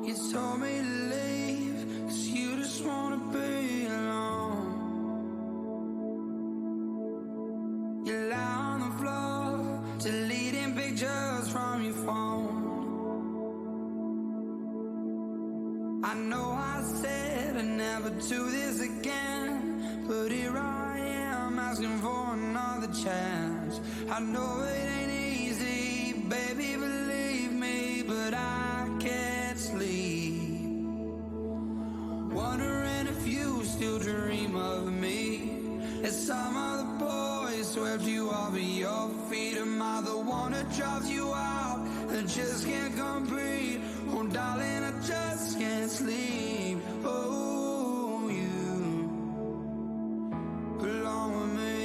You told me to leave, 'cause you just wanna be alone. You lie on the floor, deleting pictures from your phone. I know I said I'd never do this again, but here I am asking for another chance. I know it ain't easy, baby, believe me, but I can't sleep, wondering if you still dream of me. As some other boys swept you off of your feet, am I the one that drops you out and just can't compete? Oh darling, I just can't sleep. Oh, you belong with me.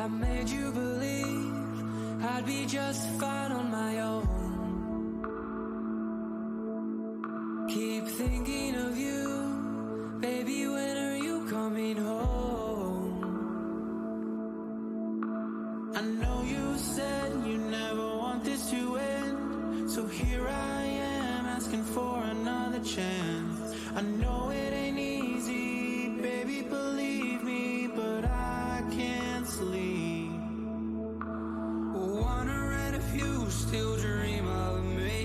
I made you believe I'd be just fine on my own. Keep thinking of you, baby, when are you coming home? I know you said you never want this to end, so here I am asking for another chance. I know it ain't easy, baby, believe me, but I can't sleep, wondering if you still dream of me.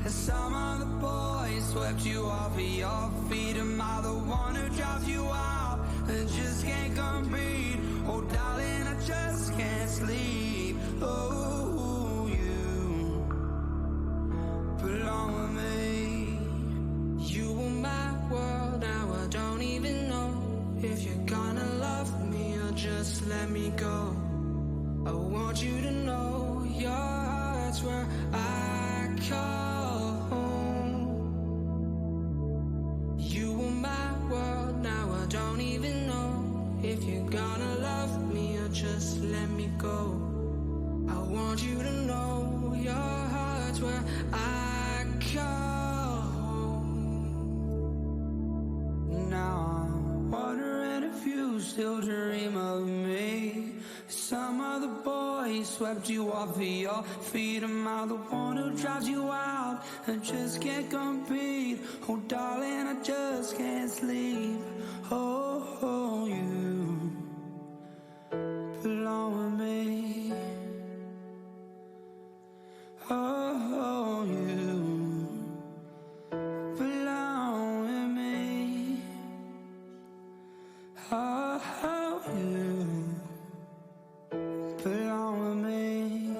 As some other boys swept you off of your feet, am I the one who drops you out and just can't compete? Oh darling, I just can't sleep. Oh, you belong with me. you were my world, now I don't even know if you're gonna love me or just let me go. I want you to know your heart's where I call home. You were my world, now I don't even know if you're gonna love me or just let me go. I want you to know your heart's where I call home. Now I'm wondering if you still dream of me. Some other boy swept you off of your feet, am I the one who drives you out and just can't compete? Oh darling, I just can't sleep. Oh, you belong with me. Oh, you belong with me. Oh, you belong with me.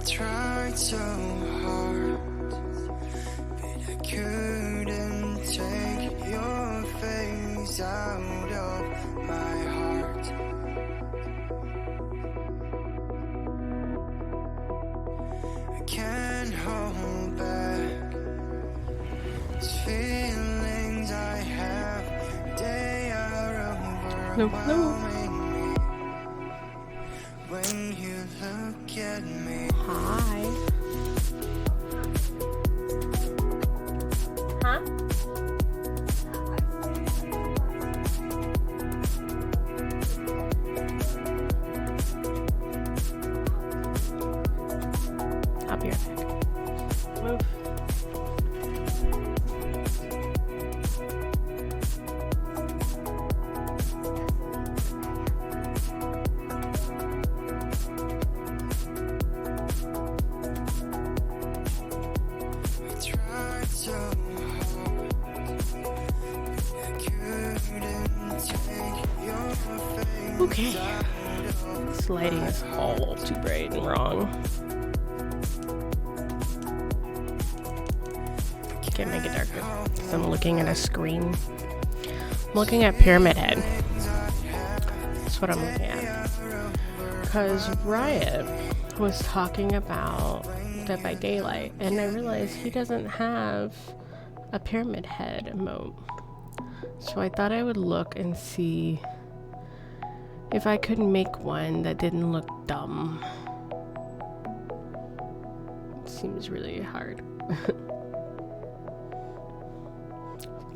tried so hard, but I couldn't take your face out of my heart. I can't hold back these feelings I have. They are overwhelming me when you look at me. Hi. Huh? I'll be right back. Move. Okay. This lighting is all too bright and wrong. Can't make it darker. So I'm looking at a screen. I'm looking at Pyramid Head. That's what I'm looking at. Because Riot was talking about Dead by Daylight, and I realized he doesn't have a Pyramid Head emote. So I thought I would look and see if I could make one that didn't look dumb. Seems really hard.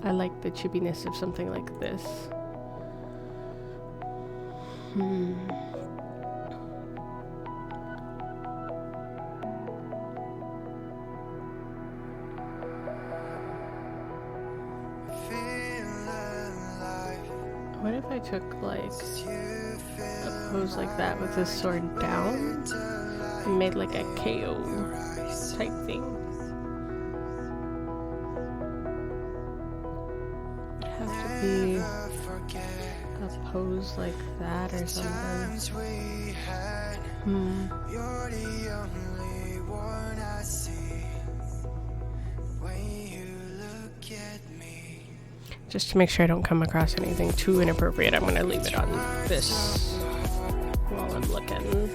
I like the chippiness of something like this. What if I took like a pose like that with this sword down and made like a KO type thing? It'd have to be a pose like that or something. You're the only one I see when you look at me. Just to make sure I don't come across anything too inappropriate, I'm going to leave it on this while I'm looking.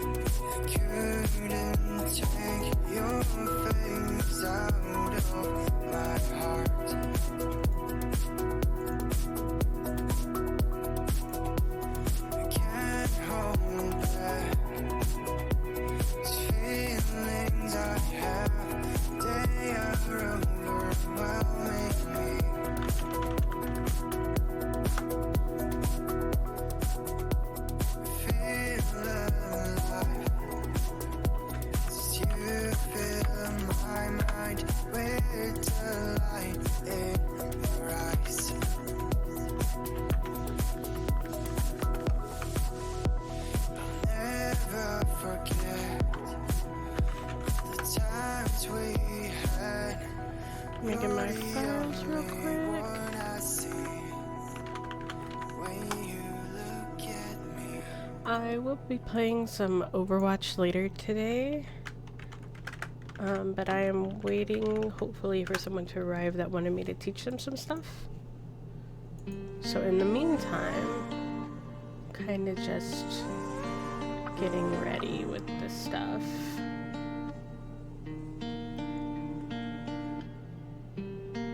Making my files real quick. I will be playing some Overwatch later today, but I am waiting hopefully for someone to arrive that wanted me to teach them some stuff. So in the meantime, kind of just getting ready with this stuff.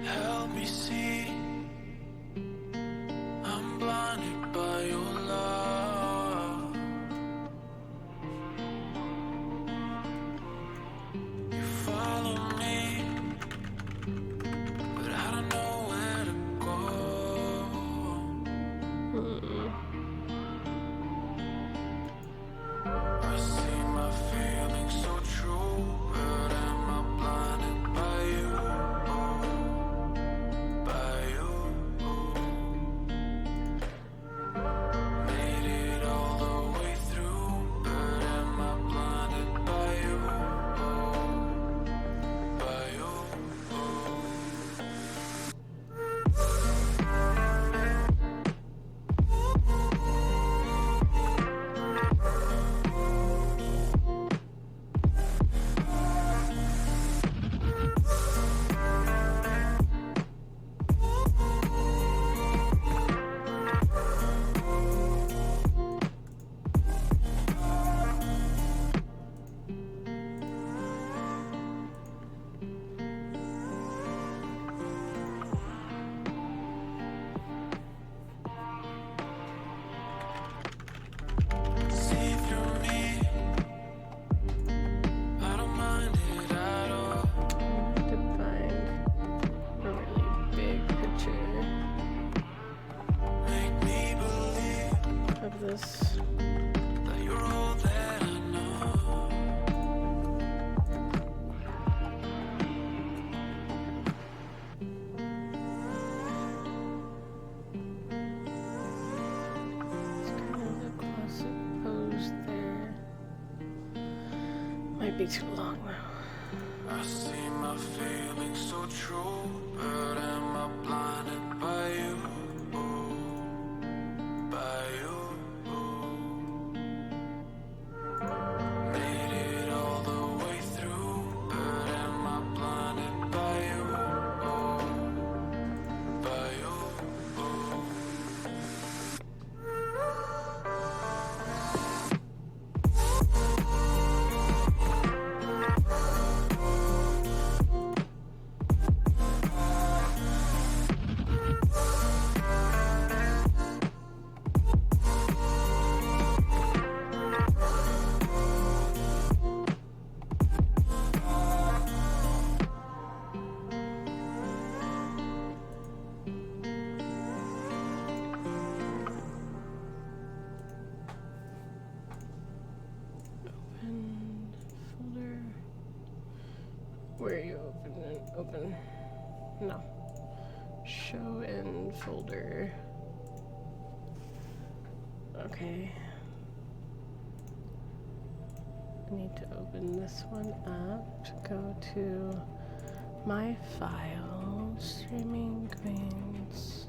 Help me see, I'm blinded by your love. You follow me, but I don't know where to go. I see my feelings so might be too long though. I see my feelings so true, but am I blinded by you? By you. Made it all the way through, but am I blinded by you? By you. Where you open? No. Show in folder. Okay. I need to open this one up to go to my files, streaming queens.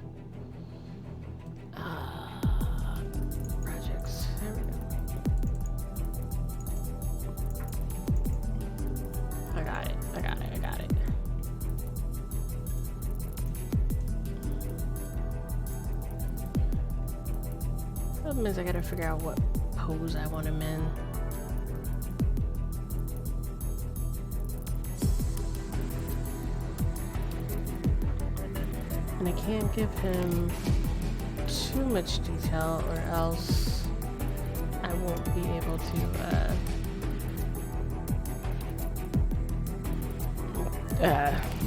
Projects. There we go. I got it. Problem is I gotta figure out what pose I want him in. And I can't give him too much detail or else I won't be able to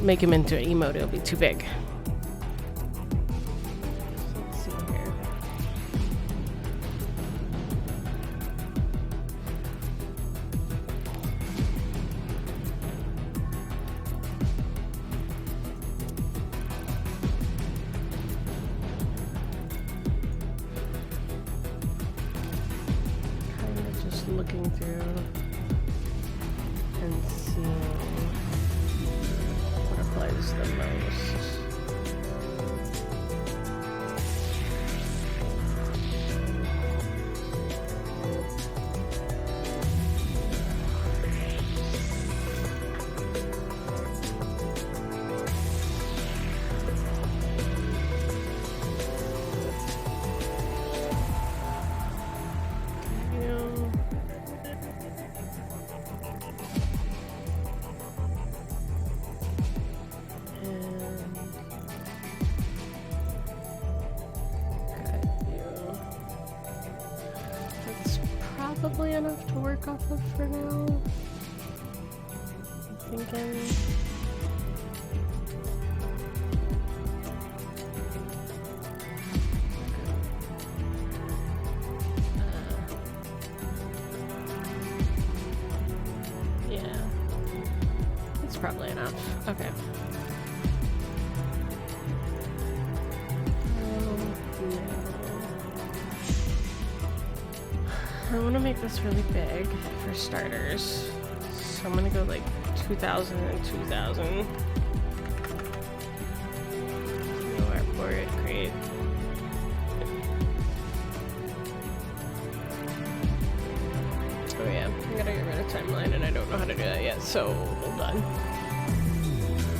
make him into an emote. It'll be too big. Let's see here. Kind of just looking through and seeing what applies the most. Probably enough to work off of for now. I'm thinking. Yeah. It's probably enough. Okay. I want to make this really big for starters, so I'm gonna go like 2,000 and 2,000. No airport, great. Oh yeah, I gotta get rid of timeline and I don't know how to do that yet, so hold on.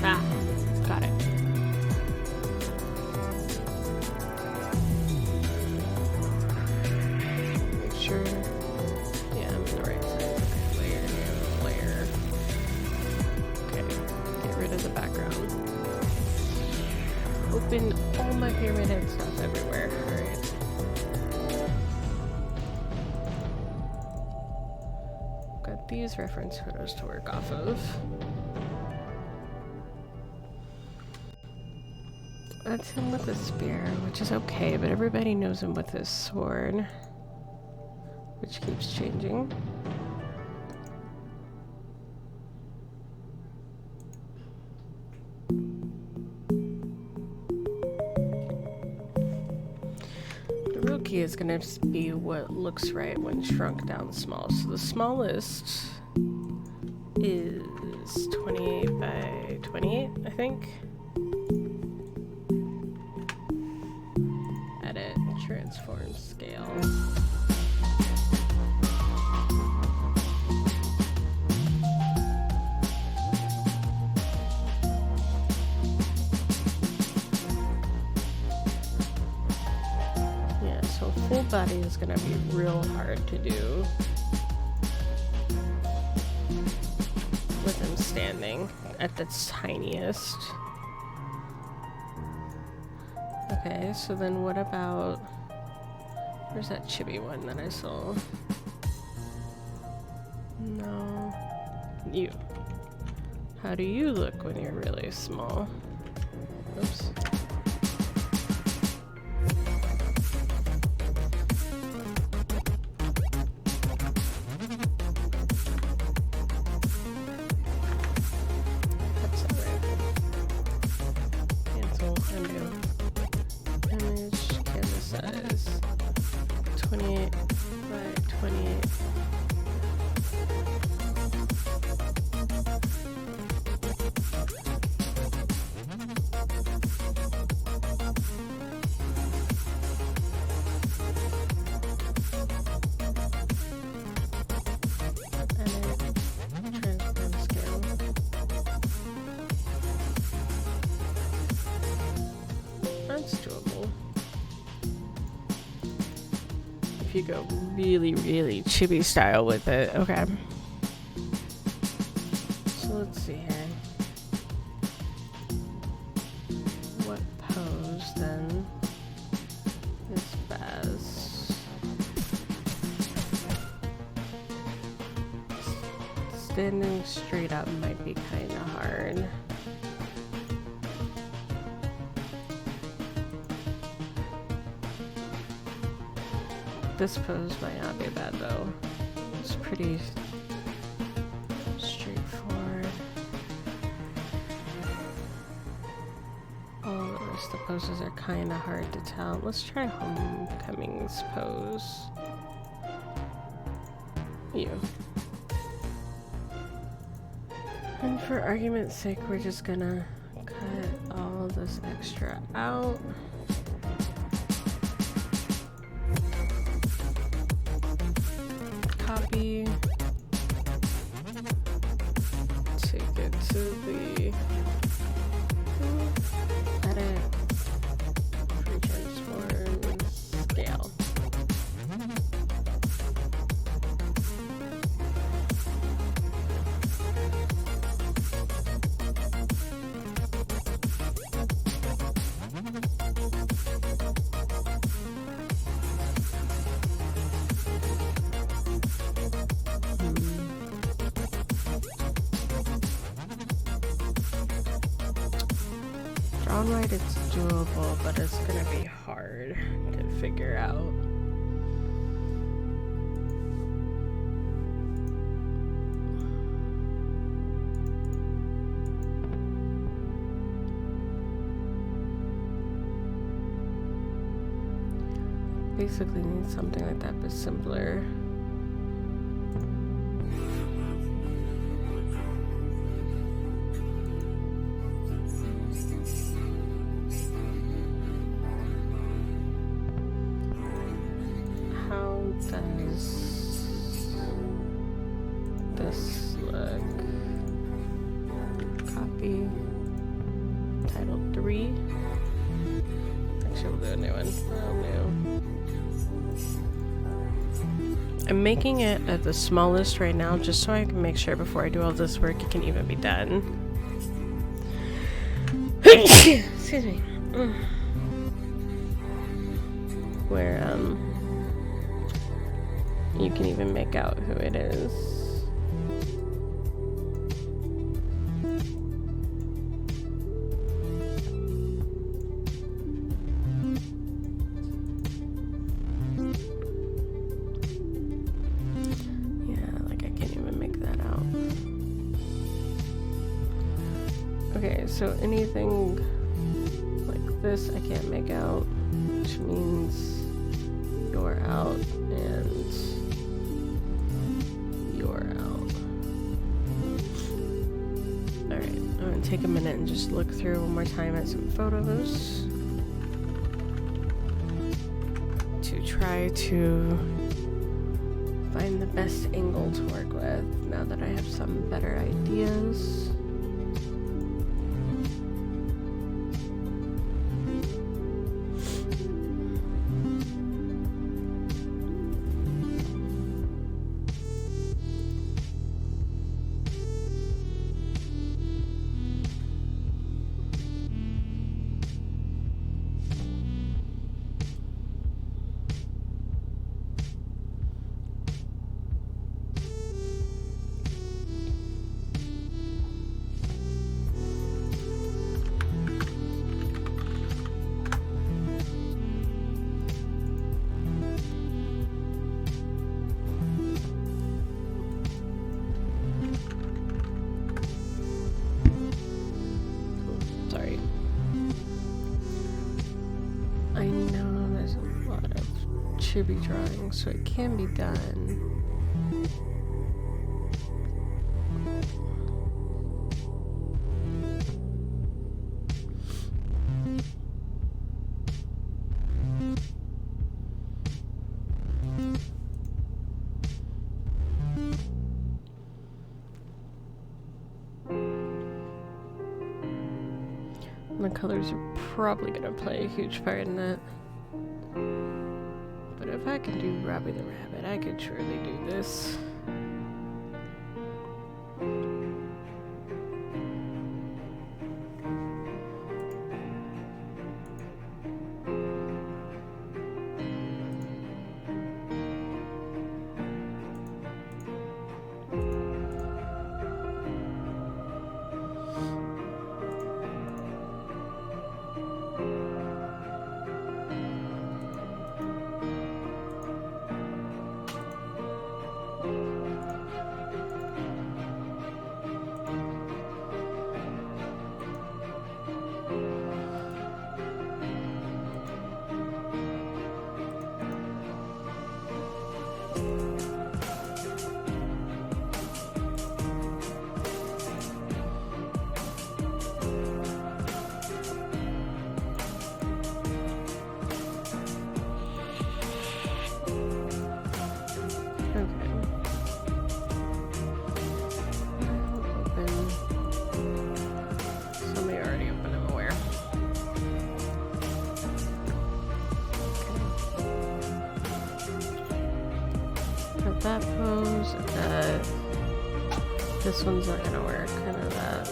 Ah, got it. Open all my pyramid head stuff everywhere. Alright. Got these reference photos to work off of. That's him with a spear, which is okay, but everybody knows him with his sword, which keeps changing. Key is gonna be what looks right when shrunk down small. So the smallest is 28 by 28, I think. Edit, transform, scale. Yeah, so full body is gonna be real hard to do with him standing at the tiniest. Okay, so then what about, where's that chibi one that I saw? No. You. How do you look when you're really small? Oops. That's not right. Cancel, undo. Image, canvas size 28 by 28. Edit, transform scale. That's doable. If you go really, really chibi style with it. Okay. So let's see here. What pose then is best? Standing straight up might be kind of hard. This pose might not be bad though. It's pretty straightforward. All the rest of the poses are kind of hard to tell. Let's try Homecoming's pose. You. And for argument's sake, we're just gonna cut all this extra out. Copy. Take it to the edit, free transform, scale. Drawn right, it's doable, but it's gonna be hard to figure out. Basically need something like that, but simpler. How does this look? Copy. Title 3. Actually, we'll do a new one. New. I'm making it at the smallest right now just so I can make sure before I do all this work it can even be done. Excuse me. Where you can even make out who it is. Okay, so anything like this I can't make out, which means you're out and you're out. take a minute and just look through one more time at some photos to try to find the best angle to work with now that I have some better ideas. Chibi drawing, so it can be done. And the colors are probably going to play a huge part in that. If I can do Robbie the Rabbit, I could surely do this. That pose, this one's not gonna work, I know that.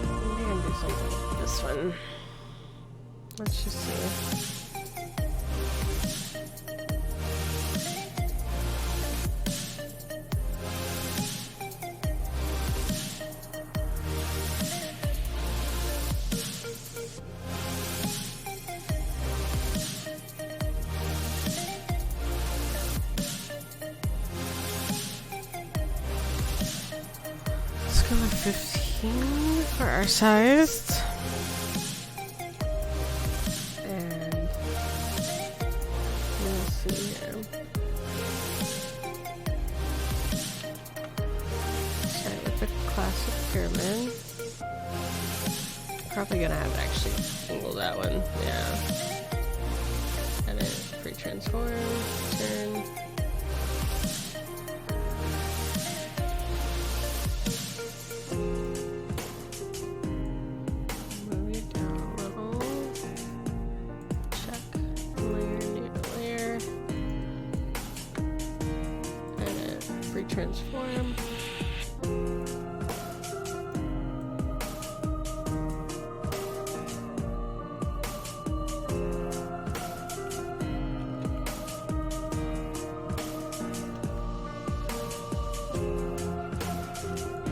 We're gonna do something with this one. Let's just see. Let's go with 15 for our size. And let's see here. Start with the classic pyramid. Probably gonna have to actually angle that one. Yeah. And then free transform, turn. Transform.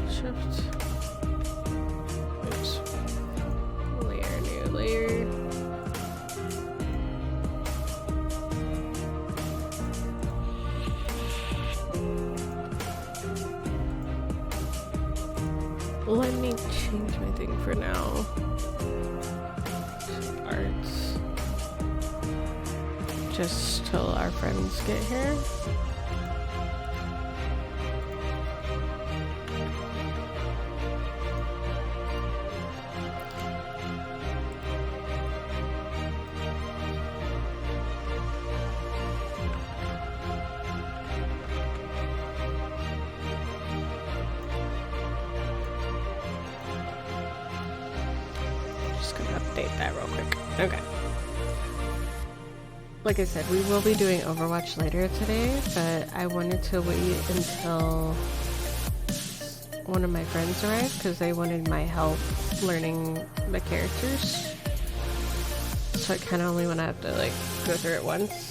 Shift. Oops. Layer, new layer. Let me change my thing for now. Arts. Just till our friends get here. Update that real quick. Okay. Like I said, we will be doing Overwatch later today, but I wanted to wait until one of my friends arrived because they wanted my help learning the characters. So I kind of only want to have to like go through it once.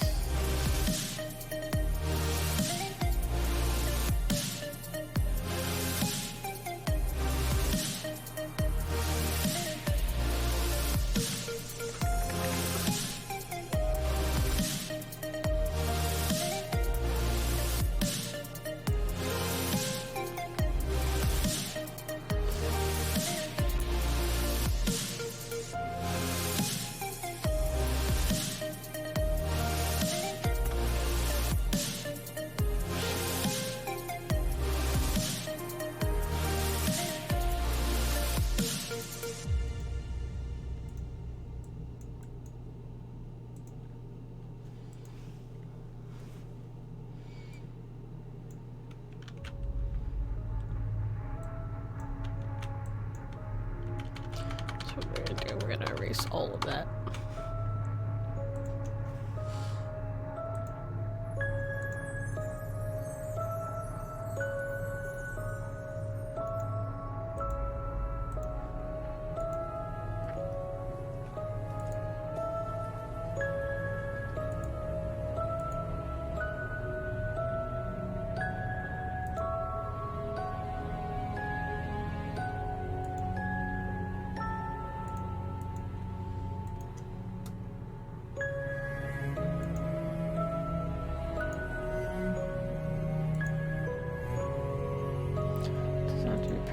What we're gonna do, we're gonna erase all of that.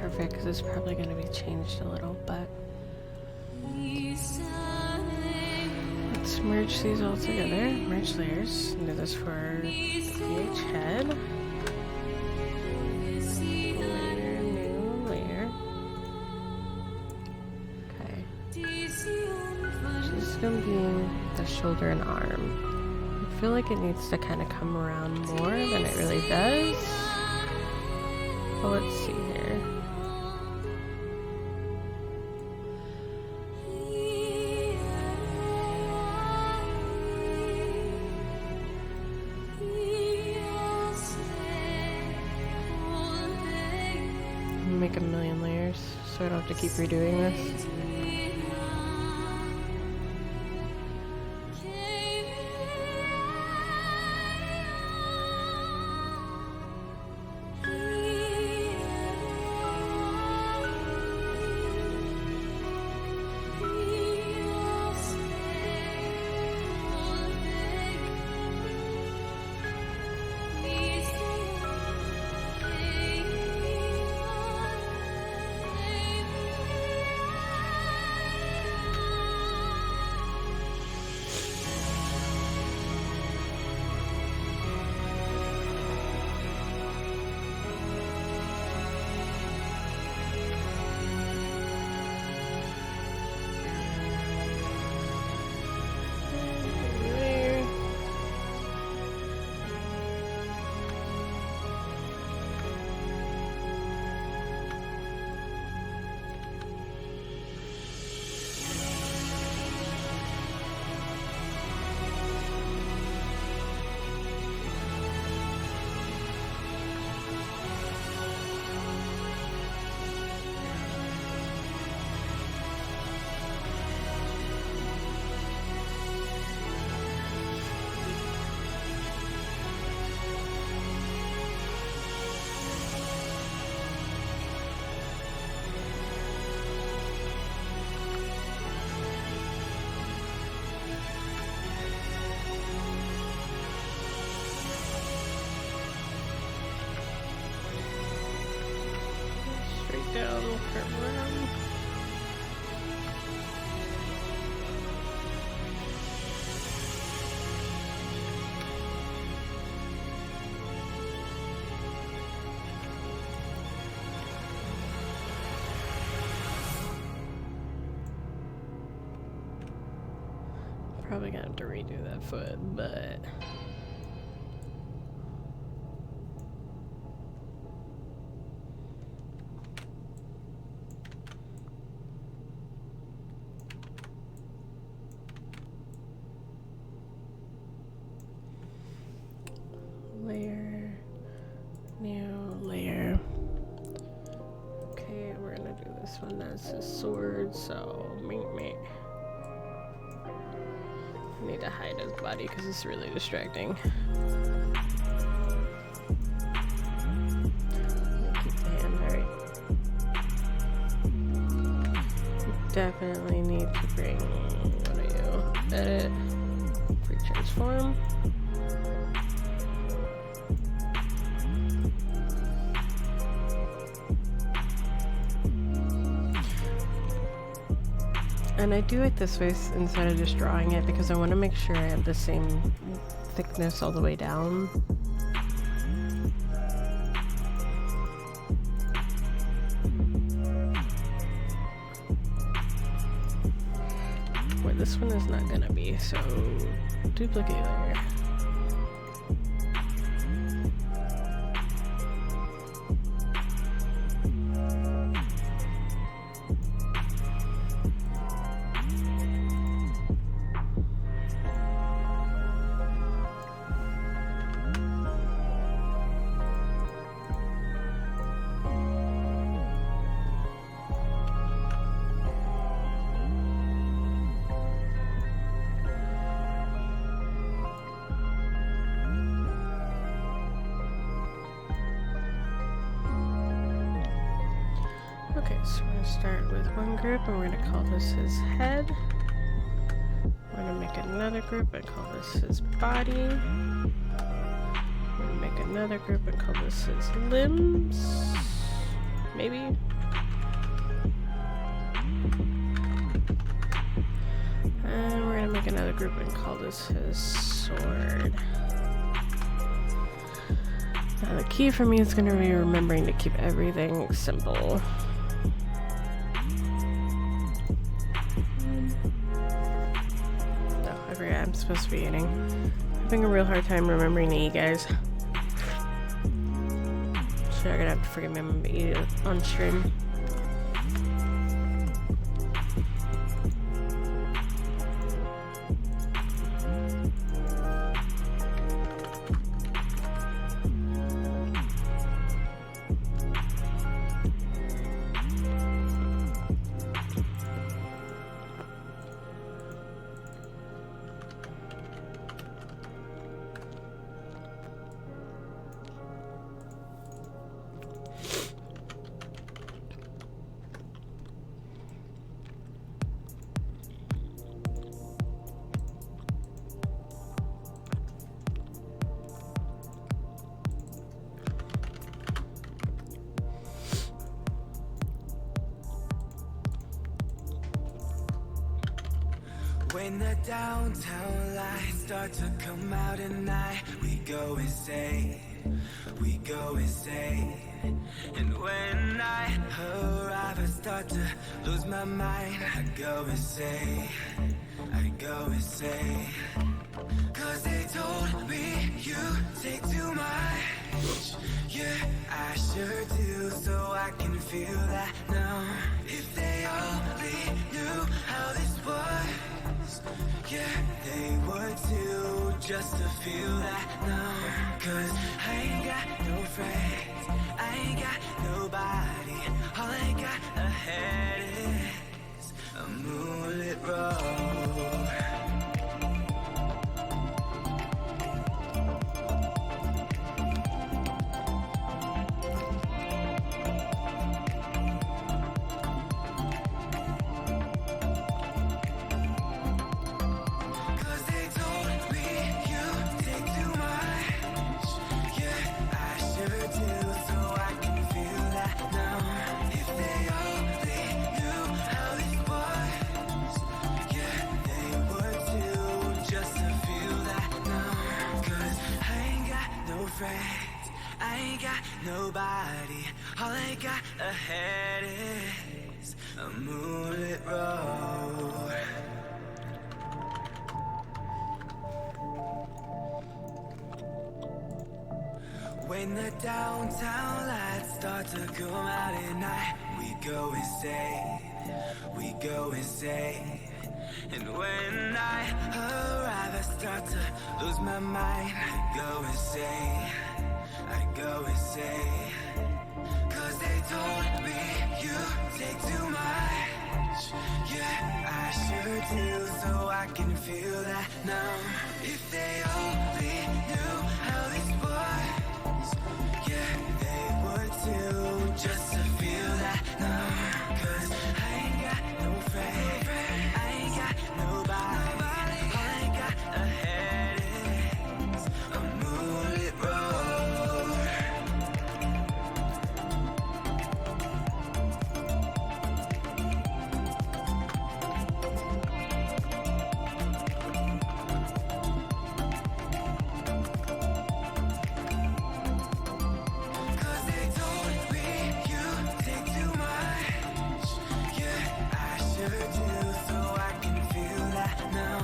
Perfect, because it's probably going to be changed a little, but let's merge these all together. Merge layers. Do this for VH head. Layer, new layer. Okay. Just going to be the shoulder and arm. I feel like it needs to kind of come around more than it really does. But let's see here. Make a million layers so I don't have to keep redoing this. around. Probably gonna have to redo that foot, but layer, new layer. Okay, we're gonna do this one. That's a sword, so meet. I need to hide his body because it's really distracting. Keep the hand, alright. Definitely need to bring, what are you? Edit, pre-transform. And I do it this way instead of just drawing it because I want to make sure I have the same thickness all the way down. Where this one is not gonna be, so duplicate layer. Okay, so we're going to start with one group and we're going to call this his head. We're going to make another group and call this his body. We're going to make another group and call this his limbs. Maybe. And we're going to make another group and call this his sword. Now the key for me is going to be remembering to keep everything simple. I'm supposed to be eating. Having a real hard time remembering to eat, guys. So you're gonna have to forgive me, I'm gonna eat it on stream. When the downtown lights start to come out at night, we go insane, we go insane. And when I arrive, I start to lose my mind. I go insane, I go insane. Cause they told me you take too much. Yeah, I sure do, so I can feel that now. If they only knew how this was, yeah, they would too, just to feel that now. Cause I ain't got no friends, I ain't got nobody. All I got ahead is a moonlit road. If they all I ain't got nobody. All I got ahead is a moonlit road. When the downtown lights start to come out at night, we go insane, we go insane. And when I arrive, I start to lose my mind. I go insane, I go insane. Cause they told me you take too much. Yeah, I sure do, so I can feel that now. If they only knew how these boys, yeah, they would too, just to feel that now. Cause I ain't got no friend, I ain't got nobody. All I got ahead is a moonlit road. Cause they told me you take too much. Yeah, I sure do, so I can feel that now.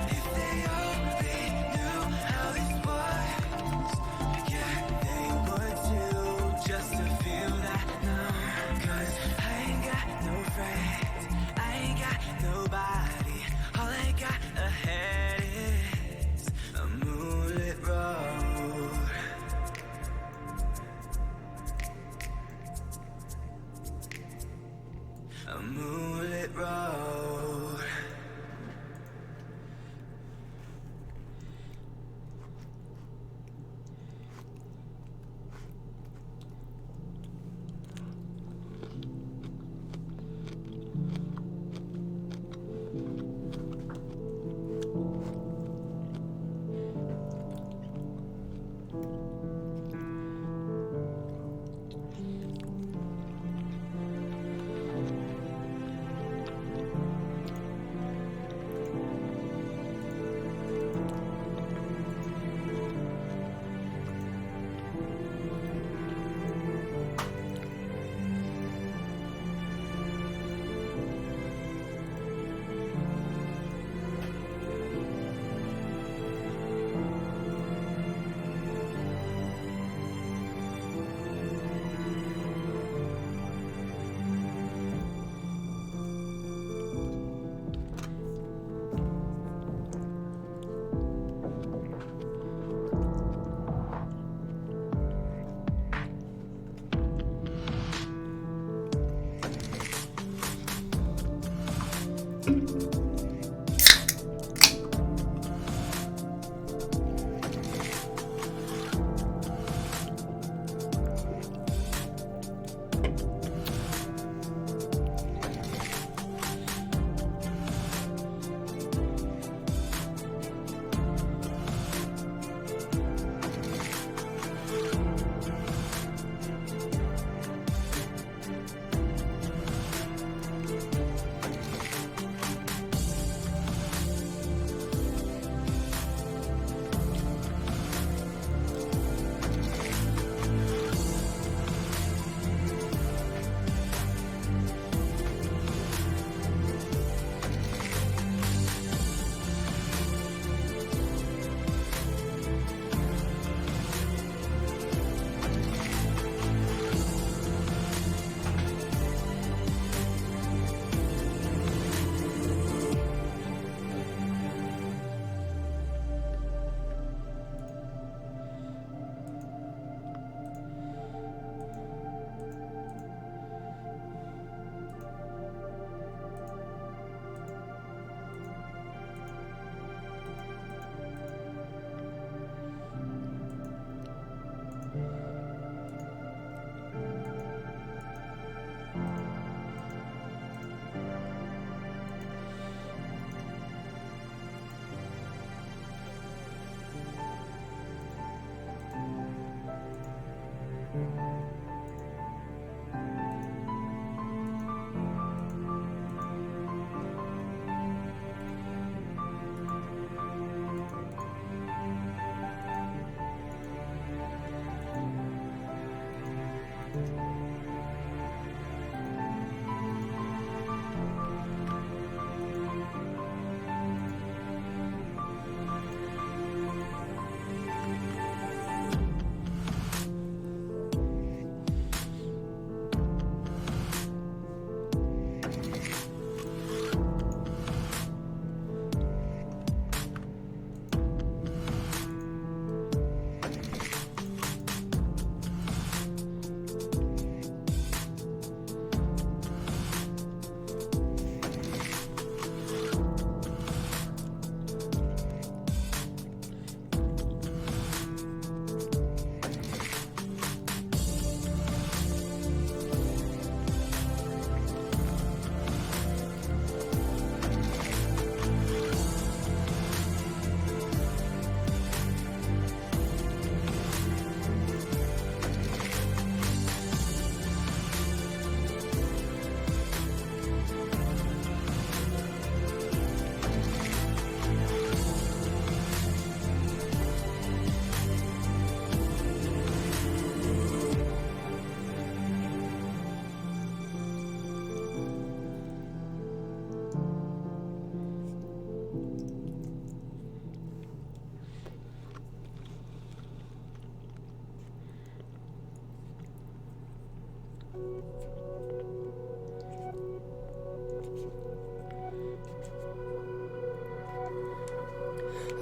If they only knew how these boys, yeah, they would too, just to feel that now. Cause I ain't got no friends, I ain't got nobody. All I got ahead is a moonlit road. A moonlit road.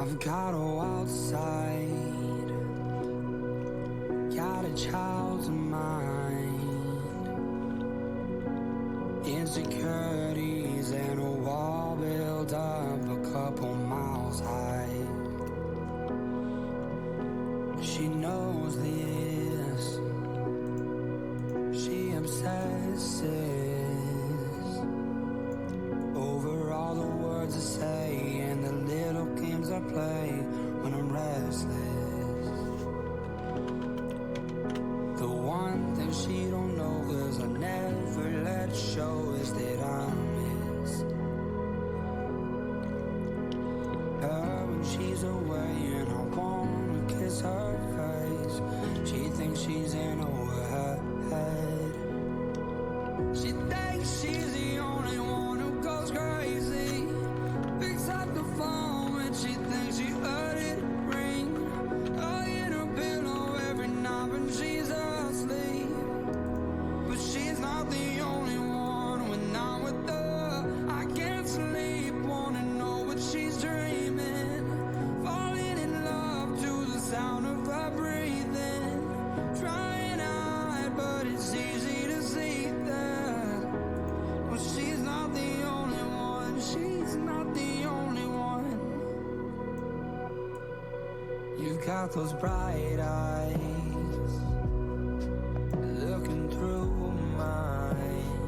I've got a wild side, got a child's mind, insecurities and a wall built up a couple miles high. She knows this, she obsesses over all the words I say and the little games I play when I'm restless. The one thing she don't know, 'cause I never let show, is that I miss her when she's away, and I wanna kiss her face. She thinks she's in over her head. She thinks she's the only one who goes crazy. Picks up the phone when she thinks she heard it ring. In her pillow every night when she's asleep. But she's not the only one when I'm with her. I can't sleep, wanna know what she's dreaming. Falling in love to the sound of her breathing. Trying to hide, but it's easy to see that. Well, she's not the only one, she's not the only one. You've got those bright eyes looking through mine,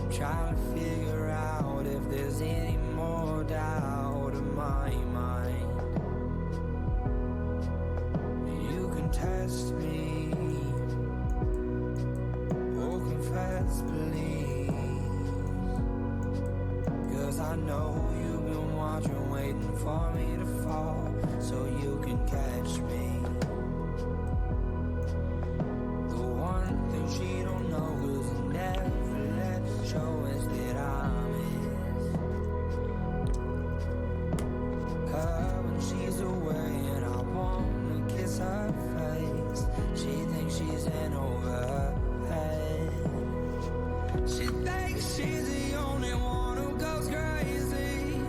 trying to figure out if there's any more doubt in my mind. You can test me, oh confess please, 'cause I know you've been watching, waiting for me to fall so you can catch me. The one thing she don't know, 'cause I never let show, is that I miss her when she's away, and I wanna kiss her face. She thinks she's in over her head. She thinks she's the only one who goes crazy.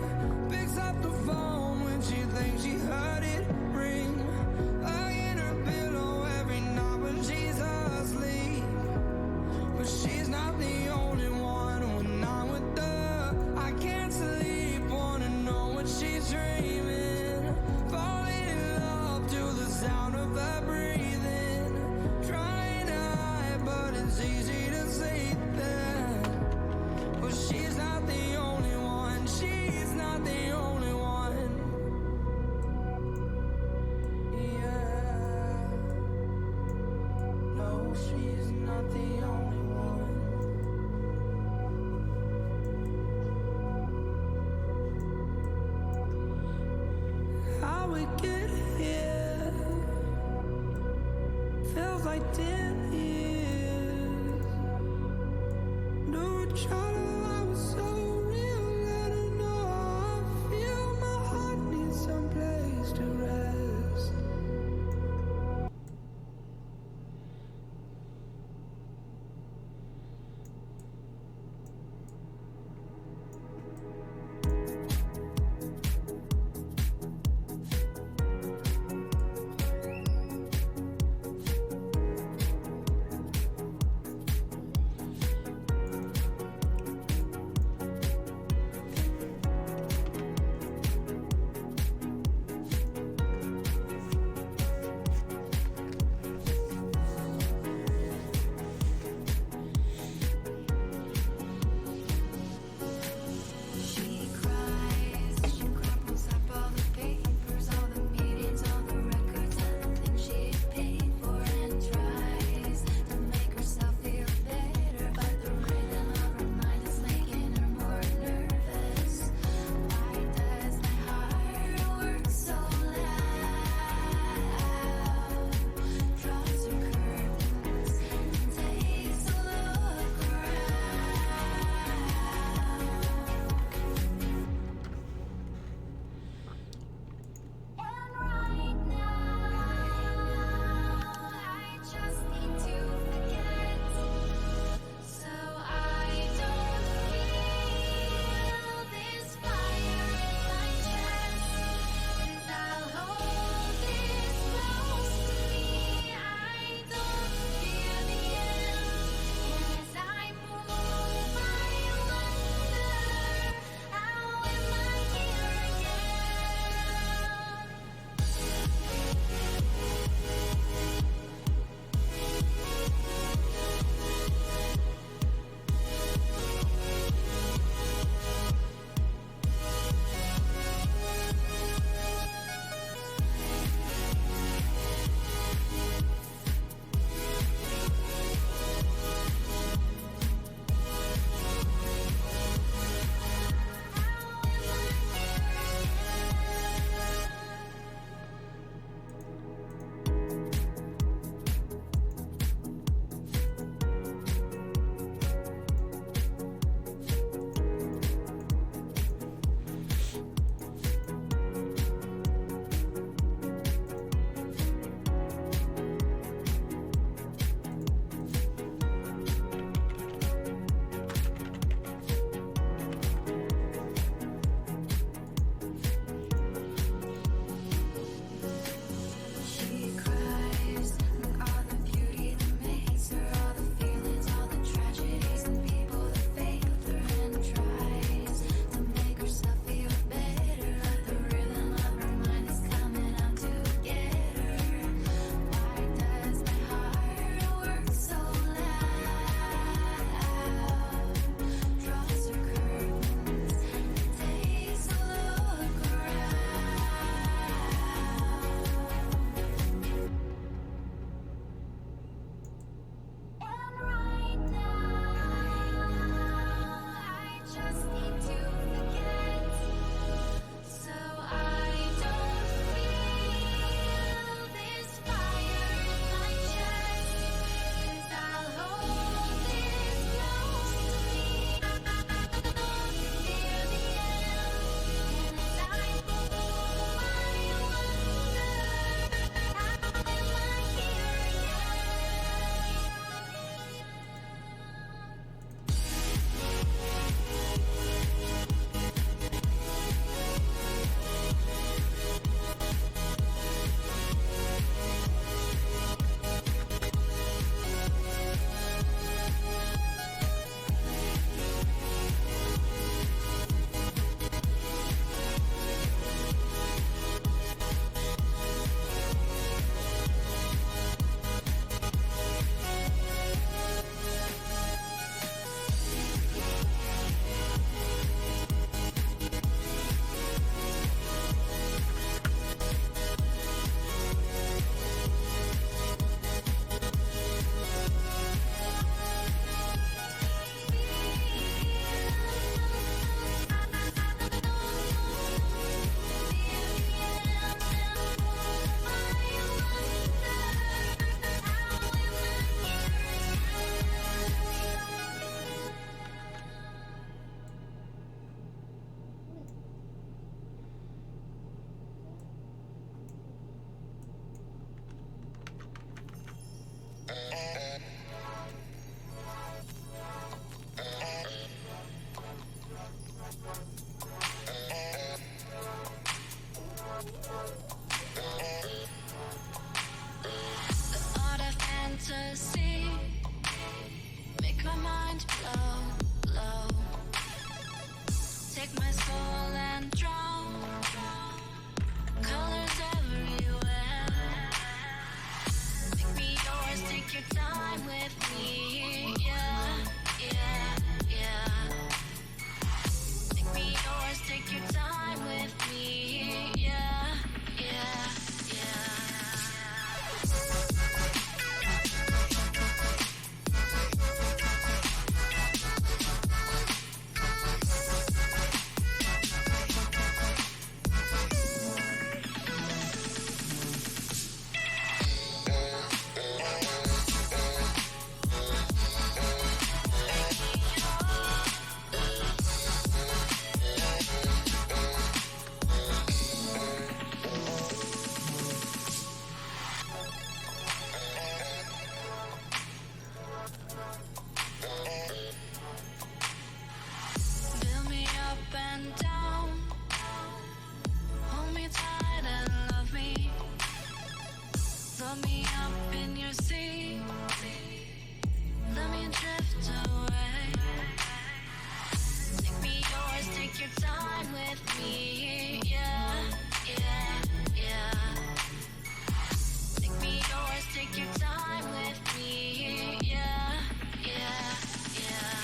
Picks up the phone when she thinks she heard it ring. In her pillow every night when she's asleep. But she's not the only one when I'm with her. I can't sleep, wanna know what she's dreaming. Falling in love to the sound of her breathing. Trying to hide, but it's easy to see that. Well, she's not the only one, she's not the only one. Yeah, no, she's not the only one. How we get here feels like 10 years. Knew each other, I was so real, that I know how I feel. My heart needs some place to rest. me up in your seat. Let me drift away. Make me yours, take your time with me. Yeah, yeah, yeah. Make me yours, take your time with me. Yeah, yeah, yeah.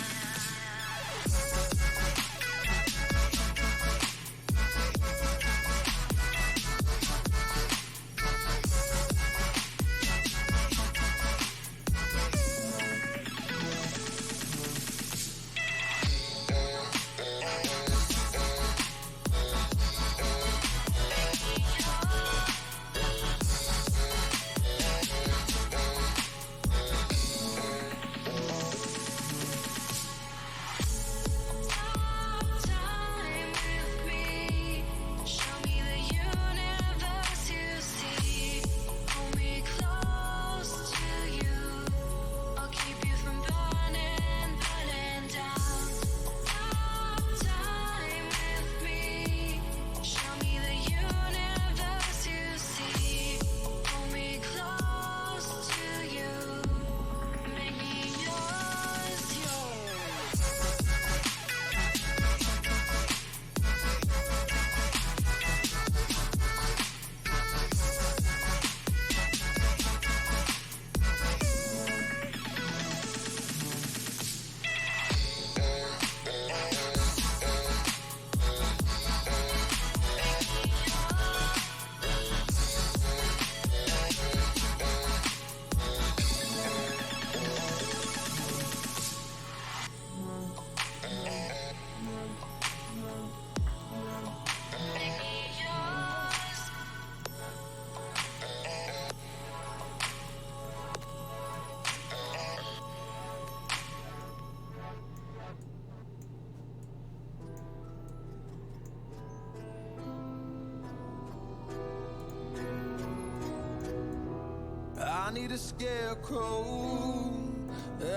I need a scarecrow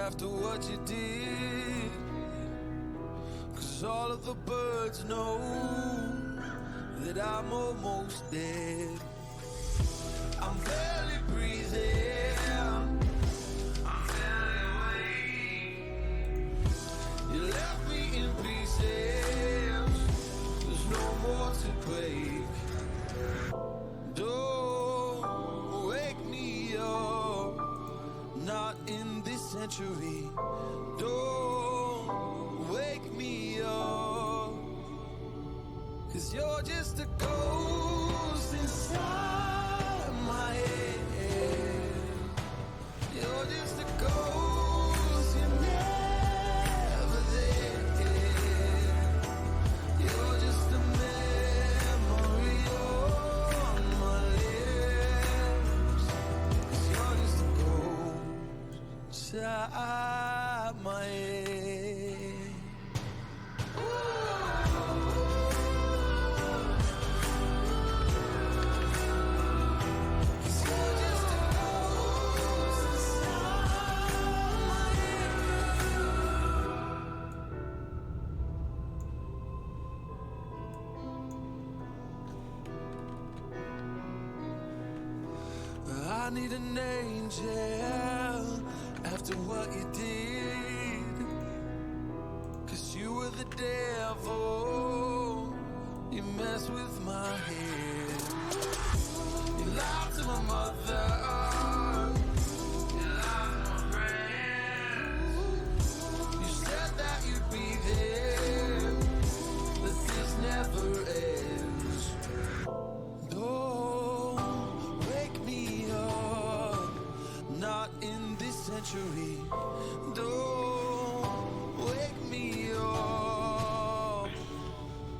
after what you did, 'cause all of the birds know that I'm almost dead. I'm barely breathing, I'm barely awake. You left me in pieces, there's no more to break. Don't wake me up, not in this century. Don't wake me up, 'cause you're just a ghost inside my head. You're just a ghost, you're never there. You're just a memory on my lips. 'Cause you're just a ghost inside my head. I need an angel after what you did, 'cause you were the devil, you messed with my head. You lied to my mother, you lied to my friends. You said that you'd be there, but this never ends. Don't wake me up, not in this century. Don't wake me up,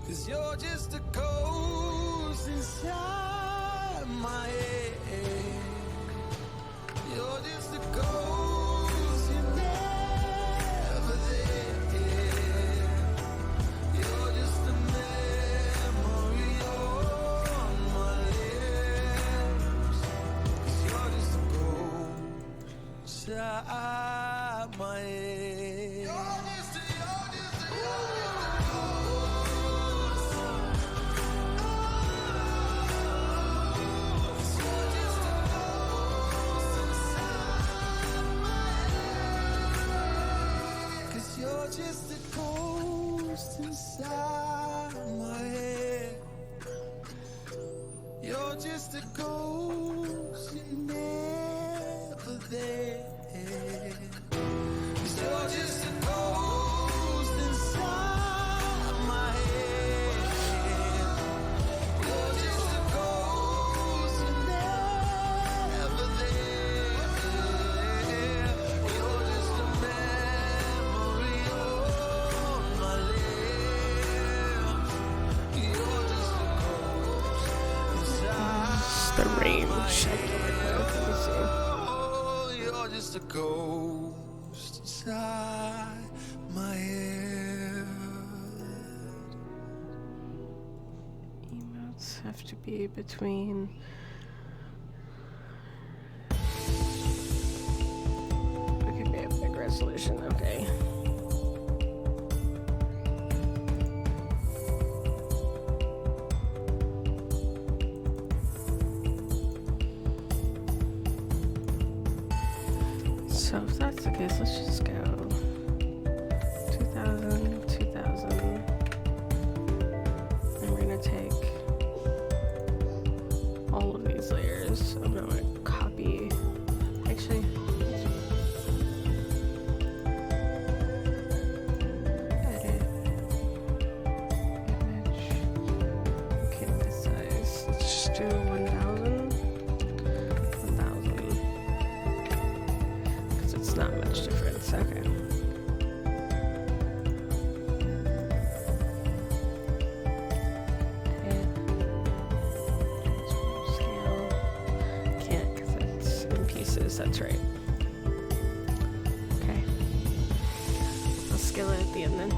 'cause you're just a ghost inside my head. You're just a ghost, you're never there. You're just a memory on my lips. 'Cause you're just a ghost inside my head. You're just a ghost. just a ghost inside my head. You're just a ghost, you're never there. You're just a ghost inside my head. You're just a ghost, you're never there. You're just a memory on my lips. You're just a ghost inside The range. my head. You're just a ghost inside my head. Emotes have to be between. Okay, we have big resolution. Okay. So if that's the case, let's just go 2000, 2000. And we're gonna take all of these layers. I'm gonna copy. Actually, edit image. Okay, this size. Let's just do 1000. 1000. Because it's not much difference. Okay. Scale. Can't because it's in pieces. That's right. Okay. I'll scale it at the end then.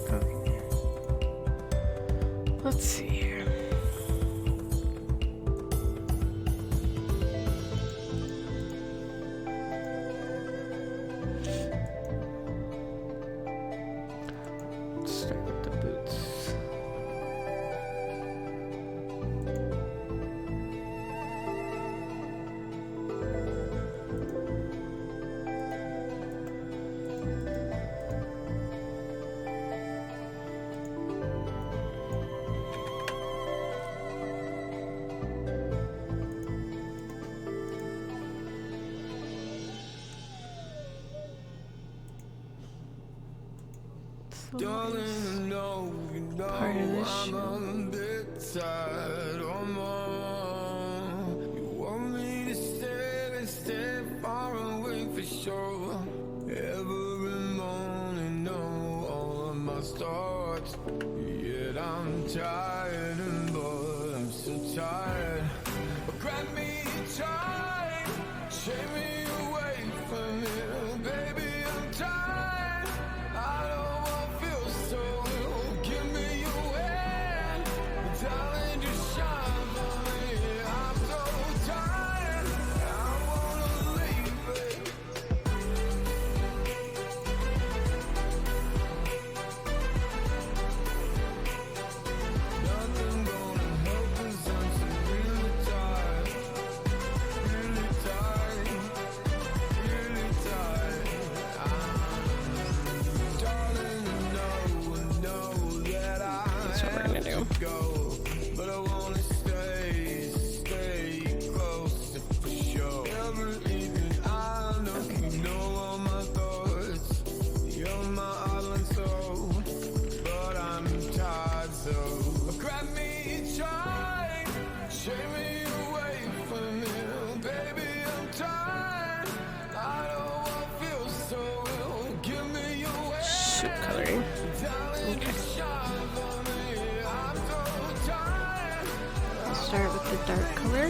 Okay. Let's see here. Let's start with the boots. So Darling, nice. you know Part of this I'm show. a bit tired or more. You want me to stay far away for sure. Every morning, know all of my thoughts. Yet I'm tired, and boy, I'm so tired. Grab me tight, take me away from here, baby. I'm tired. I don't want to feel so ill. Give me your hand, darling, just shine for me. I'm so tired. I wanna leave it. Nothing gonna help us. I'm so really tired, really tired, really tired. Darling, you know that That's what we're gonna do. go, but I wanna stay close for sure. Every evening I know all my thoughts. You're my island soul, but I'm tired, so grab me tight, take me away from here, baby. I'm tired. I don't want to feel so ill. Give me your way. Shoot coloring. Darling, just shine for me. I'm so tired. Let's start with the dark color.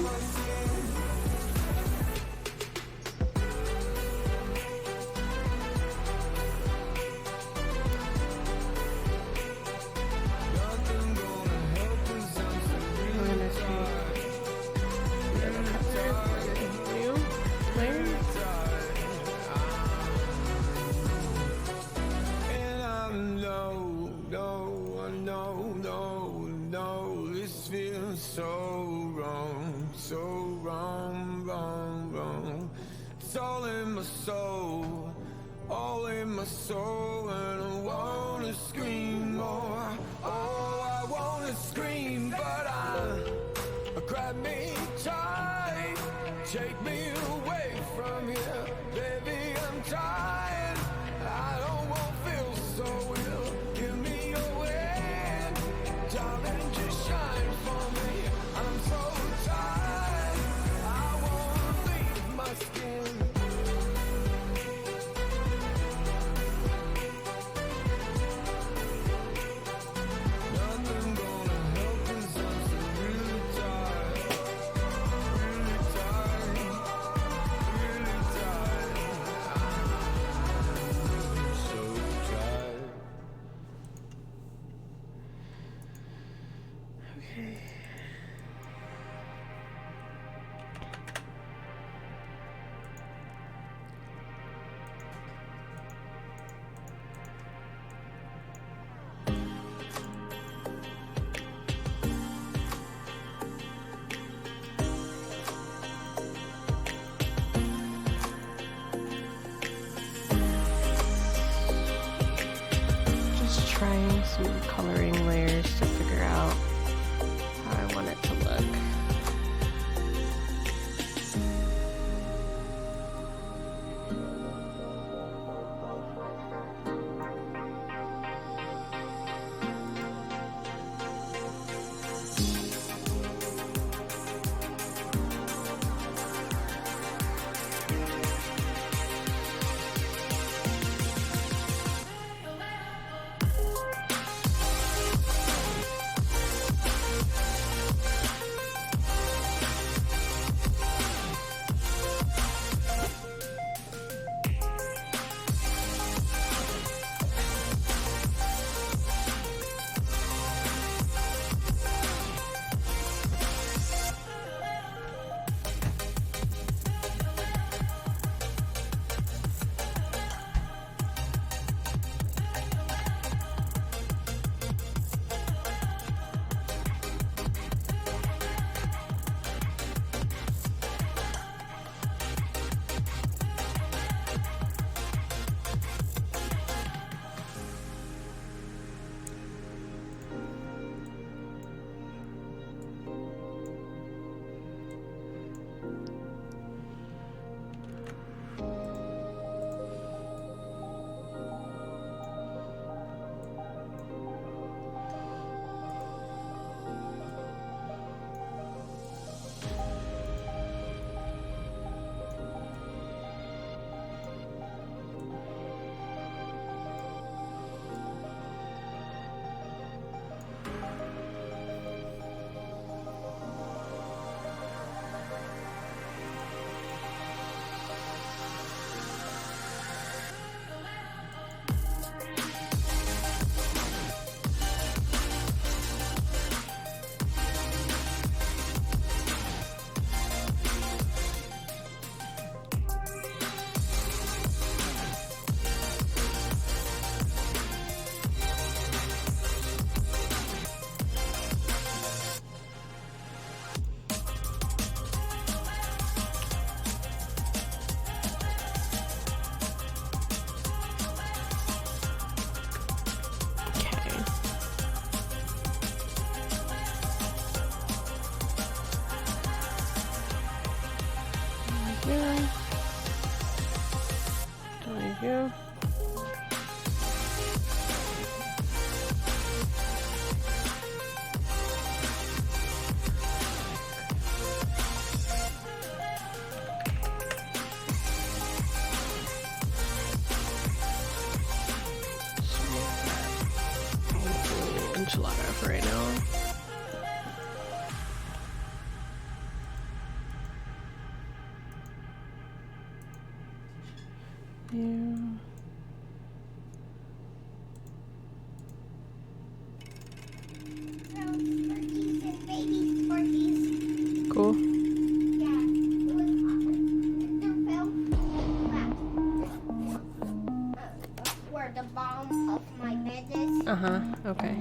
Nothing gonna help us. I'm so We're gonna take the other color. so wrong, so wrong, wrong, wrong. It's all in my soul, all in my soul, and I wanna scream more. Oh, I wanna scream, but grab me tight, take me away from here, baby. I'm tired. I don't want to feel so ill. Give me your hand, darling, just shine for me. I'm so tired. I wanna leave my skin. Nothing gonna help 'cause I'm so really tired, really tired, really tired. I'm so tired. Okay. Just trying some coloring layers to figure out how I want it to look. go. Enchilada for right now. Yeah. Cool. Yeah, it was where the bottom of my bed is. Okay.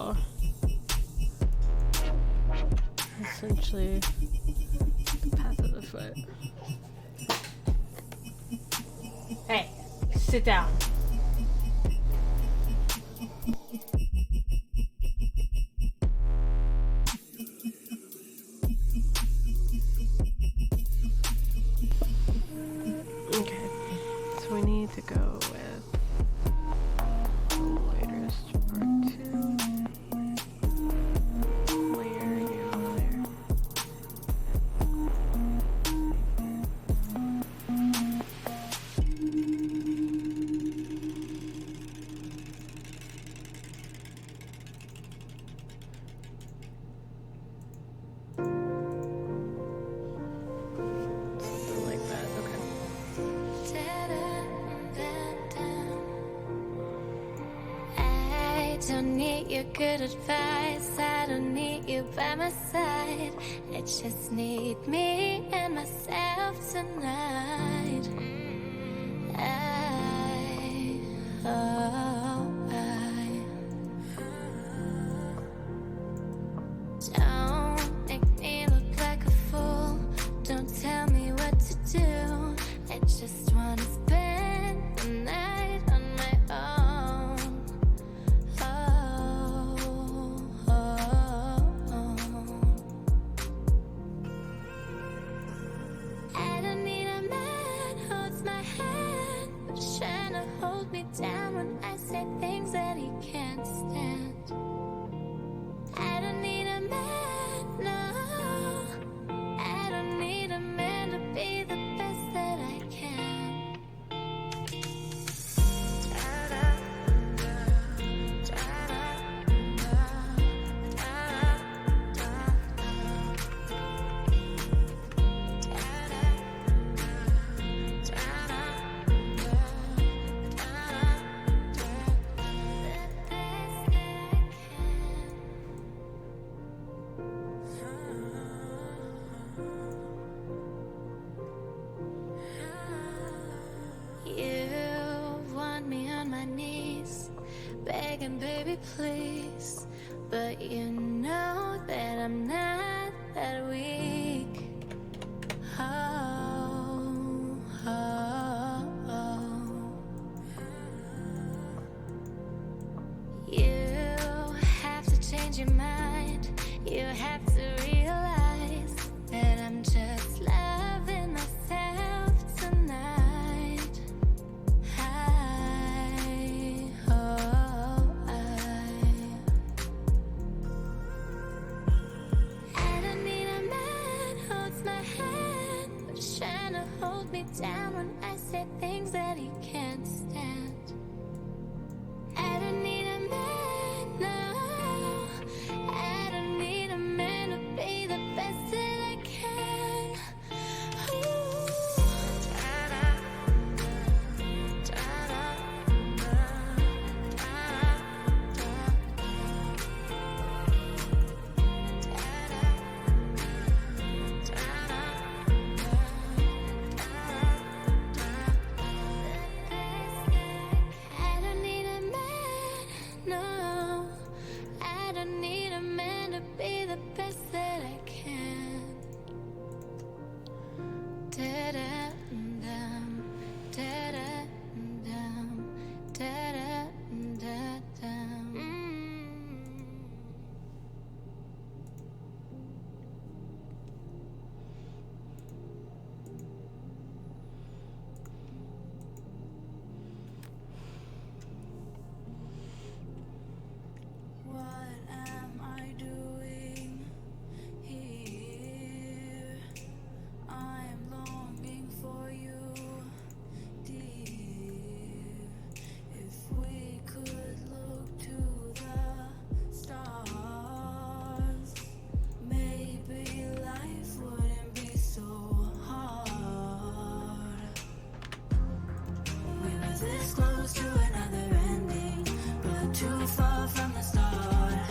follow. Essentially, the path of the foot. Hey, sit down. Okay, so we need to go with latest part 2. Layer, new layer. Something like that, okay. I don't need your good advice. I don't need you by my side. I just need me and myself tonight. Don't make me look like a fool. Don't tell me what to do. I just wanna spend the night on my own. I don't need a man who holds my hand, but trying to hold me down when I say things that he can't stand. I don't need a man, no. I don't need a man to be the best that I can. You want me on my knees, begging, baby, please. But you know that I'm not that weak. Oh, oh, oh. You have to change your mind. You have to realize that I'm just loving myself tonight. I don't need a man who holds my hand, but trying to hold me down when I say things that he can't stand. I don't need a man, no. I don't need a man to be the best that I can. Ooh. I don't need a man, no. I don't need a man to be the best that I can. Da-da-dum, da-da-dum, da-da-da-dum. What am I doing here? I'm longing for you, dear. If we could look to the stars, maybe life wouldn't be so hard. We were this close to another ending, but too far from the start.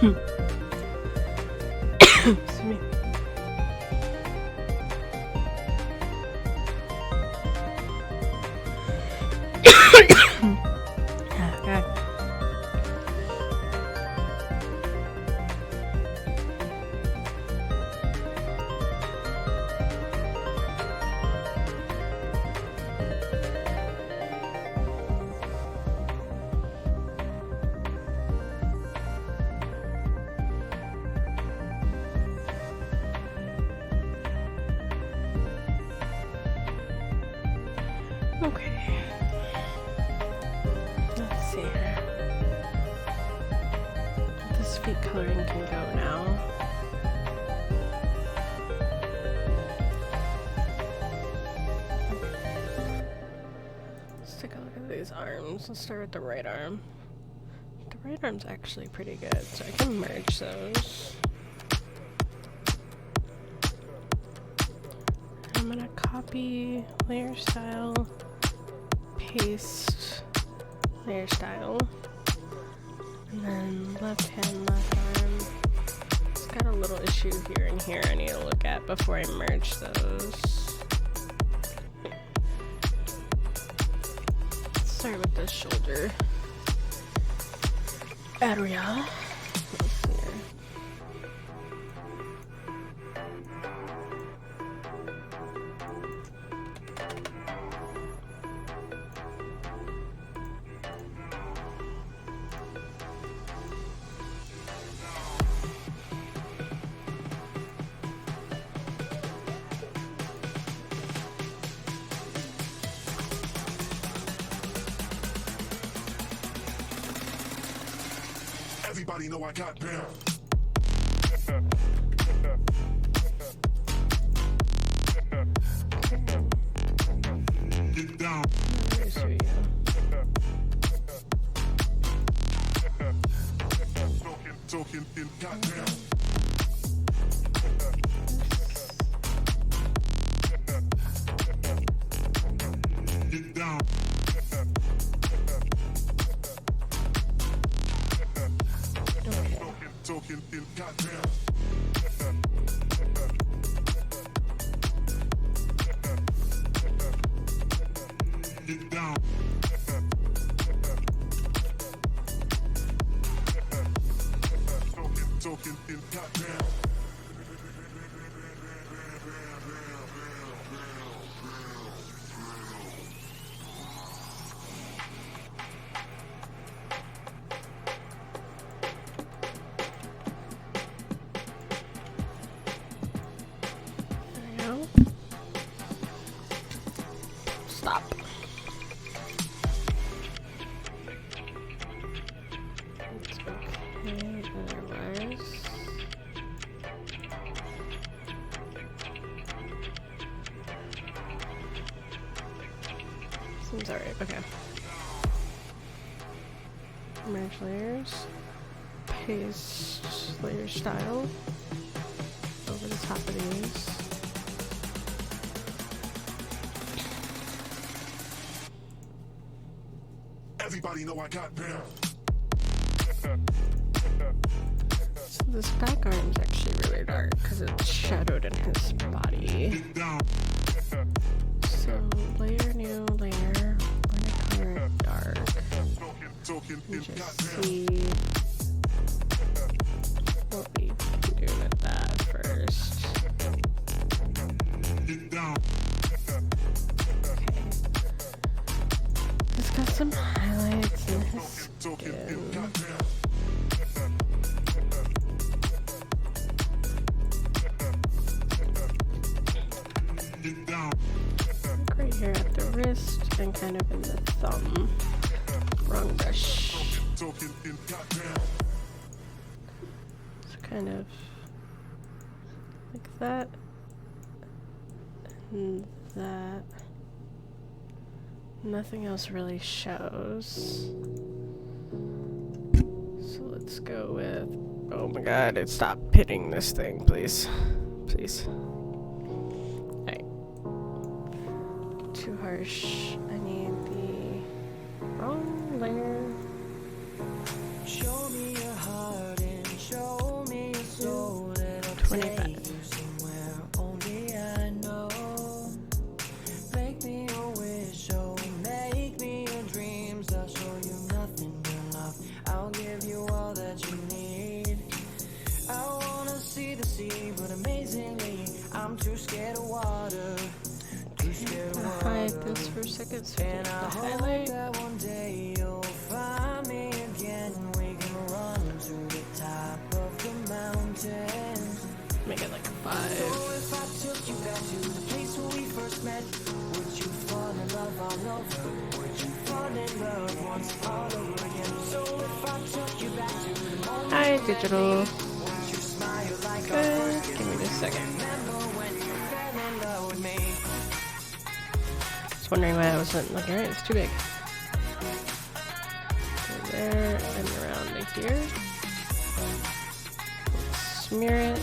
Excuse me. Oh, God. Okay. Let's see here. This feet coloring can go now. Let's take a look at these arms. Let's start with the right arm. The right arm's actually pretty good, so I can merge those. I'm gonna copy layer style, paste layer style, and then left hand, left arm. It's got a little issue here and here I need to look at before I merge those. Let's start with the shoulder area. Let's see here. Everybody know I got down. Get down. Let me show you. Talking, got down. Get down. Talking, got down. Get down. Talking, got down. Stop. It's okay otherwise. Seems alright, okay. Merge layers. Paste layer style over the top of these. Everybody know I got down. So this back arm's actually really dark because it's shadowed in his body. Get down. So layer new layer. We're gonna color it dark. Talking, And got just down. see what we can do with that first. Get down. Okay. He's got some highlights in his Talking, skin. got down. Get down. Like right here at the wrist and kind of in the thumb. Wrong brush. Talking, got down. So kind of like that. And that. Nothing else really shows. So let's go with. Oh my god, it stopped hitting this thing, please. Please. Alright. Too harsh. I need the wrong layer. Show me your heart and show seconds to get the highlight. That one day you'll find me again. We can run to the top of the mountain. Make it like 5. So if I took you back to the place where we first met, would you fall in love all over? Would you fall in love once all over again? So if I took you back to the moment, Hi, digital. would you smile like our Good. first kiss? Give me just a second. Remember when you fell in love with me? Just wondering why I wasn't looking right. It's too big. Go there and around to here. Smear it.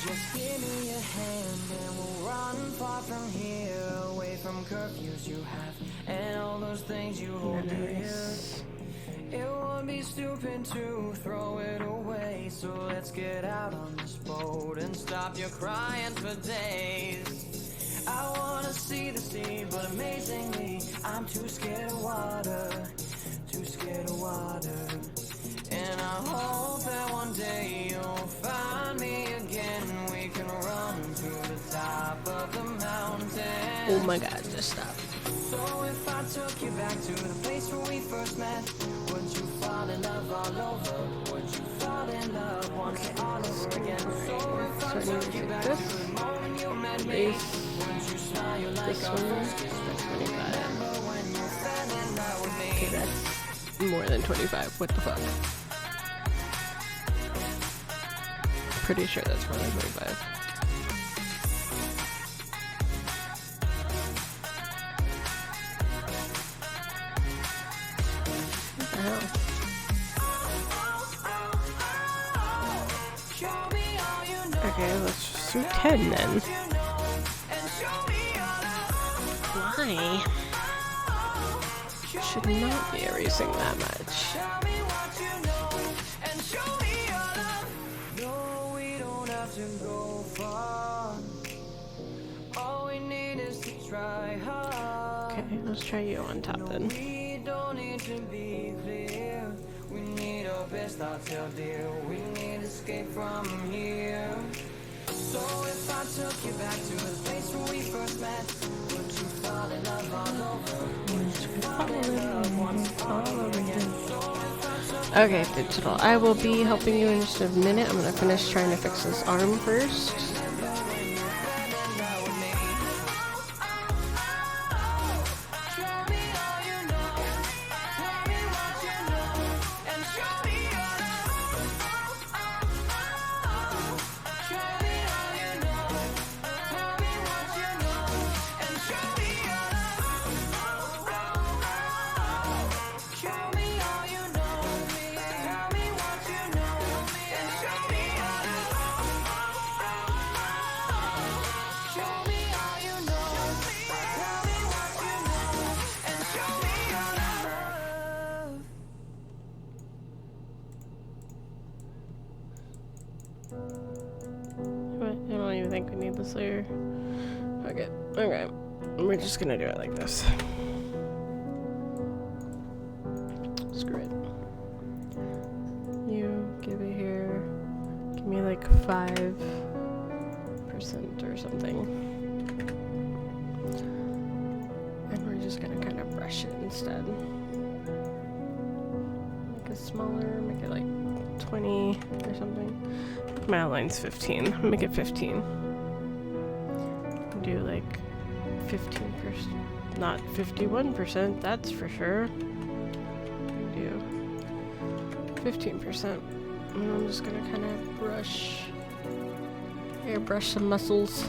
Just give me a hand and we'll run far from here, away from curfews you have and all those things you hold dear. Nice. It would be stupid to throw it away, so let's get out on this boat and stop your crying for days. I wanna see the sea, but amazingly, I'm too scared of water, too scared of water. And I hope that one day you'll find me again. We can run to the top of the mountain. Oh my god, just stop. So if I took you back to the place where we first met, would you fall in love all over? Would you fall in love once all over again? So if I took you back to the moment you met me, would you smile like This our one, first kiss? that's 25. Remember when you fell in love with me? Okay, that's more than 25. What the fuck? Pretty sure that's more than 25. What the hell? Okay, let's just do 10 then. Why? Should not be erasing that much. No, we don't have to go far. All we need is to try hard. Okay, let's try you on top then. We don't need to be clear. We need our best thoughts held dear. We need escape from here. So if I took you back to the place where we first met, would you fall in love all over? Would you fall in love once all over again? So if I took Okay, digital. I will be helping you in just a minute. I'm gonna finish trying to fix this arm first. What? I don't even think we need this layer. Okay, okay. We're just gonna do it like this. Screw it. You give it here. Give me like 5% or something. And we're just gonna kind of brush it instead. Make it smaller, make it like 20 or something. My outline's 15. Make it 15. Do like 15%, not 51%, that's for sure. Do 15%. And I'm just gonna kind of airbrush some muscles.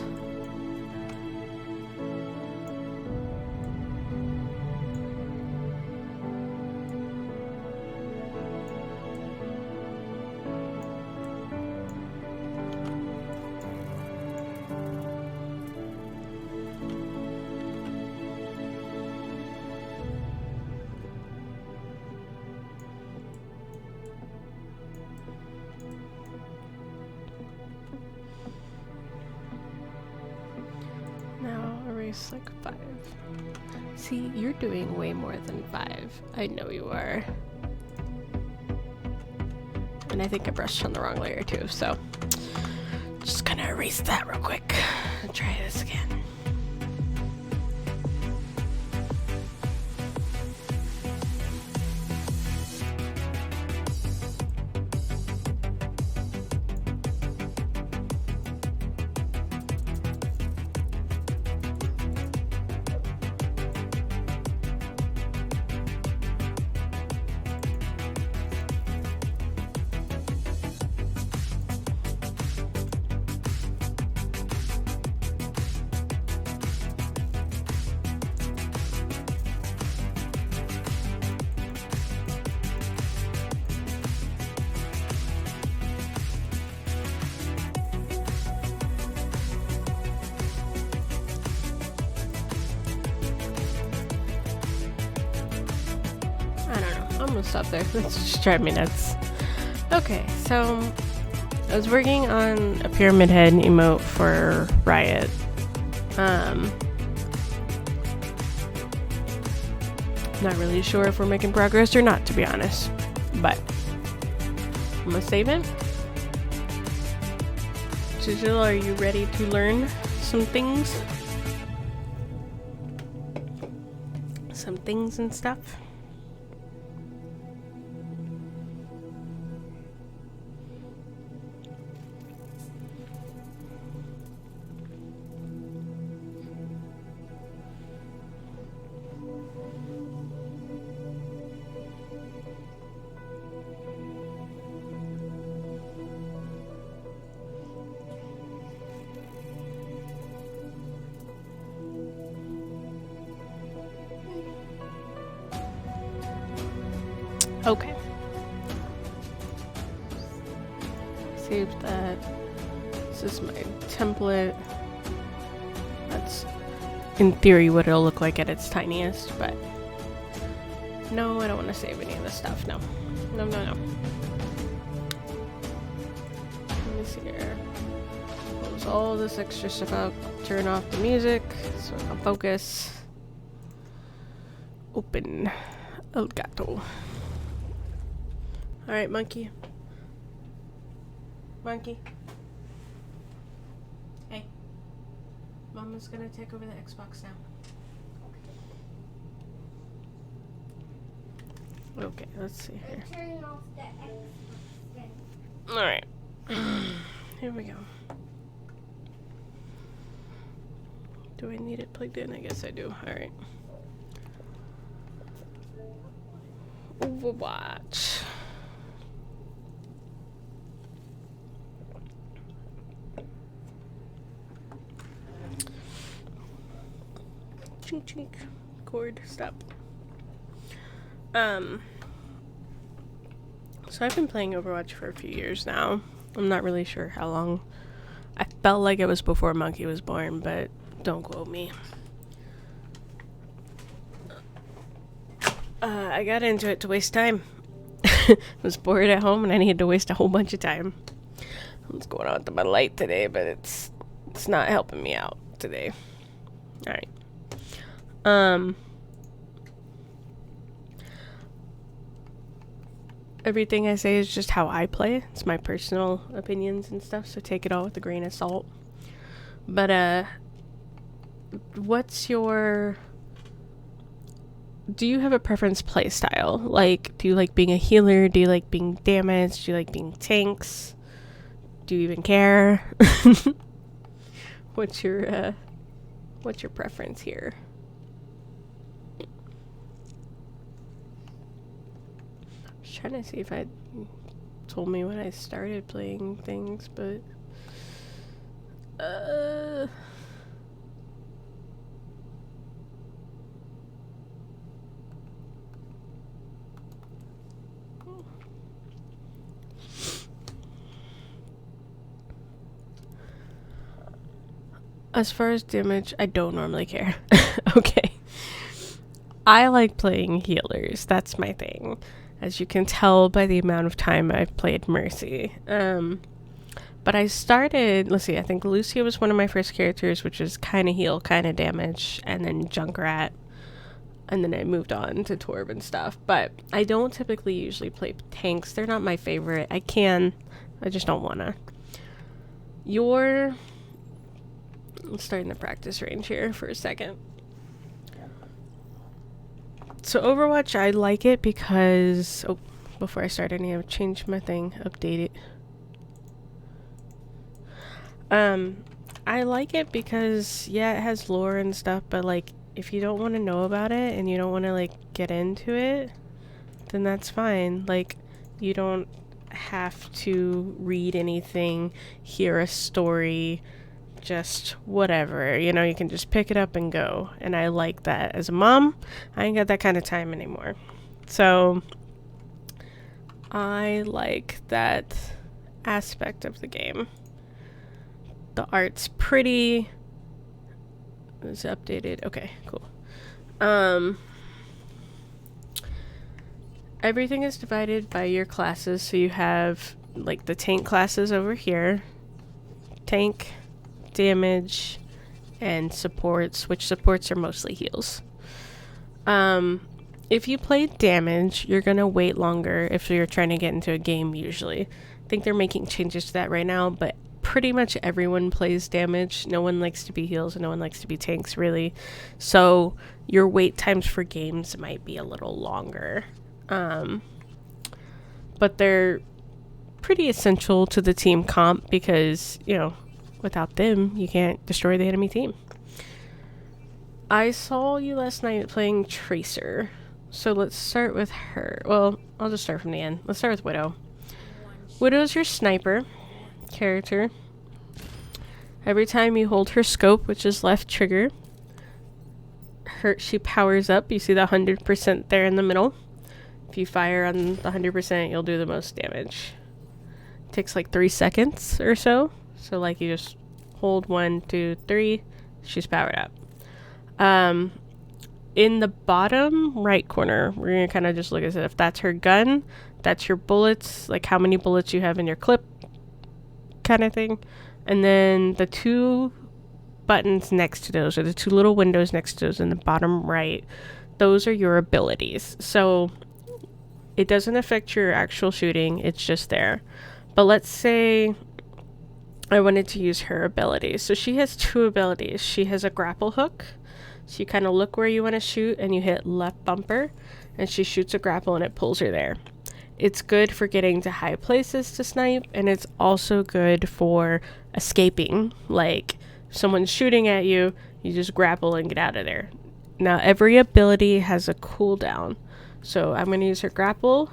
Now erase like 5. See, you're doing way more than 5. I know you are. And I think I brushed on the wrong layer too, so Just gonna erase that real quick and try this again. I don't know. I'm gonna stop there. That's just driving me nuts. Okay, so I was working on a Pyramid Head emote for Riot. Not really sure if we're making progress or not, to be honest. But I'm gonna save it. Jill, are you ready to learn some things? Some things and stuff? Okay. Save that. This is my template. That's in theory what it'll look like at its tiniest, but no, I don't want to save any of this stuff. No. No. Let me see here. Close all this extra stuff out. Turn off the music so I can focus. Open El Gato. Alright, monkey. Monkey. Hey. Mama's gonna take over the Xbox now. Okay, let's see here. Turning off the Xbox. Alright. Here we go. Do I need it plugged in? I guess I do. Alright. Overwatch. Chink chink. Cord, stop. So I've been playing Overwatch for a few years now. I'm not really sure how long. I felt like it was before Monkey was born, but don't quote me. I got into it to waste time. I was bored at home and I needed to waste a whole bunch of time. What's going on with my light today, but it's not helping me out today. Alright. Everything I say is just how I play. It's my personal opinions and stuff, so take it all with a grain of salt. But, what's your... Do you have a preference play style? Like, do you like being a healer? Do you like being damaged? Do you like being tanks? Do you even care? What's your preference here? I was trying to see if I told me when I started playing things, but as far as damage, I don't normally care. Okay. I like playing healers. That's my thing. As you can tell by the amount of time I've played Mercy. But I started, let's see, I think Lucia was one of my first characters, which was kind of heal, kind of damage, and then Junkrat. And then I moved on to Torb and stuff. But I don't typically usually play tanks. They're not my favorite. I just don't want to. Let's start in the practice range here for a second. So Overwatch, I like it because... Oh, before I start, I need to change my thing, update it. I like it because, yeah, it has lore and stuff, but, like, if you don't want to know about it and you don't want to, like, get into it, then that's fine. Like, you don't have to read anything, hear a story, just whatever, you know, you can just pick it up and go. And I like that. As a mom, I ain't got that kind of time anymore. So I like that aspect of the game. The art's pretty. It's updated. Okay, cool. Everything is divided by your classes. So you have like the tank classes over here. Tank, damage, and supports, which supports are mostly heals. If you play damage, you're gonna wait longer if you're trying to get into a game usually. I think they're making changes to that right now, but pretty much everyone plays damage. No one likes to be heals and no one likes to be tanks, really. So your wait times for games might be a little longer. But they're pretty essential to the team comp because, you know, without them, you can't destroy the enemy team. I saw you last night playing Tracer. So let's start with her. Well, I'll just start from the end. Let's start with Widow. Widow's your sniper character. Every time you hold her scope, which is left trigger, she powers up. You see the 100% there in the middle. If you fire on the 100%, you'll do the most damage. It takes like 3 seconds or so. So like you just hold 1, 2, 3, she's powered up. In the bottom right corner, we're going to kind of just look at it. If that's her gun, that's your bullets, like how many bullets you have in your clip kind of thing. And then the 2 buttons next to those, or the 2 little windows next to those in the bottom right, those are your abilities. So it doesn't affect your actual shooting, it's just there. But let's say I wanted to use her abilities. So she has 2 abilities. She has a grapple hook. So you kind of look where you want to shoot and you hit left bumper and she shoots a grapple and it pulls her there. It's good for getting to high places to snipe, and it's also good for escaping. Like, if someone's shooting at you, you just grapple and get out of there. Now, every ability has a cooldown. So I'm going to use her grapple.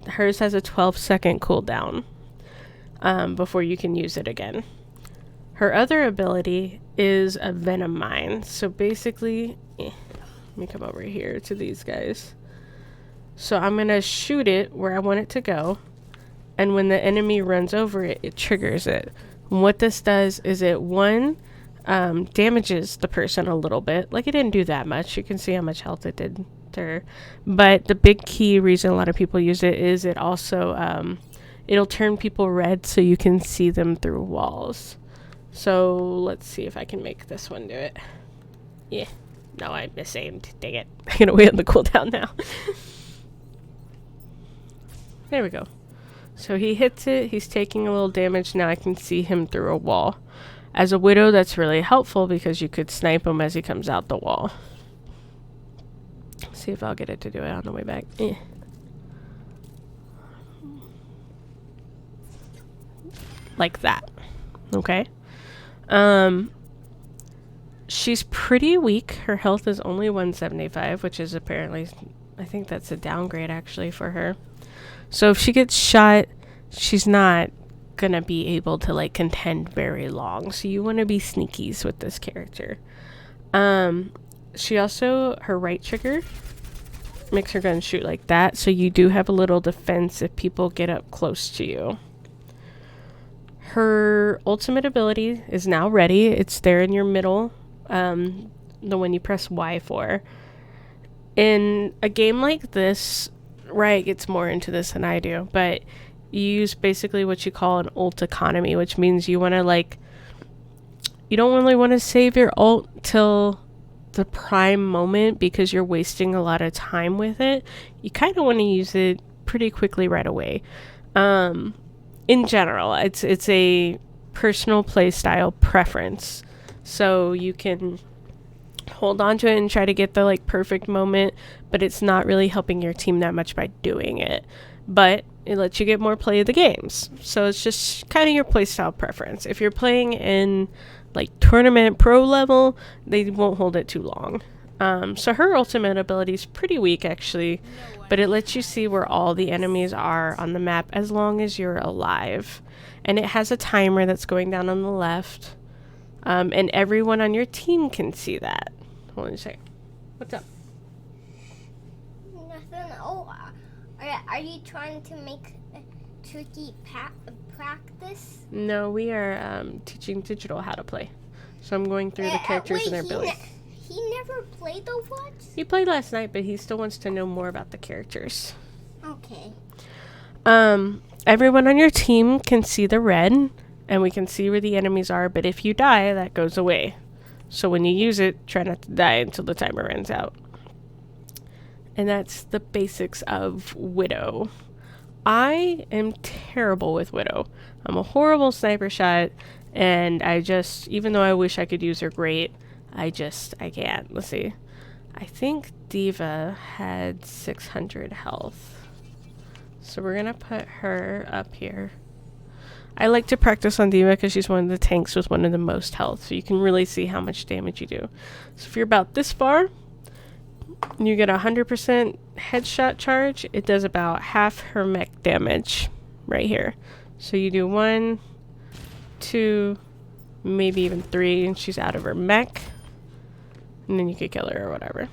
Hers has a 12-second cooldown before you can use it again. Her other ability is a venom mine. So basically, let me come over here to these guys. So I'm going to shoot it where I want it to go. And when the enemy runs over it, it triggers it. And what this does is it, damages the person a little bit. Like, it didn't do that much. You can see how much health it did to her. But the big key reason a lot of people use it is it also, it'll turn people red so you can see them through walls. So let's see if I can make this one do it. Yeah. No, I misaimed. Dang it. I'm going to wait on the cooldown now. There we go. So he hits it. He's taking a little damage. Now I can see him through a wall. As a Widow, that's really helpful because you could snipe him as he comes out the wall. See if I'll get it to do it on the way back. Like that. Okay. She's pretty weak. Her health is only 175, which is apparently, I think that's a downgrade actually for her. So if she gets shot, she's not gonna be able to like contend very long. So you want to be sneakies with this character. She also, her right trigger makes her gun shoot like that. So you do have a little defense if people get up close to you. Her ultimate ability is now ready. It's there in your middle. The one you press Y for. In a game like this, Riot gets more into this than I do, but you use basically what you call an ult economy, which means you want to like, you don't really want to save your ult till the prime moment because you're wasting a lot of time with it. You kind of want to use it pretty quickly right away. In general, it's a personal playstyle preference. So you can hold on to it and try to get the like perfect moment, but it's not really helping your team that much by doing it. But it lets you get more play of the games. So it's just kind of your playstyle preference. If you're playing in like tournament pro level, they won't hold it too long. So her ultimate ability is pretty weak actually, but it lets you see where all the enemies are on the map as long as you're alive. And it has a timer that's going down on the left. And everyone on your team can see that. Hold on a second. What's up? Nothing. Oh, are you trying to make tricky practice? No, we are teaching Digital how to play. So I'm going through the characters and their abilities. He never played Overwatch? He played last night, but he still wants to know more about the characters. Okay. Everyone on your team can see the red, and we can see where the enemies are, but if you die, that goes away. So when you use it, try not to die until the timer runs out. And that's the basics of Widow. I am terrible with Widow. I'm a horrible sniper shot, and even though I wish I could use her great, I can't. Let's see. I think Diva had 600 health. So we're going to put her up here. I like to practice on Diva because she's one of the tanks with one of the most health. So you can really see how much damage you do. So if you're about this far, you get 100% headshot charge. It does about half her mech damage right here. So you do 1, 2, maybe even 3, and she's out of her mech. And then you could kill her or whatever.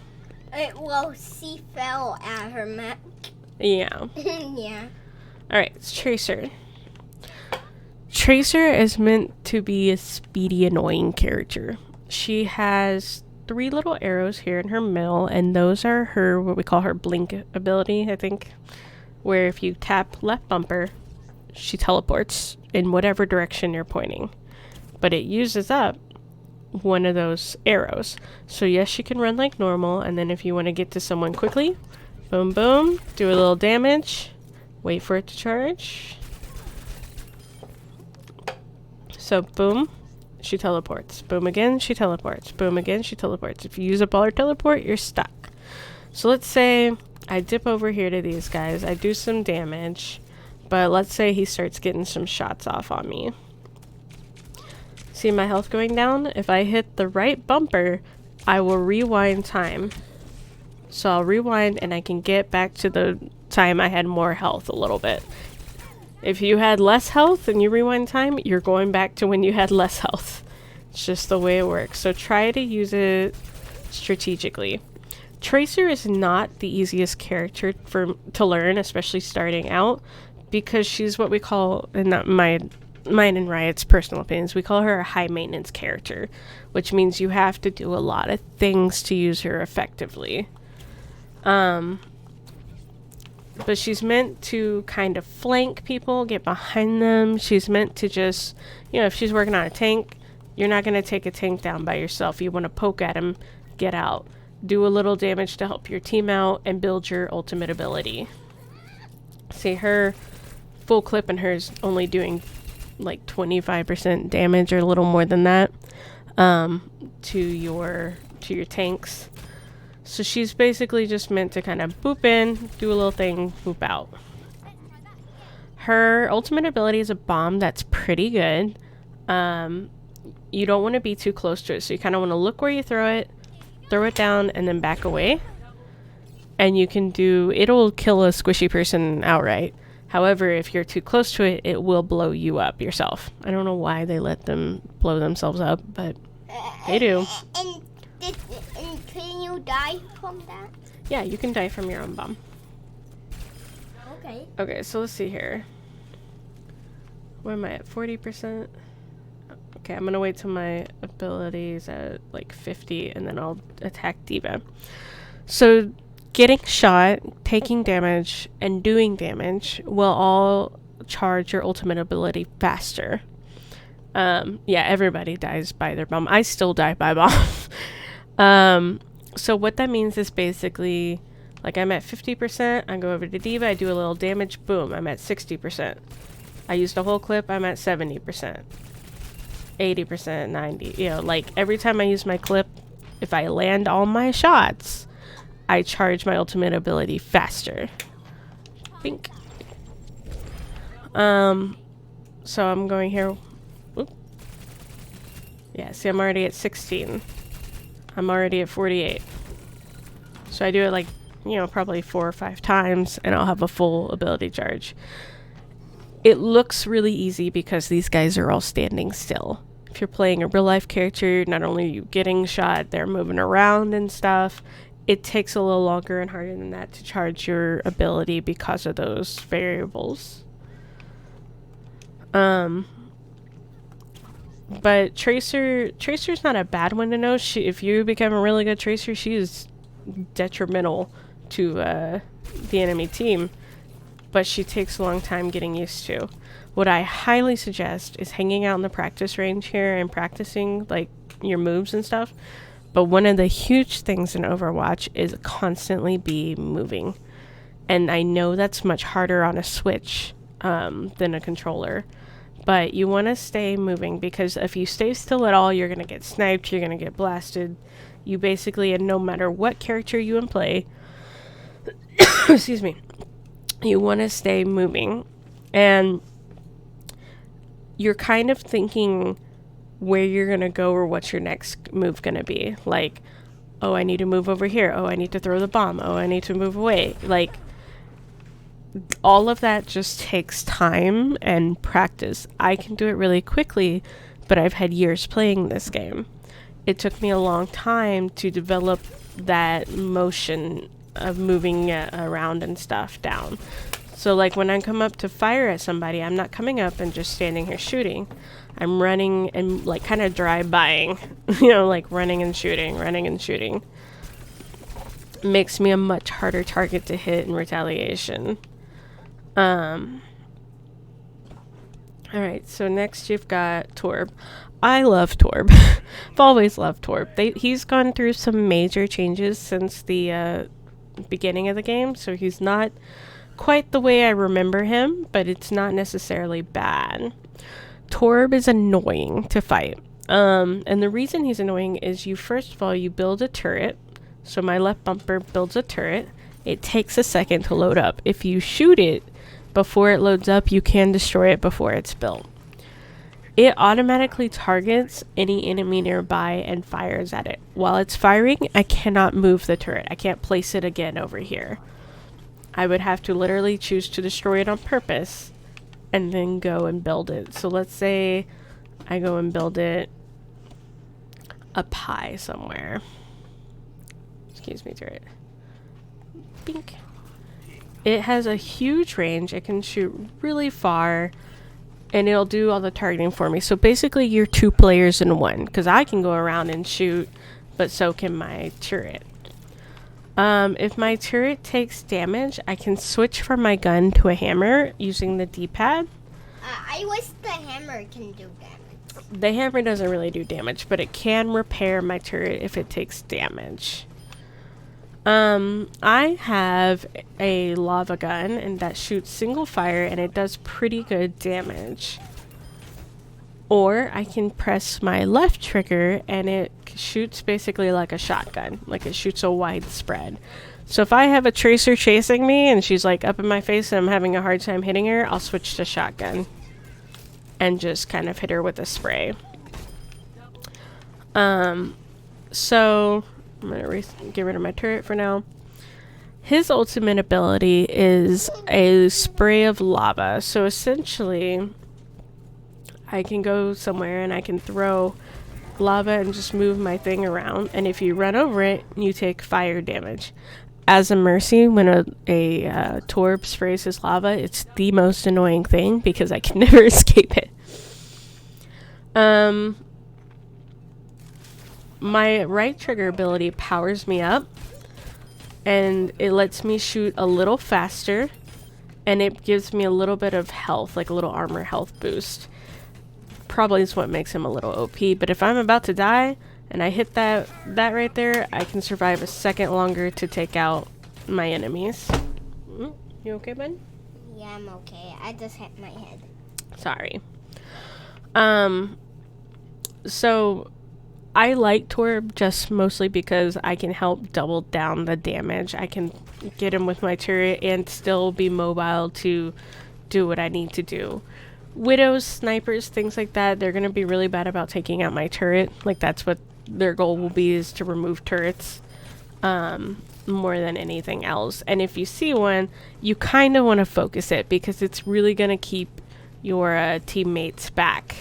Well, she fell at her mech. Yeah. Yeah. Alright, it's Tracer. Tracer is meant to be a speedy, annoying character. She has 3 little arrows here in her middle, and those are her, what we call her blink ability, I think. Where if you tap left bumper, she teleports in whatever direction you're pointing. But it uses up one of those arrows. So yes, she can run like normal, and then if you want to get to someone quickly, boom boom, do a little damage, wait for it to charge. So boom, she teleports. Boom again, she teleports. Boom again, she teleports. If you use up all her teleport, you're stuck. So let's say I dip over here to these guys, I do some damage, but let's say he starts getting some shots off on me. See my health going down? If I hit the right bumper, I will rewind time. So I'll rewind and I can get back to the time I had more health a little bit. If you had less health and you rewind time, you're going back to when you had less health. It's just the way it works. So try to use it strategically. Tracer is not the easiest character to learn, especially starting out, because she's what we call, and not mine and Riot's personal opinions, we call her a high maintenance character, which means you have to do a lot of things to use her effectively. But she's meant to kind of flank people, get behind them. She's meant to just, if she's working on a tank, you're not going to take a tank down by yourself. You want to poke at him, get out, do a little damage to help your team out, and build your ultimate ability. See, her full clip and hers only doing like 25% damage or a little more than that to your tanks. So she's basically just meant to kind of boop in, do a little thing, boop out. Her ultimate ability is a bomb that's pretty good. You don't want to be too close to it, so you kind of want to look where you throw it down, and then back away. And you can it'll kill a squishy person outright. However, if you're too close to it, it will blow you up yourself. I don't know why they let them blow themselves up, but they do. And can you die from that? Yeah, you can die from your own bomb. Okay. Okay, so let's see here. Where am I at? 40%? Okay, I'm gonna wait till my abilities at like 50, and then I'll attack Diva. So getting shot, taking damage, and doing damage will all charge your ultimate ability faster. Yeah, everybody dies by their bomb. I still die by bomb. So what that means is basically, like, I'm at 50%, I go over to Diva, I do a little damage, boom, I'm at 60%. I used a whole clip, I'm at 70%. 80%, 90. You know, like every time I use my clip, if I land all my shots, I charge my ultimate ability faster. Bink. So I'm going here. Oop. Yeah, see, I'm already at 16. I'm already at 48. So I do it like, you know, probably 4 or 5 times, and I'll have a full ability charge. It looks really easy because these guys are all standing still. If you're playing a real life character, not only are you getting shot, they're moving around and stuff. It takes a little longer and harder than that to charge your ability because of those variables. But Tracer's not a bad one to know. If you become a really good Tracer, she is detrimental to the enemy team, but she takes a long time getting used to. What I highly suggest is hanging out in the practice range here and practicing like your moves and stuff. But one of the huge things in Overwatch is constantly be moving, and I know that's much harder on a Switch than a controller. But you want to stay moving, because if you stay still at all, you're going to get sniped, you're going to get blasted. You basically, and no matter what character you play, excuse me, you want to stay moving. And you're kind of thinking where you're going to go or what's your next move going to be. Like, oh, I need to move over here. Oh, I need to throw the bomb. Oh, I need to move away. Like, all of that just takes time and practice. I can do it really quickly, but I've had years playing this game. It took me a long time to develop that motion of moving around and stuff down. So like when I come up to fire at somebody, I'm not coming up and just standing here shooting. I'm running and like kind of drive-bying, you know, like running and shooting. Makes me a much harder target to hit in retaliation. Alright, so next you've got Torb. I love Torb. I've always loved Torb. He's gone through some major changes since the beginning of the game, so he's not quite the way I remember him, but it's not necessarily bad. Torb is annoying to fight. And the reason he's annoying is first of all, you build a turret. So my left bumper builds a turret. It takes a second to load up. If you shoot it before it loads up, you can destroy it before it's built. It automatically targets any enemy nearby and fires at it. While it's firing, I cannot move the turret. I can't place it again over here. I would have to literally choose to destroy it on purpose and then go and build it. So let's say I go and build it up high somewhere. Excuse me, turret. Bink. It has a huge range. It can shoot really far, and it'll do all the targeting for me. So basically, you're 2 players in one, because I can go around and shoot, but so can my turret. If my turret takes damage, I can switch from my gun to a hammer using the D-pad. I wish the hammer can do damage. The hammer doesn't really do damage, but it can repair my turret if it takes damage. I have a lava gun, and that shoots single fire, and it does pretty good damage. Or I can press my left trigger, and it shoots basically like a shotgun. Like it shoots a wide spread. So if I have a Tracer chasing me, and she's like up in my face, and I'm having a hard time hitting her, I'll switch to shotgun. And just kind of hit her with a spray. So I'm going to get rid of my turret for now. His ultimate ability is a spray of lava. So essentially, I can go somewhere and I can throw lava and just move my thing around. And if you run over it, you take fire damage. As a mercy, when a Torb sprays his lava, it's the most annoying thing because I can never escape it. My right trigger ability powers me up, and it lets me shoot a little faster, and it gives me a little bit of health, like a little armor health boost. Probably is what makes him a little OP, but if I'm about to die and I hit that right there, I can survive a second longer to take out my enemies. You okay, bud? Yeah, I'm okay. I just hit my head. Sorry. So I like Torb just mostly because I can help double down the damage. I can get him with my turret and still be mobile to do what I need to do. Widows, snipers, things like that, they're going to be really bad about taking out my turret. Like, that's what their goal will be, is to remove turrets more than anything else. And if you see one, you kind of want to focus it because it's really going to keep your teammates back.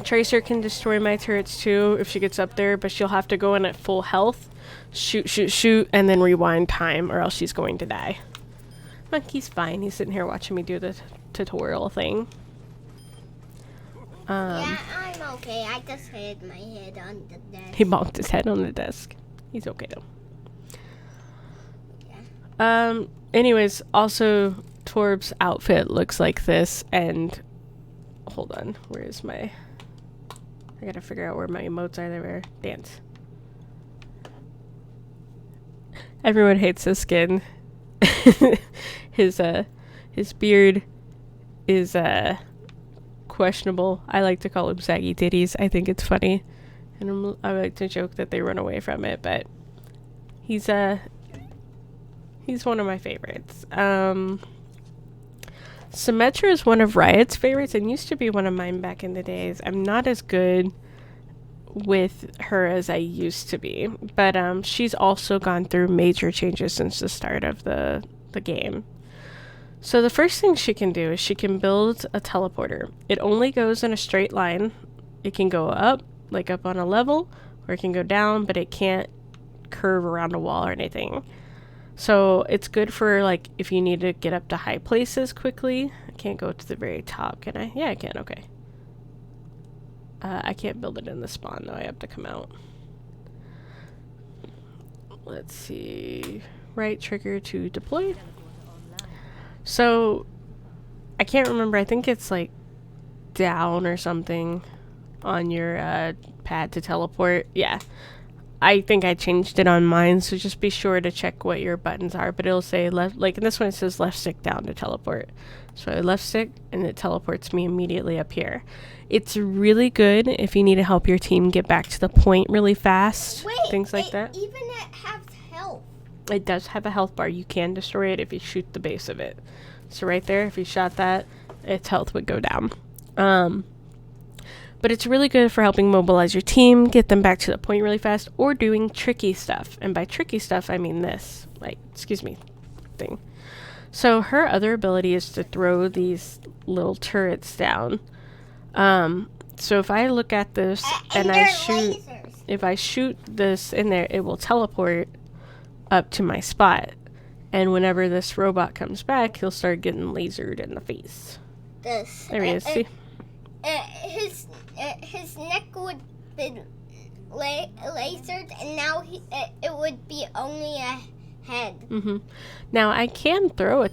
Tracer can destroy my turrets too if she gets up there, but she'll have to go in at full health, shoot, and then rewind time, or else she's going to die. Monkey's fine. He's sitting here watching me do the tutorial thing. Yeah, I'm okay. I just hit my head on the desk. He bonked his head on the desk. He's okay though. Yeah. Anyways, also Torb's outfit looks like this, and hold on, where is my... I gotta figure out where my emotes are. There, dance. Everyone hates his skin. His beard is questionable. I like to call him saggy titties. I think it's funny, and I like to joke that they run away from it. But he's one of my favorites. Symmetra is one of Riot's favorites and used to be one of mine back in the days. I'm not as good with her as I used to be, but she's also gone through major changes since the start of the game. So the first thing she can do is she can build a teleporter. It only goes in a straight line. It can go up, like up on a level, or it can go down, but it can't curve around a wall or anything. So it's good for, like, if you need to get up to high places quickly. I can't go to the very top, can I? Yeah, I can. Okay. I can't build it in the spawn, though. I have to come out. Let's see. Right trigger to deploy. So, I can't remember. I think it's, like, down or something on your pad to teleport. Yeah. I think I changed it on mine, so just be sure to check what your buttons are. But it'll say left, like in this one it says left stick down to teleport. So I left stick and it teleports me immediately up here. It's really good if you need to help your team get back to the point really fast. Wait, things like that. Even it has health. It does have a health bar. You can destroy it if you shoot the base of it. So right there, if you shot that, its health would go down. But it's really good for helping mobilize your team, get them back to the point really fast, or doing tricky stuff. And by tricky stuff, I mean this. Like, excuse me, thing. So her other ability is to throw these little turrets down. So if I look at this and I shoot... Lasers. If I shoot this in there, it will teleport up to my spot. And whenever this robot comes back, he'll start getting lasered in the face. This. There he is, see? His neck would be lasered, and now it would be only a head. Now I can throw a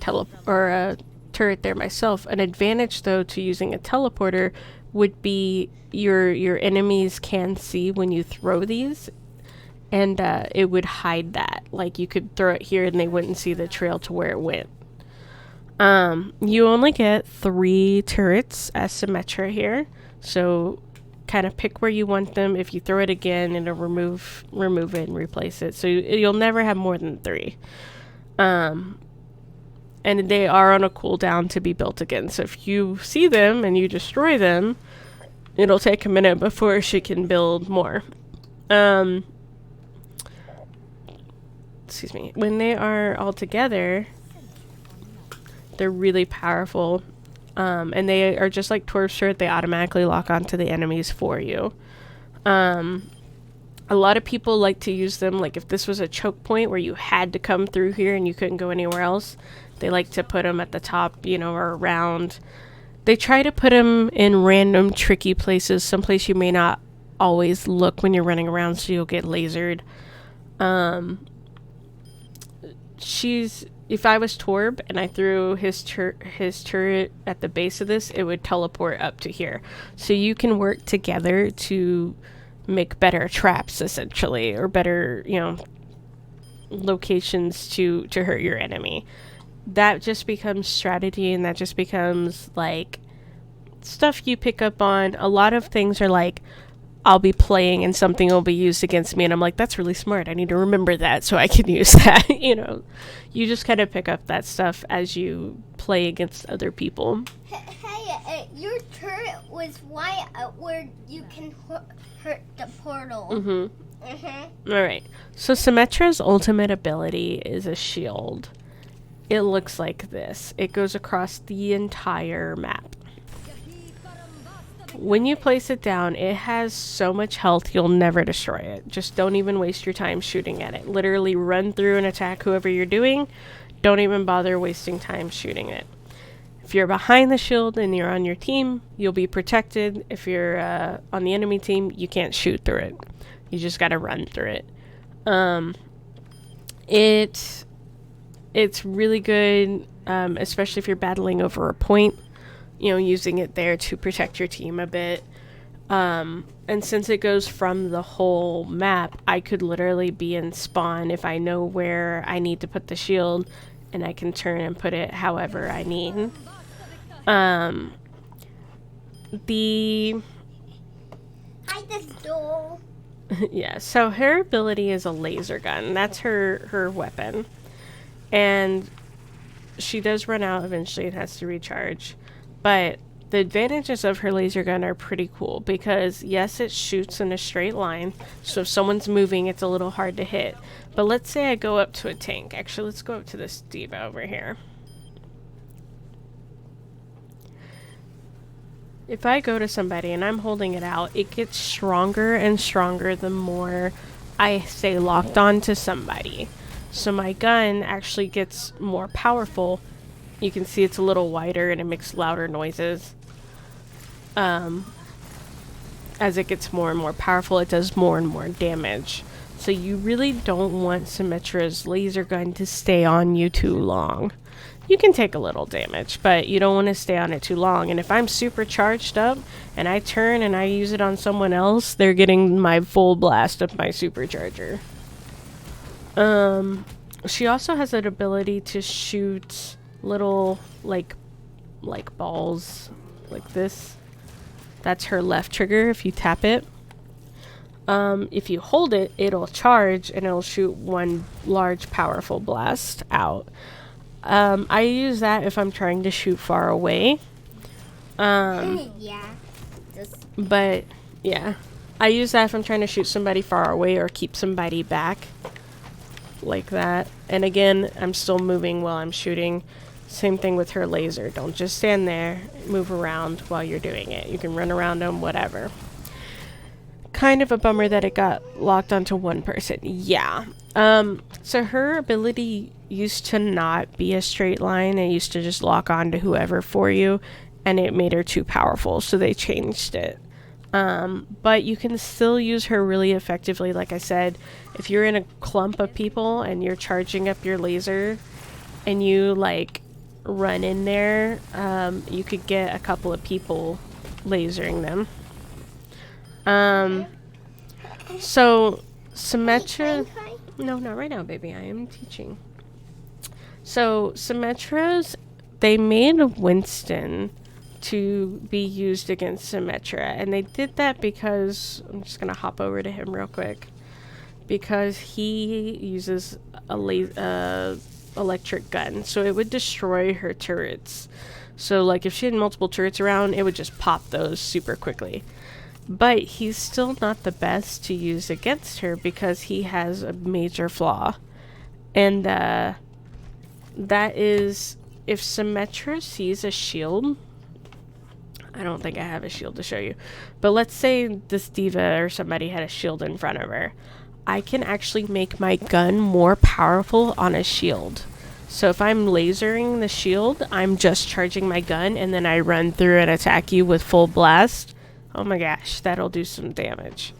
turret there myself. An advantage, though, to using a teleporter would be your enemies can see when you throw these, and it would hide that. Like, you could throw it here and they wouldn't see the trail to where it went. You only get 3 turrets as Symmetra here, so kind of pick where you want them. If you throw it again, it'll remove it and replace it. So you'll never have more than 3. And they are on a cooldown to be built again. So if you see them and you destroy them, it'll take a minute before she can build more. Excuse me. When they are all together, they're really powerful. And they are just like Torb's shirt. They automatically lock onto the enemies for you. A lot of people like to use them, like if this was a choke point where you had to come through here and you couldn't go anywhere else, they like to put them at the top, or around. They try to put them in random tricky places, someplace you may not always look when you're running around, so you'll get lasered. If I was Torb and I threw his turret at the base of this, it would teleport up to here. So you can work together to make better traps, essentially, or better, locations to hurt your enemy. That just becomes strategy, and that just becomes, like, stuff you pick up on. A lot of things are like, I'll be playing and something will be used against me, and I'm like, that's really smart. I need to remember that so I can use that. You just kind of pick up that stuff as you play against other people. Hey, your turret was white where you can hurt the portal. All right. So Symmetra's ultimate ability is a shield. It looks like this. It goes across the entire map. When you place it down, it has so much health you'll never destroy it. Just don't even waste your time shooting at it. Literally run through and attack whoever you're doing. Don't even bother wasting time shooting it. If you're behind the shield and you're on your team, you'll be protected. If you're on the enemy team, you can't shoot through it. You just gotta run through it. It's really good, especially if you're battling over a point. Using it there to protect your team a bit. And since it goes from the whole map, I could literally be in spawn if I know where I need to put the shield, and I can turn and put it however I need. Hide this door. Yeah, so her ability is a laser gun. That's her weapon. And she does run out eventually and has to recharge. But the advantages of her laser gun are pretty cool because, yes, it shoots in a straight line. So if someone's moving, it's a little hard to hit. But let's say I go up to a tank. Actually, let's go up to this diva over here. If I go to somebody and I'm holding it out, it gets stronger and stronger the more I stay locked on to somebody. So my gun actually gets more powerful. You can see it's a little wider and it makes louder noises. As it gets more and more powerful, it does more and more damage. So you really don't want Symmetra's laser gun to stay on you too long. You can take a little damage, but you don't want to stay on it too long. And if I'm super charged up and I turn and I use it on someone else, they're getting my full blast of my supercharger. She also has an ability to shoot little like balls like this. That's her left trigger if you tap it. If you hold it, it'll charge and it'll shoot one large powerful blast out. I use that if I'm trying to shoot far away. Yeah. But yeah, I use that if I'm trying to shoot somebody far away or keep somebody back like that. And again, I'm still moving while I'm shooting. Same thing with her laser. Don't just stand there. Move around while you're doing it. You can run around them, whatever. Kind of a bummer that it got locked onto one person. Yeah. So her ability used to not be a straight line. It used to just lock on to whoever for you. And it made her too powerful. So they changed it. But you can still use her really effectively. Like I said, if you're in a clump of people and you're charging up your laser and you like run in there, you could get a couple of people lasering them. So Symmetra, no, not right now, baby. I am teaching. So Symmetra's, they made Winston to be used against Symmetra, and they did that because I'm just gonna hop over to him real quick because he uses a electric gun, so it would destroy her turrets. So like if she had multiple turrets around, it would just pop those super quickly. But he's still not the best to use against her because he has a major flaw, and that is if Symmetra sees a shield. I don't think I have a shield to show you, but let's say this diva or somebody had a shield in front of her. I can actually make my gun more powerful on a shield. So if I'm lasering the shield, I'm just charging my gun and then I run through and attack you with full blast. Oh my gosh, that'll do some damage.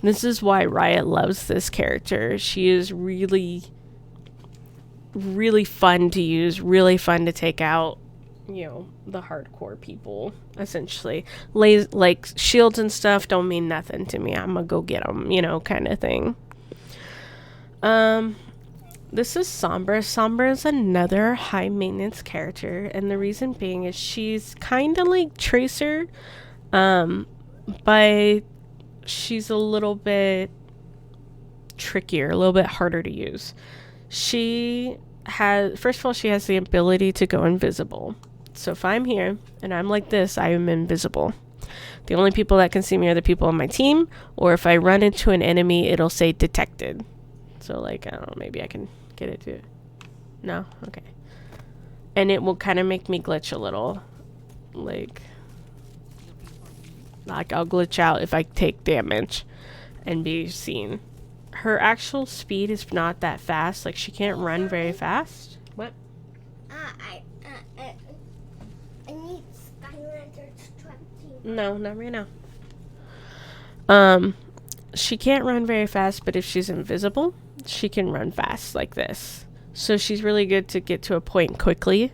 This is why Riot loves this character. She is really, really fun to use, really fun to take out, the hardcore people, essentially. Like, shields and stuff don't mean nothing to me. I'm gonna go get them, kind of thing. this is Sombra. Sombra is another high maintenance character, and the reason being is she's kind of like Tracer, but she's a little bit trickier, a little bit harder to use. She has, first of all, she has the ability to go invisible. So if I'm here and I'm like this, I am invisible. The only people that can see me are the people on my team, or if I run into an enemy, it'll say detected. So like, I don't know, maybe I can get it to, no? Okay. And it will kind of make me glitch a little. Like I'll glitch out if I take damage and be seen. Her actual speed is not that fast. Like, she can't run very fast. What? I need Skylanders 20. No, not right now. She can't run very fast, but if she's invisible, she can run fast like this. So she's really good to get to a point quickly.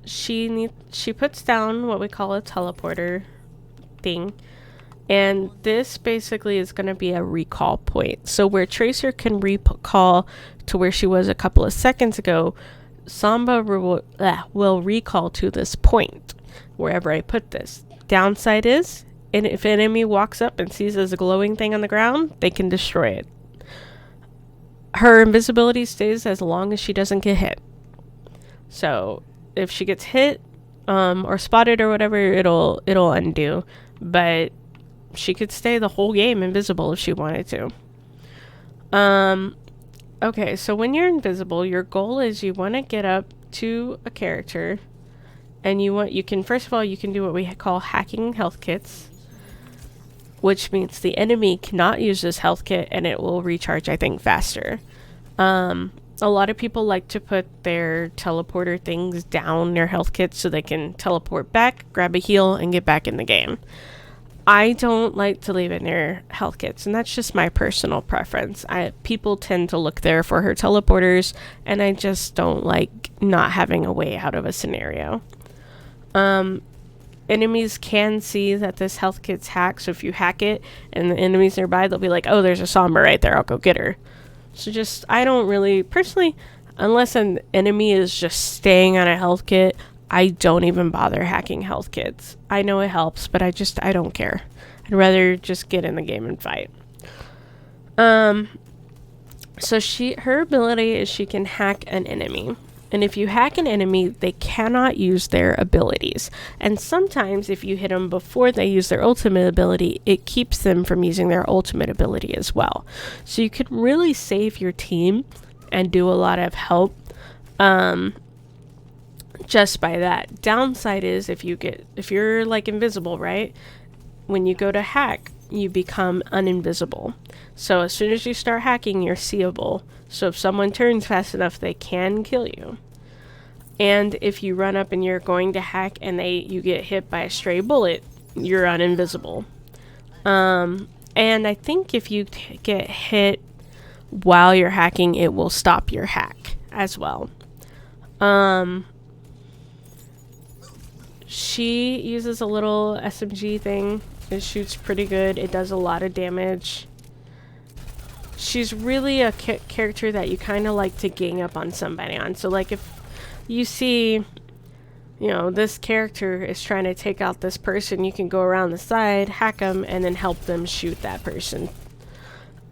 She puts down what we call a teleporter thing. And this basically is going to be a recall point. So where Tracer can recall to where she was a couple of seconds ago, Samba will recall to this point, wherever I put this. Downside is, and if an enemy walks up and sees there's a glowing thing on the ground, they can destroy it. Her invisibility stays as long as she doesn't get hit. So if she gets hit or spotted or whatever, it'll undo. But she could stay the whole game invisible if she wanted to. Okay, so when you're invisible, your goal is you want to get up to a character, and you can first of all, you can do what we call hacking health kits, which means the enemy cannot use this health kit and it will recharge, I think, faster. A lot of people like to put their teleporter things down their health kits so they can teleport back, grab a heal, and get back in the game. I don't like to leave it near health kits, and that's just my personal preference. People tend to look there for her teleporters, and I just don't like not having a way out of a scenario. Enemies can see that this health kit's hacked, so if you hack it and the enemy's nearby, they'll be like, oh, there's a Sombra right there, I'll go get her. So just, I don't really, personally, unless an enemy is just staying on a health kit, I don't even bother hacking health kits. I know it helps, but I don't care. I'd rather just get in the game and fight. So her ability is she can hack an enemy. And if you hack an enemy, they cannot use their abilities. And sometimes if you hit them before they use their ultimate ability, it keeps them from using their ultimate ability as well. So you could really save your team and do a lot of help just by that. Downside is if you're like invisible, right? When you go to hack, you become uninvisible. So as soon as you start hacking, you're seeable. So if someone turns fast enough, they can kill you. And if you run up and you're going to hack and you get hit by a stray bullet, you're uninvisible. And I think if you get hit while you're hacking, it will stop your hack as well. She uses a little SMG thing. It shoots pretty good. It does a lot of damage. She's really a character that you kind of like to gang up on somebody on. So like if you see, this character is trying to take out this person, you can go around the side, hack them, and then help them shoot that person.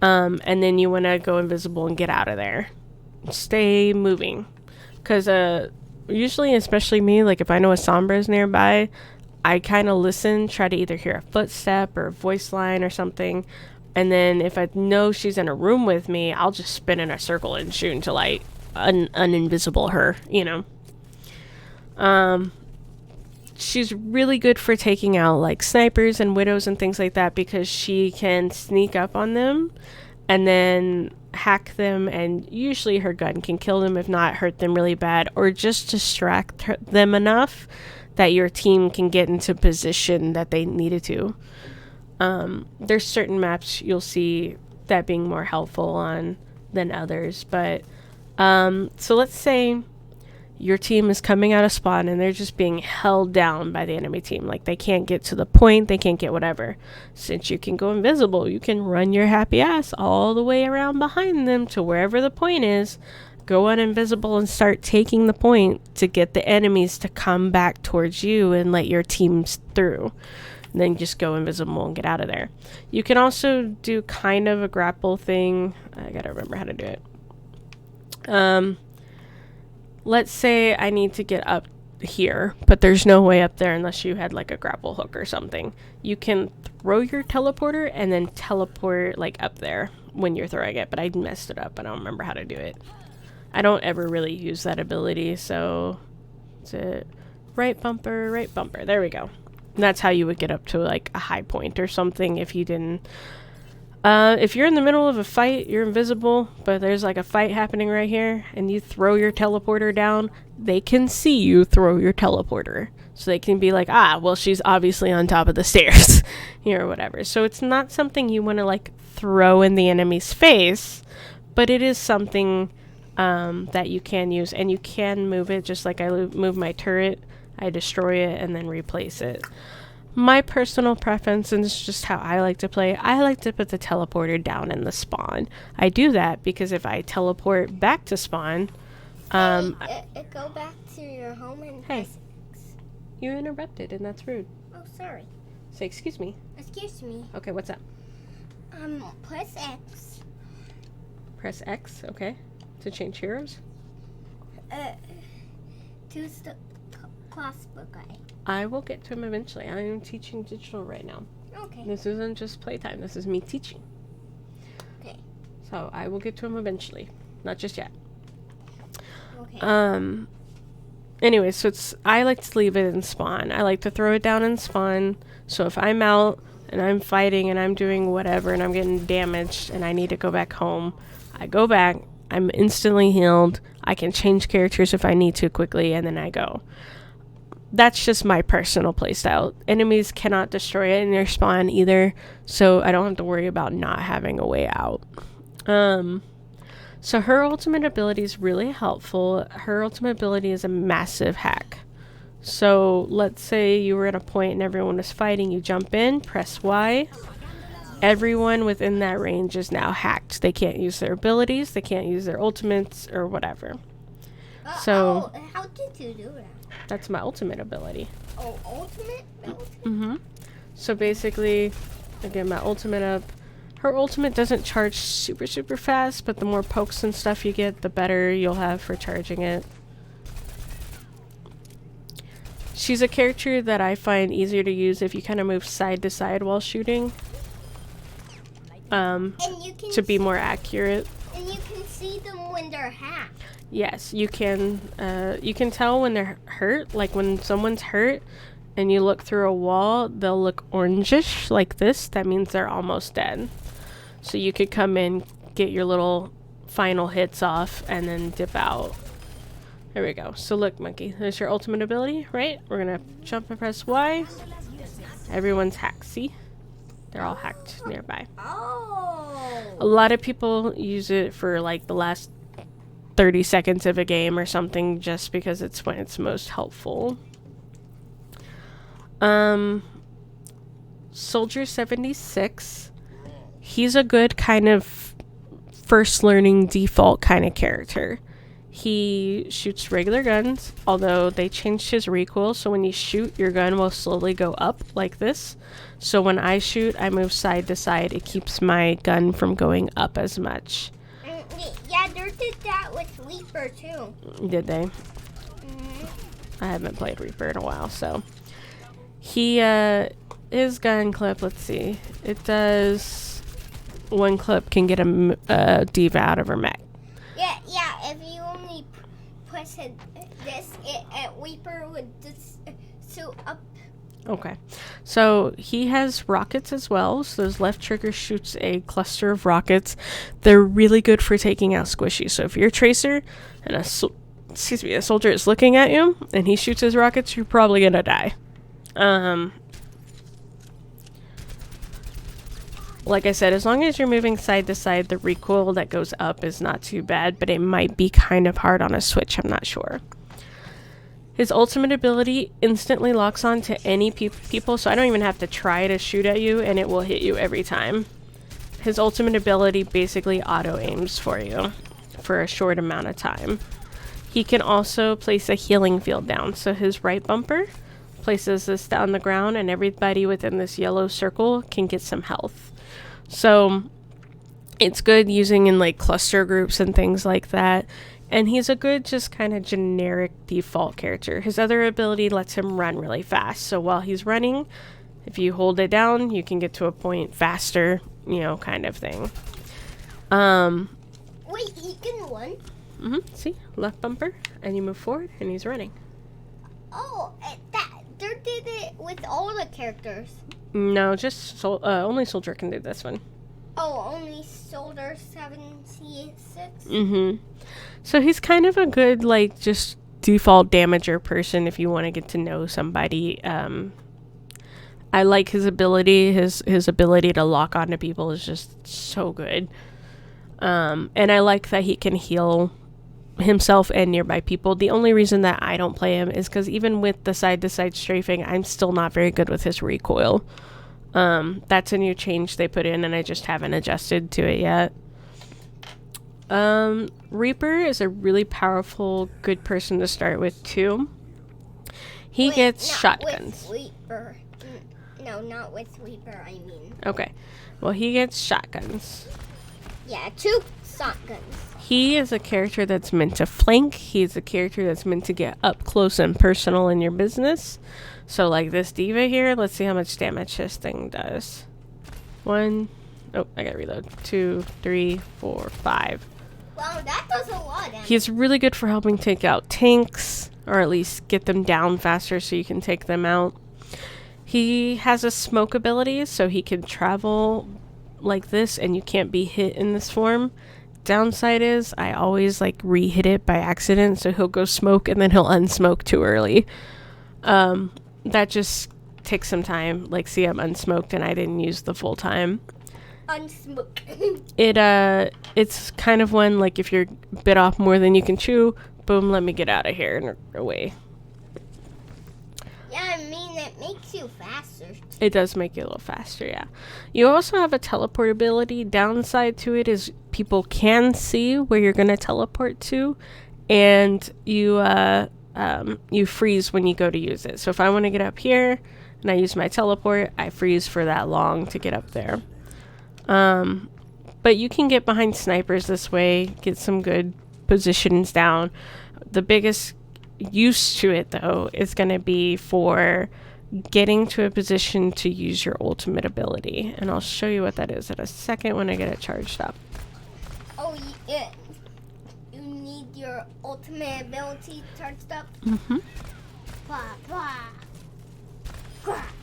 And then you want to go invisible and get out of there. Stay moving. Because usually, especially me, like if I know a Sombra is nearby, I kind of listen, try to either hear a footstep or a voice line or something. And then if I know she's in a room with me, I'll just spin in a circle and shoot until I uninvisible her, She's really good for taking out like snipers and widows and things like that because she can sneak up on them and then hack them, and usually her gun can kill them, if not hurt them really bad, or just distract them enough that your team can get into position that they needed to. There's certain maps you'll see that being more helpful on than others, but so let's say your team is coming out of spawn and they're just being held down by the enemy team. Like, they can't get to the point, they can't get whatever. Since you can go invisible, you can run your happy ass all the way around behind them to wherever the point is, go on invisible and start taking the point to get the enemies to come back towards you and let your teams through. And then just go invisible and get out of there. You can also do kind of a grapple thing. I gotta remember how to do it. Let's say I need to get up here, but there's no way up there unless you had like a grapple hook or something. You can throw your teleporter and then teleport like up there when you're throwing it, but I messed it up. I don't remember how to do it. I don't ever really use that ability, so it's it. Right bumper, there we go. And that's how you would get up to like a high point or something if you didn't. If you're in the middle of a fight, you're invisible, but there's like a fight happening right here, and you throw your teleporter down, they can see you throw your teleporter. So they can be like, ah, well, she's obviously on top of the stairs, or whatever. So it's not something you want to like throw in the enemy's face, but it is something that you can use, and you can move it just like I move my turret. I destroy it and then replace it. My personal preference, and it's just how I like to play, I like to put the teleporter down in the spawn. I do that because if I teleport back to spawn, go back to your home and hey, you interrupted and that's rude. Oh, sorry. Say excuse me. Excuse me. Okay, what's up? Press X. Press X, okay. To change heroes? To the classbook guy. I will get to him eventually. I am teaching digital right now. Okay. This isn't just playtime. This is me teaching. Okay. So I will get to him eventually. Not just yet. Okay. Anyway, so I like to leave it in spawn. I like to throw it down in spawn. So if I'm out and I'm fighting and I'm doing whatever and I'm getting damaged and I need to go back home, I go back. I'm instantly healed. I can change characters if I need to quickly, and then I go. That's just my personal playstyle. Enemies cannot destroy it in their spawn either, so I don't have to worry about not having a way out. So her ultimate ability is really helpful. Her ultimate ability is a massive hack. So let's say you were at a point and everyone was fighting. You jump in, press Y. Everyone within that range is now hacked. They can't use their abilities. They can't use their ultimates or whatever. So how did you do that? That's my ultimate ability. Oh, ultimate? Mm-hmm. So basically, I get my ultimate up. Her ultimate doesn't charge super, super fast, but the more pokes and stuff you get, the better you'll have for charging it. She's a character that I find easier to use if you kind of move side to side while shooting. To be more accurate. And you can see them when they're hacked. Yes, you can tell when they're hurt. Like when someone's hurt and you look through a wall, they'll look orangish like this. That means they're almost dead. So you could come in, get your little final hits off, and then dip out. There we go. So look, monkey, there's your ultimate ability, right? We're gonna jump and press Y. Everyone's hacked, see? They're all hacked nearby. Oh. A lot of people use it for like the last 30 seconds of a game or something, just because it's when it's most helpful. Soldier 76, he's a good kind of first learning default kind of character. He shoots regular guns, although they changed his recoil, so when you shoot, your gun will slowly go up like this. So when I shoot, I move side to side. It keeps my gun from going up as much. Yeah, they did that with Reaper too. Did they? Mm-hmm. I haven't played Reaper in a while, so. His gun clip, let's see. It does, one clip can get a diva out of her mech. Yeah, if you only push Reaper would just suit up. Okay, so he has rockets as well. So his left trigger shoots a cluster of rockets. They're really good for taking out squishies. So if you're a tracer and a soldier is looking at you and he shoots his rockets, you're probably gonna die. Like I said, as long as you're moving side to side, the recoil that goes up is not too bad, but it might be kind of hard on a Switch. I'm not sure. His ultimate ability instantly locks on to any people, so I don't even have to try to shoot at you, and it will hit you every time. His ultimate ability basically auto-aims for you for a short amount of time. He can also place a healing field down, so his right bumper places this down the ground, and everybody within this yellow circle can get some health. So it's good using in like cluster groups and things like that. And he's a good, just kind of generic default character. His other ability lets him run really fast. So while he's running, if you hold it down, you can get to a point faster, you know, kind of thing. Wait, he can run? See? Left bumper, and you move forward, and he's running. Oh, they did it with all the characters. No, just only Soldier can do this one. Oh, only Soldier 76? So he's kind of a good, like, just default damager person if you want to get to know somebody. I like his ability. His ability to lock onto people is just so good. And I like that he can heal himself and nearby people. The only reason that I don't play him is because even with the side-to-side strafing, I'm still not very good with his recoil. That's a new change they put in, and I just haven't adjusted to it yet. Reaper is a really powerful, good person to start with, too. He gets shotguns. With Reaper. No, not with Reaper, I mean. Okay. Well, he gets shotguns. Yeah, 2 shotguns. He is a character that's meant to flank. He's a character that's meant to get up close and personal in your business. So, like this diva here, let's see how much damage this thing does. 1, oh, I gotta reload. 2, 3, 4, 5. Wow, that does a lot. He's really good for helping take out tanks, or at least get them down faster so you can take them out. He has a smoke ability, so he can travel like this, and you can't be hit in this form. Downside is I always like re-hit it by accident, so he'll go smoke and then he'll unsmoke too early. That just takes some time. Like, see, I'm unsmoked and I didn't use the full time. Unsmoke. It's kind of when, like, if you're bit off more than you can chew, boom, let me get out of here and away. Yeah, I mean, it makes you faster. It does make you a little faster, yeah. You also have a teleport ability. Downside to it is people can see where you're going to teleport to, and you freeze when you go to use it. So if I want to get up here and I use my teleport, I freeze for that long to get up there. But you can get behind snipers this way, get some good positions down. The biggest use to it, though, is going to be for getting to a position to use your ultimate ability. And I'll show you what that is in a second when I get it charged up. Oh, yeah. You need your ultimate ability charged up? Blah, blah. Quack,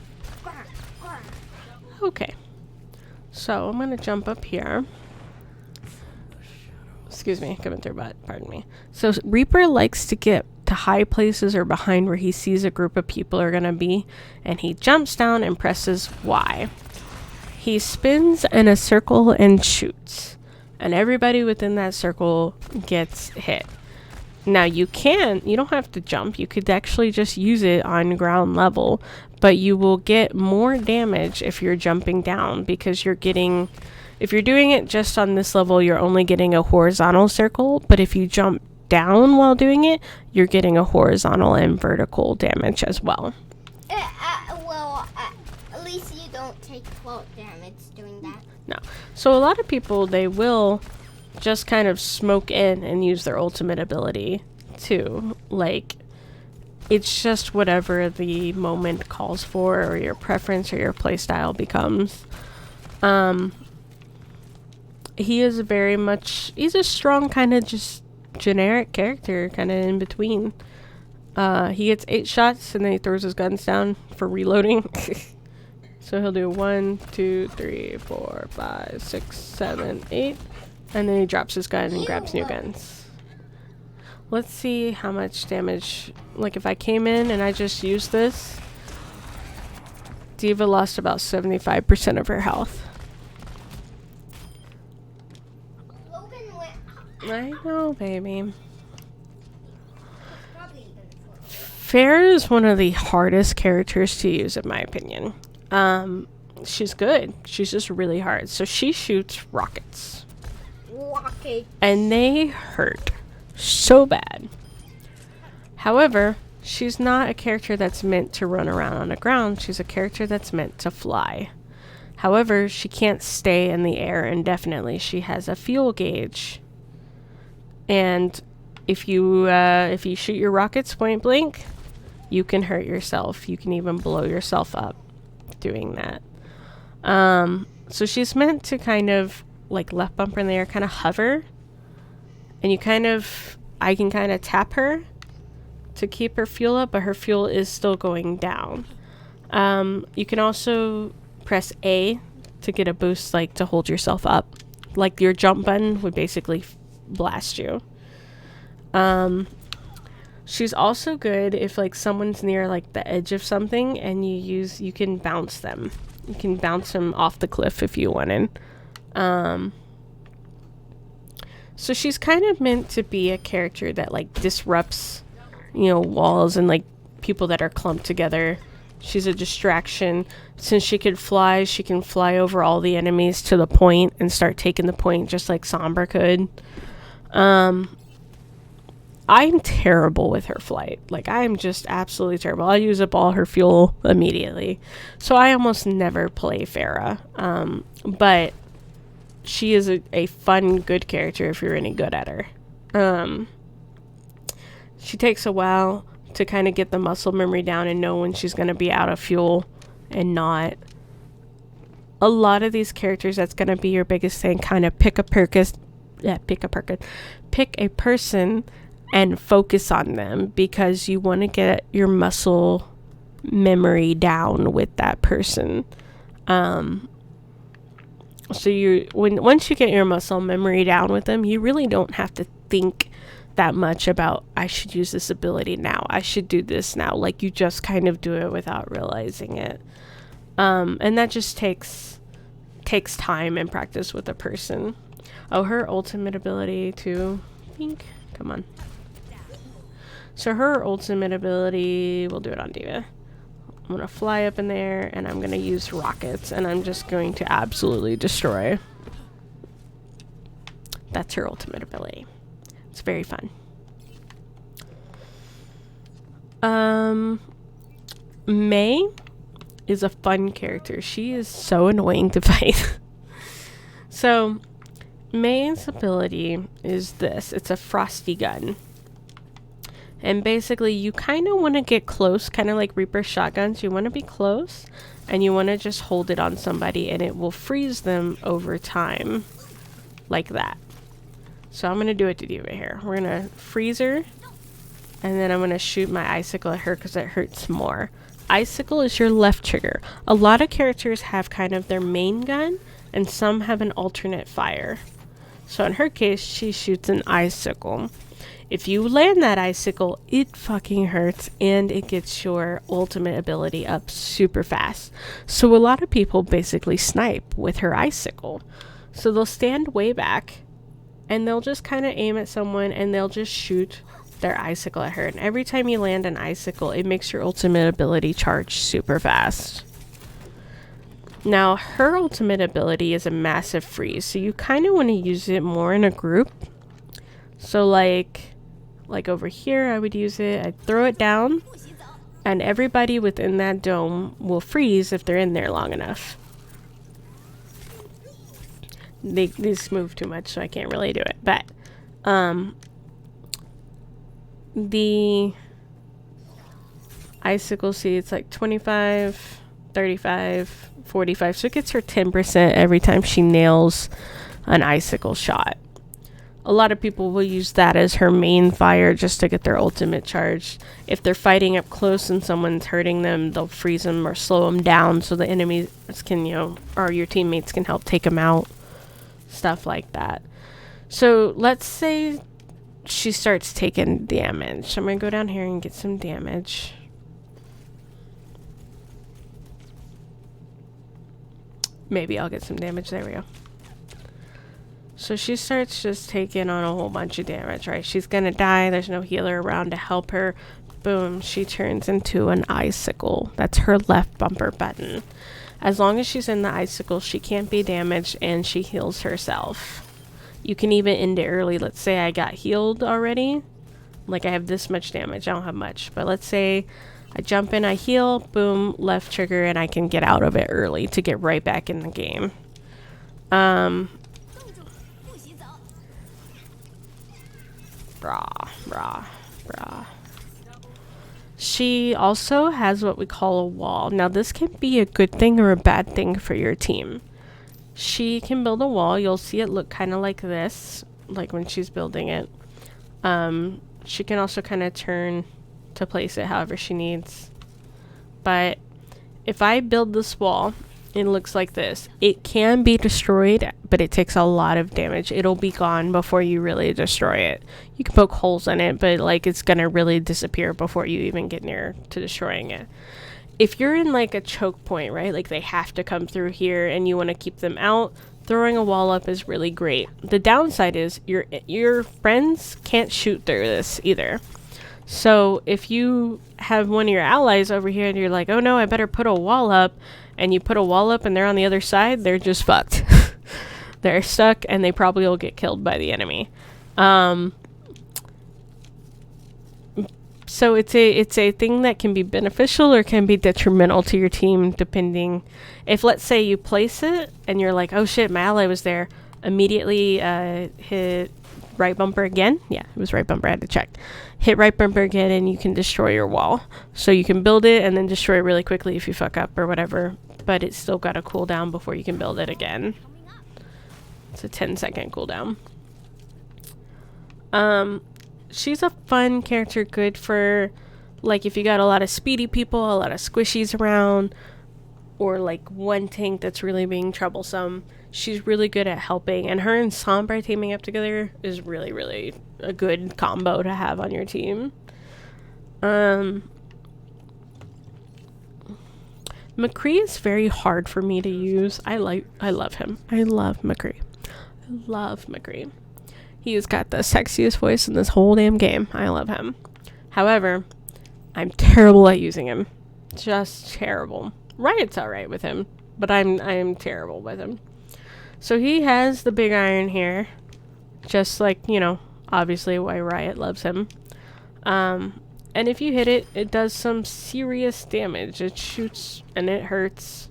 quack, quack. Okay. So I'm going to jump up here. Excuse me, coming through, but pardon me. So Reaper likes to get to high places or behind where he sees a group of people are going to be, and he jumps down and presses Y. He spins in a circle and shoots, and everybody within that circle gets hit. Now you don't have to jump. You could actually just use it on ground level, but you will get more damage if you're jumping down, because if you're doing it just on this level, you're only getting a horizontal circle, but if you jump down while doing it, you're getting a horizontal and vertical damage as well. At least you don't take fault damage doing that. No. So a lot of people, they will just kind of smoke in and use their ultimate ability too. Like, it's just whatever the moment calls for, or your preference or your playstyle becomes. He's a strong kind of just generic character, kind of in between. He gets 8 shots and then he throws his guns down for reloading. So he'll do 1, 2, 3, 4, 5, 6, 7, 8, and then he drops his gun and grabs new guns. Let's see how much damage. Like, if I came in and I just used this, Diva lost about 75% of her health. I know, baby. Farrah is one of the hardest characters to use, in my opinion. She's good. She's just really hard. So she shoots rockets. Rocket. And they hurt so bad. However, she's not a character that's meant to run around on the ground. She's a character that's meant to fly. However, she can't stay in the air indefinitely. She has a fuel gauge. And if you shoot your rockets point blank, you can hurt yourself. You can even blow yourself up doing that. So she's meant to kind of like left bumper in the air, kind of hover. And I can kind of tap her to keep her fuel up, but her fuel is still going down. You can also press A to get a boost, like to hold yourself up. Like your jump button would basically blast you. She's also good if like someone's near like the edge of something and you can bounce them. You can bounce them off the cliff if you wanted. So she's kind of meant to be a character that like disrupts, walls and like people that are clumped together. She's a distraction. Since she can fly over all the enemies to the point and start taking the point just like Sombra could. I'm terrible with her flight. Like, I'm just absolutely terrible. I'll use up all her fuel immediately. So I almost never play Farrah. But she is a fun, good character if you're any good at her. She takes a while to kind of get the muscle memory down and know when she's going to be out of fuel and not. A lot of these characters, that's going to be your biggest thing. Kind of pick a person and focus on them because you want to get your muscle memory down with that person. So once you get your muscle memory down with them, you really don't have to think that much about, I should use this ability now, I should do this now. Like, you just kind of do it without realizing it. And that just takes time and practice with a person. Oh, her ultimate ability to think. Come on. So her ultimate ability, we'll do it on Diva. I'm going to fly up in there and I'm going to use rockets and I'm just going to absolutely destroy. That's her ultimate ability. It's very fun. May is a fun character. She is so annoying to fight. So May's ability is this. It's a frosty gun. And basically you kind of want to get close, kind of like Reaper shotguns. You want to be close and you want to just hold it on somebody and it will freeze them over time. Like that. So I'm going to do it to Diva here. We're going to freeze her. And then I'm going to shoot my icicle at her because it hurts more. Icicle is your left trigger. A lot of characters have kind of their main gun. And some have an alternate fire. So in her case, she shoots an icicle. If you land that icicle, it fucking hurts. And it gets your ultimate ability up super fast. So a lot of people basically snipe with her icicle. So they'll stand way back. And they'll just kind of aim at someone and they'll just shoot their icicle at her. And every time you land an icicle, it makes your ultimate ability charge super fast. Now, her ultimate ability is a massive freeze. So you kind of want to use it more in a group. So like over here, I would use it. I'd throw it down. And everybody within that dome will freeze if they're in there long enough. These move too much, so I can't really do it. But the icicle, see, it's like 25, 35, 45. So it gets her 10% every time she nails an icicle shot. A lot of people will use that as her main fire just to get their ultimate charge. If they're fighting up close and someone's hurting them, they'll freeze them or slow them down so the enemies can, or your teammates can help take them out. Stuff like that. So let's say she starts taking damage. So I'm going to go down here and get some damage. Maybe I'll get some damage. There we go. So she starts just taking on a whole bunch of damage, right? She's going to die. There's no healer around to help her. boom, she turns into an icicle. That's her left bumper button. As long as she's in the icicle, she can't be damaged, and she heals herself. You can even end it early. Let's say I got healed already. Like I have this much damage. I don't have much. But let's say I jump in, I heal, boom, left trigger, and I can get out of it early to get right back in the game. Brah. She also has what we call a wall. Now, this can be a good thing or a bad thing for your team. She can build a wall. You'll see it look kind of like this, like when she's building it. She can also kind of turn to place it however she needs. But if I build this wall, it looks like this. It can be destroyed, but it takes a lot of damage. It'll be gone before you really destroy it. You can poke holes in it, but like it's gonna really disappear before you even get near to destroying it. If you're in like a choke point, right, like they have to come through here and you want to keep them out, throwing a wall up is really great. The downside is your friends can't shoot through this either. So if you have one of your allies over here and you're like, oh no, I better put a wall up, and you put a wall up and they're on the other side, they're just fucked. They're stuck and they probably will get killed by the enemy. So it's a thing that can be beneficial or can be detrimental to your team, depending. If let's say you place it and you're like, oh shit, my ally was there, immediately hit right bumper again. Yeah, it was right bumper, I had to check. Hit right bumper again and you can destroy your wall. So you can build it and then destroy it really quickly if you fuck up or whatever, but it's still got to cool down before you can build it again. It's a 10-second cooldown. She's a fun character, good for like if you got a lot of speedy people, a lot of squishies around, or like one tank that's really being troublesome. She's really good at helping, and her and Sombra teaming up together is really, really a good combo to have on your team. McCree is very hard for me to use. I love him. I love McCree. I love McCree. He's got the sexiest voice in this whole damn game. I love him. However, I'm terrible at using him. Just terrible. Riot's alright with him, but I'm terrible with him. So he has the big iron here, just like, you know, obviously why Riot loves him. And if you hit it, it does some serious damage. It shoots and it hurts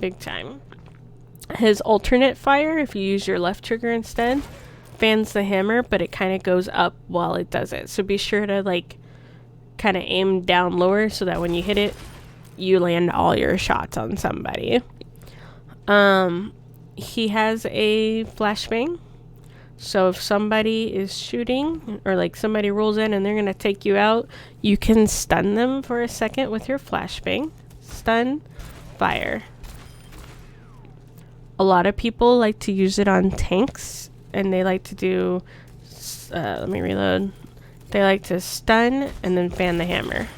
big time. His alternate fire, if you use your left trigger instead, fans the hammer, but it kind of goes up while it does it. So be sure to like kind of aim down lower so that when you hit it, you land all your shots on somebody. He has a flashbang. So if somebody is shooting or like somebody rolls in and they're going to take you out, you can stun them for a second with your flashbang. Stun, fire. A lot of people like to use it on tanks, and they like to do, let me reload. They like to stun and then fan the hammer.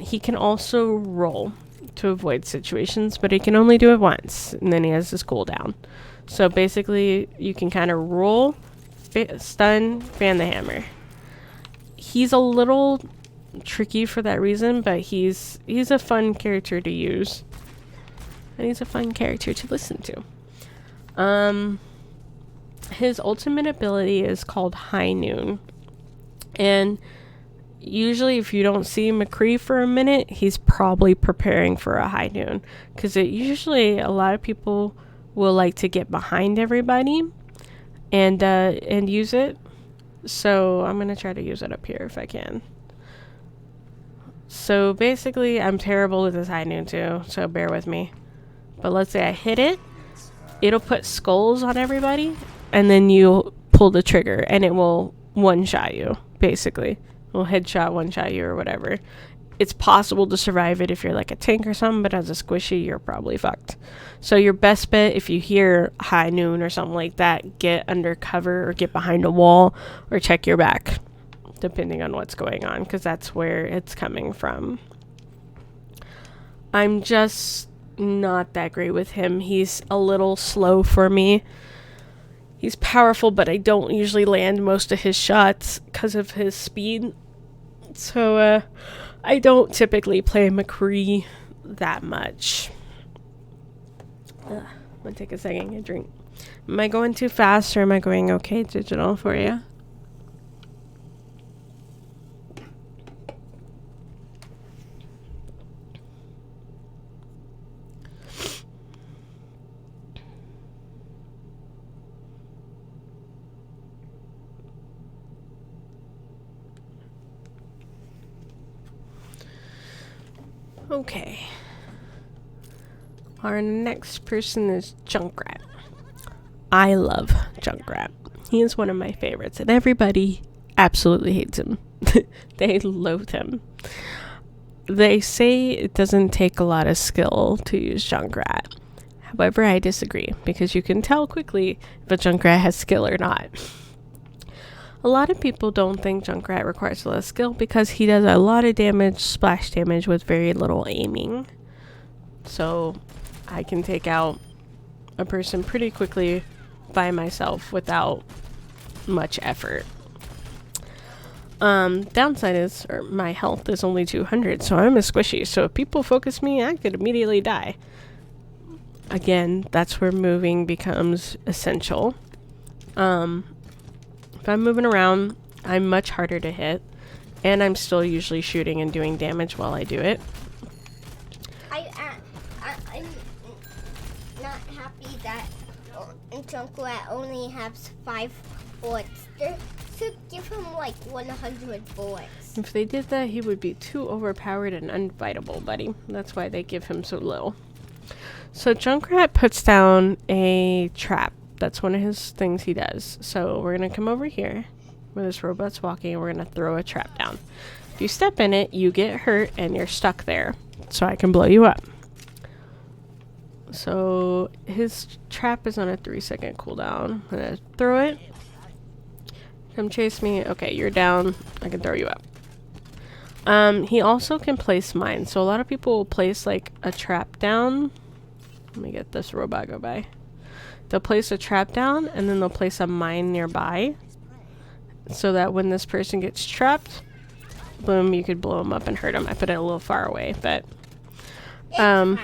He can also roll to avoid situations, but he can only do it once, and then he has his cooldown. So basically, you can kind of roll, stun, fan the hammer. He's a little tricky for that reason, but he's a fun character to use, and he's a fun character to listen to. His ultimate ability is called High Noon, and usually if you don't see McCree for a minute, he's probably preparing for a high noon, because usually a lot of people will like to get behind everybody and use it. So I'm gonna try to use it up here if I can. So basically I'm terrible with this high noon too, so bear with me. But let's say I hit it, it'll put skulls on everybody, and then you pull the trigger and it will one-shot you, basically. Will headshot, one-shot you, or whatever. It's possible to survive it if you're like a tank or something, but as a squishy, you're probably fucked. So your best bet, if you hear high noon or something like that, get under cover or get behind a wall or check your back, depending on what's going on, because that's where it's coming from. I'm just not that great with him. He's a little slow for me. He's powerful, but I don't usually land most of his shots because of his speed. So, I don't typically play McCree that much. I'm gonna take a second and drink. Am I going too fast or am I going okay, Digital, for you? Okay. Our next person is Junkrat. I love Junkrat. He is one of my favorites, and everybody absolutely hates him. They loathe him. They say it doesn't take a lot of skill to use Junkrat. However, I disagree, because you can tell quickly if a Junkrat has skill or not. A lot of people don't think Junkrat requires a lot of skill because he does a lot of damage, splash damage, with very little aiming. So I can take out a person pretty quickly by myself without much effort. Downside is, or my health is only 200, so I'm a squishy. So if people focus me, I could immediately die. Again, that's where moving becomes essential. If I'm moving around, I'm much harder to hit, and I'm still usually shooting and doing damage while I do it. I'm not happy that Junkrat only has 5 bullets. They should give him like 100 bullets. If they did that, he would be too overpowered and unfightable, buddy. That's why they give him so little. So Junkrat puts down a trap. That's one of his things he does. So we're going to come over here where this robot's walking, and we're going to throw a trap down. If you step in it, you get hurt and you're stuck there. So I can blow you up. So his trap is on a 3-second cooldown. I'm going to throw it. Come chase me. Okay, you're down. I can throw you up. He also can place mines. So a lot of people will place like a trap down. Let me get this robot go by. They'll place a trap down, and then they'll place a mine nearby, so that when this person gets trapped, boom, you could blow them up and hurt them. I put it a little far away, but so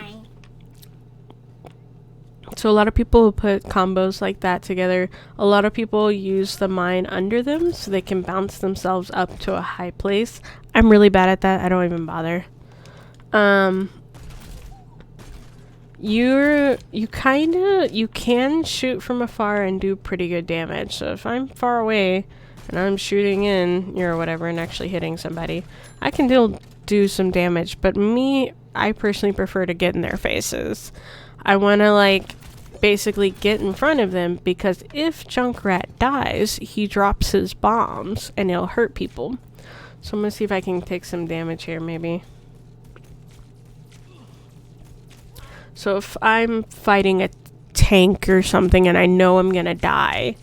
a lot of people will put combos like that together. A lot of people use the mine under them so they can bounce themselves up to a high place. I'm really bad at that. I don't even bother. You can shoot from afar and do pretty good damage. So if I'm far away and I'm shooting in, or whatever, and actually hitting somebody, I can do some damage. But I personally prefer to get in their faces. I want to like basically get in front of them, because if Junkrat dies, he drops his bombs and it'll hurt people. So I'm gonna see if I can take some damage here, maybe. So if I'm fighting a tank or something and I know I'm gonna die,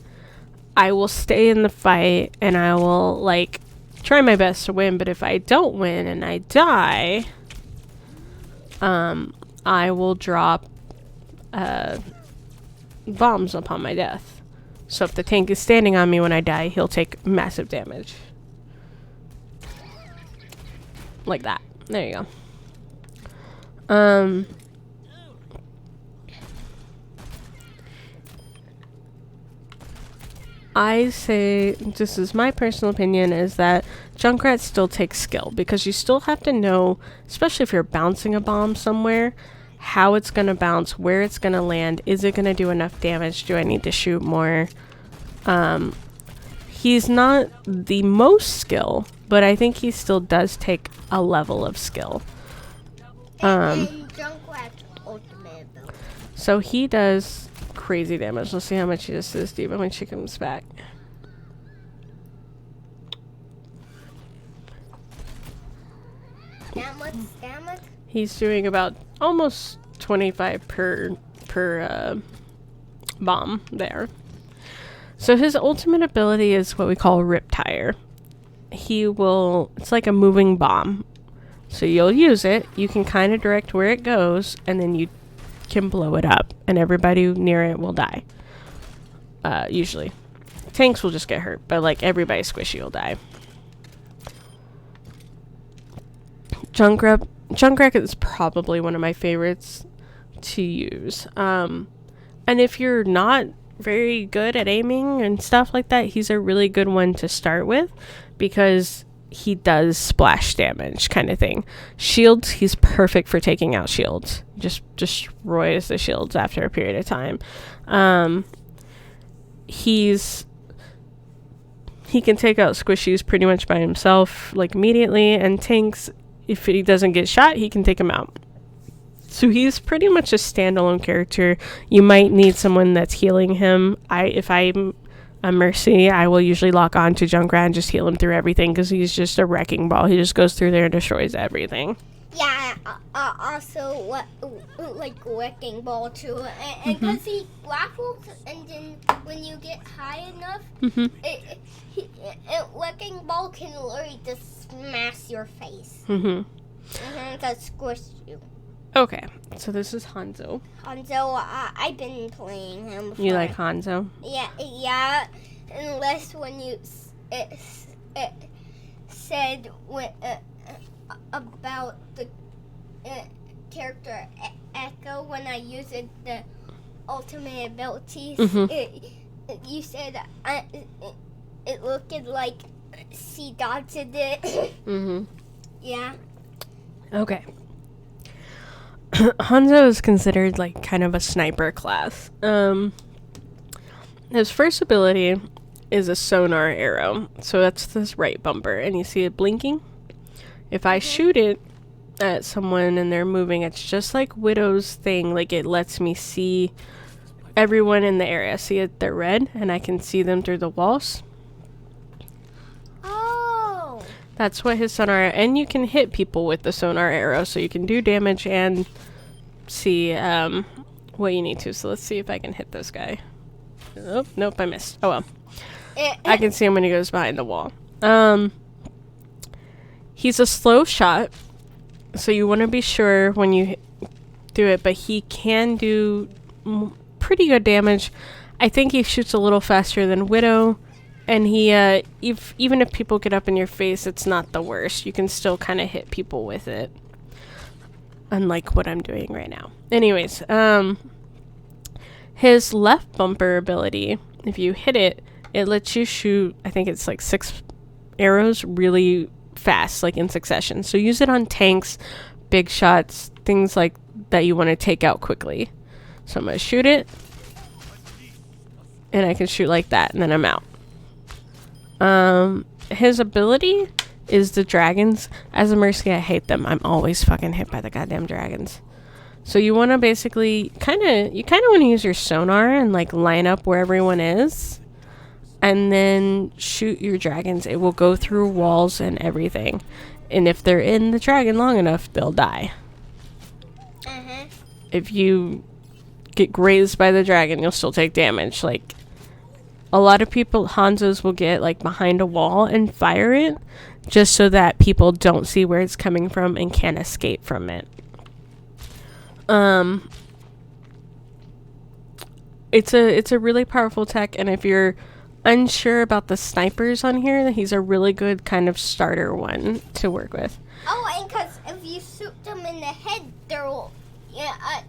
I will stay in the fight and I will like try my best to win. But if I don't win and I die, I will drop bombs upon my death. So if the tank is standing on me when I die, he'll take massive damage. Like that. There you go. I say, this is my personal opinion, is that Junkrat still takes skill, because you still have to know, especially if you're bouncing a bomb somewhere, how it's going to bounce, where it's going to land, is it going to do enough damage, do I need to shoot more? He's not the most skill, but I think he still does take a level of skill. Junkrat's ultimate ability. So he does crazy damage. Let's see how much he does to this diva when she comes back. That much damage? He's doing about almost 25 per bomb there. So his ultimate ability is what we call Riptire. It's like a moving bomb. So you'll use it, you can kind of direct where it goes, and then you can blow it up, and everybody near it will die. usually. Tanks will just get hurt, but like everybody squishy will die. Junkrat is probably one of my favorites to use. And if you're not very good at aiming and stuff like that, he's a really good one to start with because he does splash damage kind of thing. Shields, he's perfect for taking out shields. Just destroys the shields after a period of time. He can take out squishies pretty much by himself, like immediately, and tanks, if he doesn't get shot, he can take them out. So he's pretty much a standalone character. You might need someone that's healing him. If I'm a Mercy, I will usually lock on to Junkrat and just heal him through everything because he's just a wrecking ball. He just goes through there and destroys everything. Yeah, also like wrecking ball too, and because he grapples, and then when you get high enough, wrecking ball can literally just smash your face. That squish you. Okay, so this is Hanzo. Hanzo, I've been playing him before. You like Hanzo? Yeah. Unless when you said about the character Echo when I used the ultimate abilities, you said it looked like C dots in it. Yeah. Okay. Hanzo is considered like kind of a sniper class. His first ability is a sonar arrow. So that's this right bumper, and you see it blinking. If I shoot it at someone and they're moving, it's just like Widow's thing. Like it lets me see everyone in the area. See it? They're red, and I can see them through the walls. Oh. That's what his sonar, and you can hit people with the sonar arrow, so you can do damage and see what you need to. So let's see if I can hit this guy. Oh, nope, I missed. Oh well. I can see him when he goes behind the wall. He's a slow shot, so you want to be sure when you do it, but he can do pretty good damage. I think he shoots a little faster than Widow, and he, even if people get up in your face, it's not the worst. You can still kind of hit people with it, unlike what I'm doing right now. Anyways, his left bumper ability, if you hit it, it lets you shoot, I think it's like 6 arrows really fast, like in succession. So use it on tanks, big shots, things like that you want to take out quickly. So I'm going to shoot it, and I can shoot like that, and then I'm out. His ability is the dragons. As a Mercy, I hate them. I'm always fucking hit by the goddamn dragons. So you want to basically you kind of want to use your sonar and like line up where everyone is, and then shoot your dragons. It will go through walls and everything, and if they're in the dragon long enough, they'll die. If you get grazed by the dragon, you'll still take damage. Like a lot of people, Hanzos will get like behind a wall and fire it, just so that people don't see where it's coming from and can't escape from it. It's a really powerful tech, and if you're unsure about the snipers on here, he's a really good kind of starter one to work with. Oh, and because if you shoot them in the head, they'll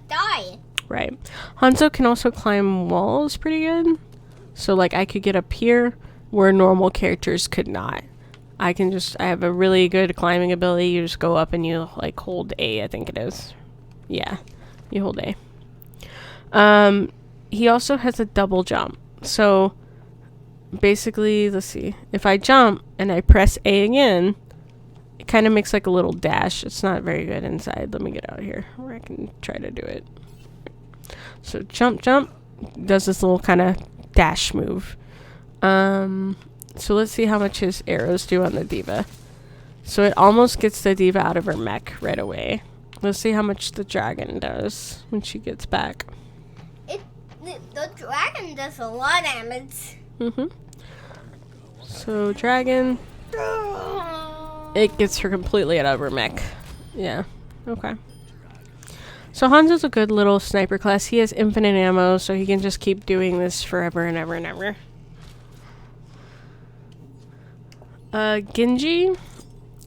die. Right. Hanzo can also climb walls pretty good. So like I could get up here where normal characters could not. I have a really good climbing ability. You just go up and you like hold A, I think it is. Yeah, you hold A. He also has a double jump. So basically, let's see. If I jump and I press A again, it kind of makes like a little dash. It's not very good inside. Let me get out here where I can try to do it. So jump, does this little kind of dash move. So let's see how much his arrows do on the diva. So it almost gets the diva out of her mech right away. Let's see how much the dragon does when she gets back. The dragon does a lot of damage. So dragon, it gets her completely out of her mech. Yeah, okay. So Hanzo's a good little sniper class. He has infinite ammo, so he can just keep doing this forever and ever and ever. Genji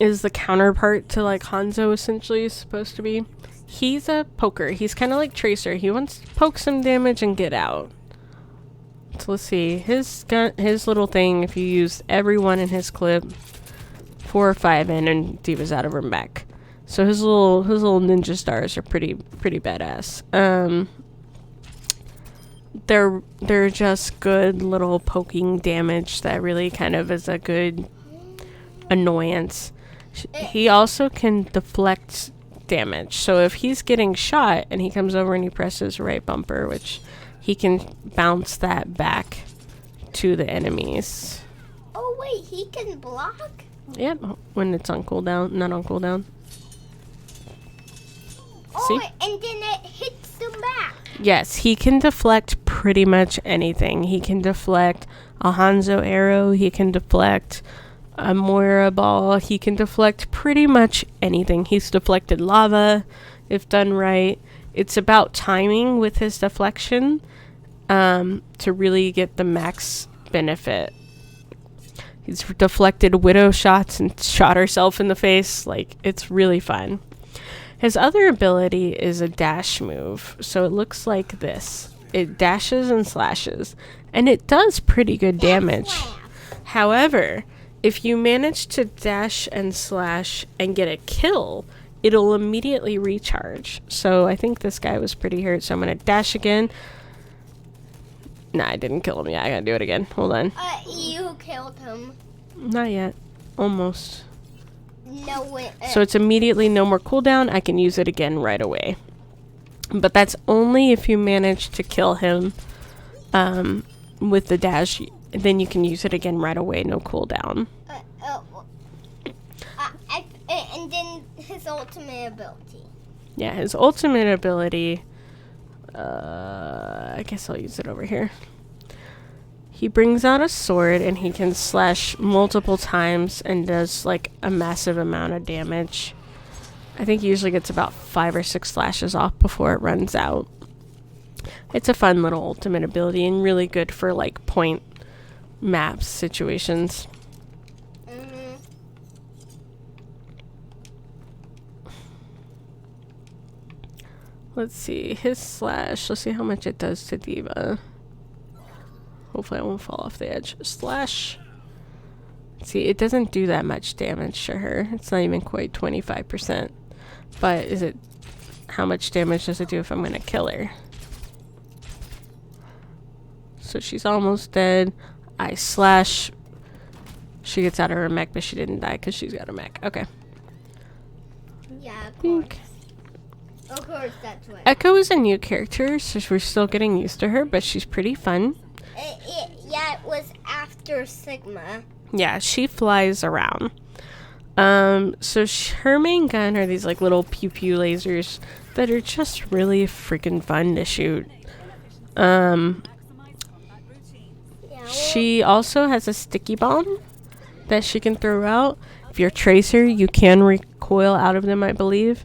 is the counterpart to like Hanzo essentially is supposed to be. He's a poker. He's kind of like Tracer. He wants to poke some damage and get out. So let's see. His little thing, if you use everyone in his clip, 4 or 5 in and D.Va's out of her back. So his little ninja stars are pretty badass. They're just good little poking damage that really kind of is a good annoyance. He also can deflect damage. So if he's getting shot and he comes over and he presses right bumper, which he can bounce that back to the enemies. Oh wait, he can block? Yep, when it's on cooldown, not on cooldown. Oh, See? and then it hits them back. Yes, he can deflect pretty much anything. He can deflect a Hanzo arrow. He can deflect a Moira ball. He can deflect pretty much anything. He's deflected lava, if done right. It's about timing with his deflection to really get the max benefit. He's deflected widow shots and shot herself in the face. Like, it's really fun. His other ability is a dash move. So it looks like this. It dashes and slashes. And it does pretty good damage. However, if you manage to dash and slash and get a kill, it'll immediately recharge. So I think this guy was pretty hurt. So I'm going to dash again. Nah, I didn't kill him yet. I gotta do it again. Hold on. You killed him. Not yet. Almost. No way. So it's immediately no more cooldown. I can use it again right away. But that's only if you manage to kill him with the dash. Then you can use it again right away. No cooldown. And then his ultimate ability. Yeah, his ultimate ability... I guess I'll use it over here. He brings out a sword and he can slash multiple times and does like a massive amount of damage. I think he usually gets about 5 or 6 slashes off before it runs out. It's a fun little ultimate ability and really good for like point maps situations. Let's see, his slash, let's see how much it does to D.Va. Hopefully I won't fall off the edge. Slash. See, it doesn't do that much damage to her. It's not even quite 25%. But is it, how much damage does it do if I'm gonna kill her? So she's almost dead. I slash. She gets out of her mech, but she didn't die because she's got a mech. Okay. Yeah, of Pink. course. Of course, that's what. Echo is a new character, so we're still getting used to her, but she's pretty fun. Yeah, it was after Sigma. Yeah, she flies around. So her main gun are these like little pew pew lasers that are just really freaking fun to shoot. She also has a sticky bomb that she can throw out. If you're Tracer, you can recoil out of them, I believe.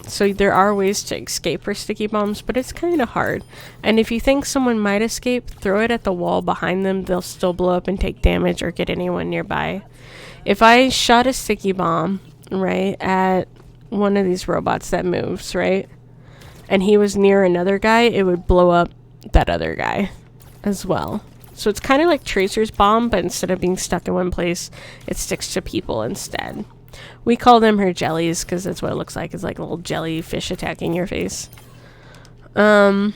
So there are ways to escape her sticky bombs, but it's kind of hard. And if you think someone might escape, throw it at the wall behind them. They'll still blow up and take damage or get anyone nearby. If I shot a sticky bomb, right, at one of these robots that moves, right, and he was near another guy, it would blow up that other guy as well. So it's kind of like Tracer's bomb, but instead of being stuck in one place, it sticks to people instead. We call them her jellies because that's what it looks like. It's like a little jellyfish attacking your face. Little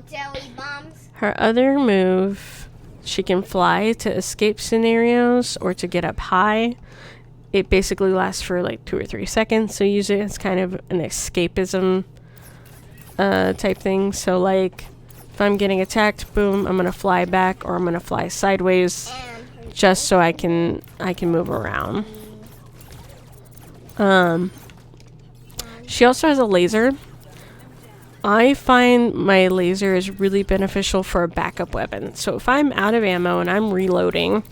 jelly bombs. Her other move, she can fly to escape scenarios or to get up high. It basically lasts for like 2 or 3 seconds. So usually it's kind of an escapism type thing. So like if I'm getting attacked, boom, I'm going to fly back or I'm going to fly sideways just so I can move around. She also has a laser. I find my laser is really beneficial for a backup weapon. So if I'm out of ammo and I'm reloading,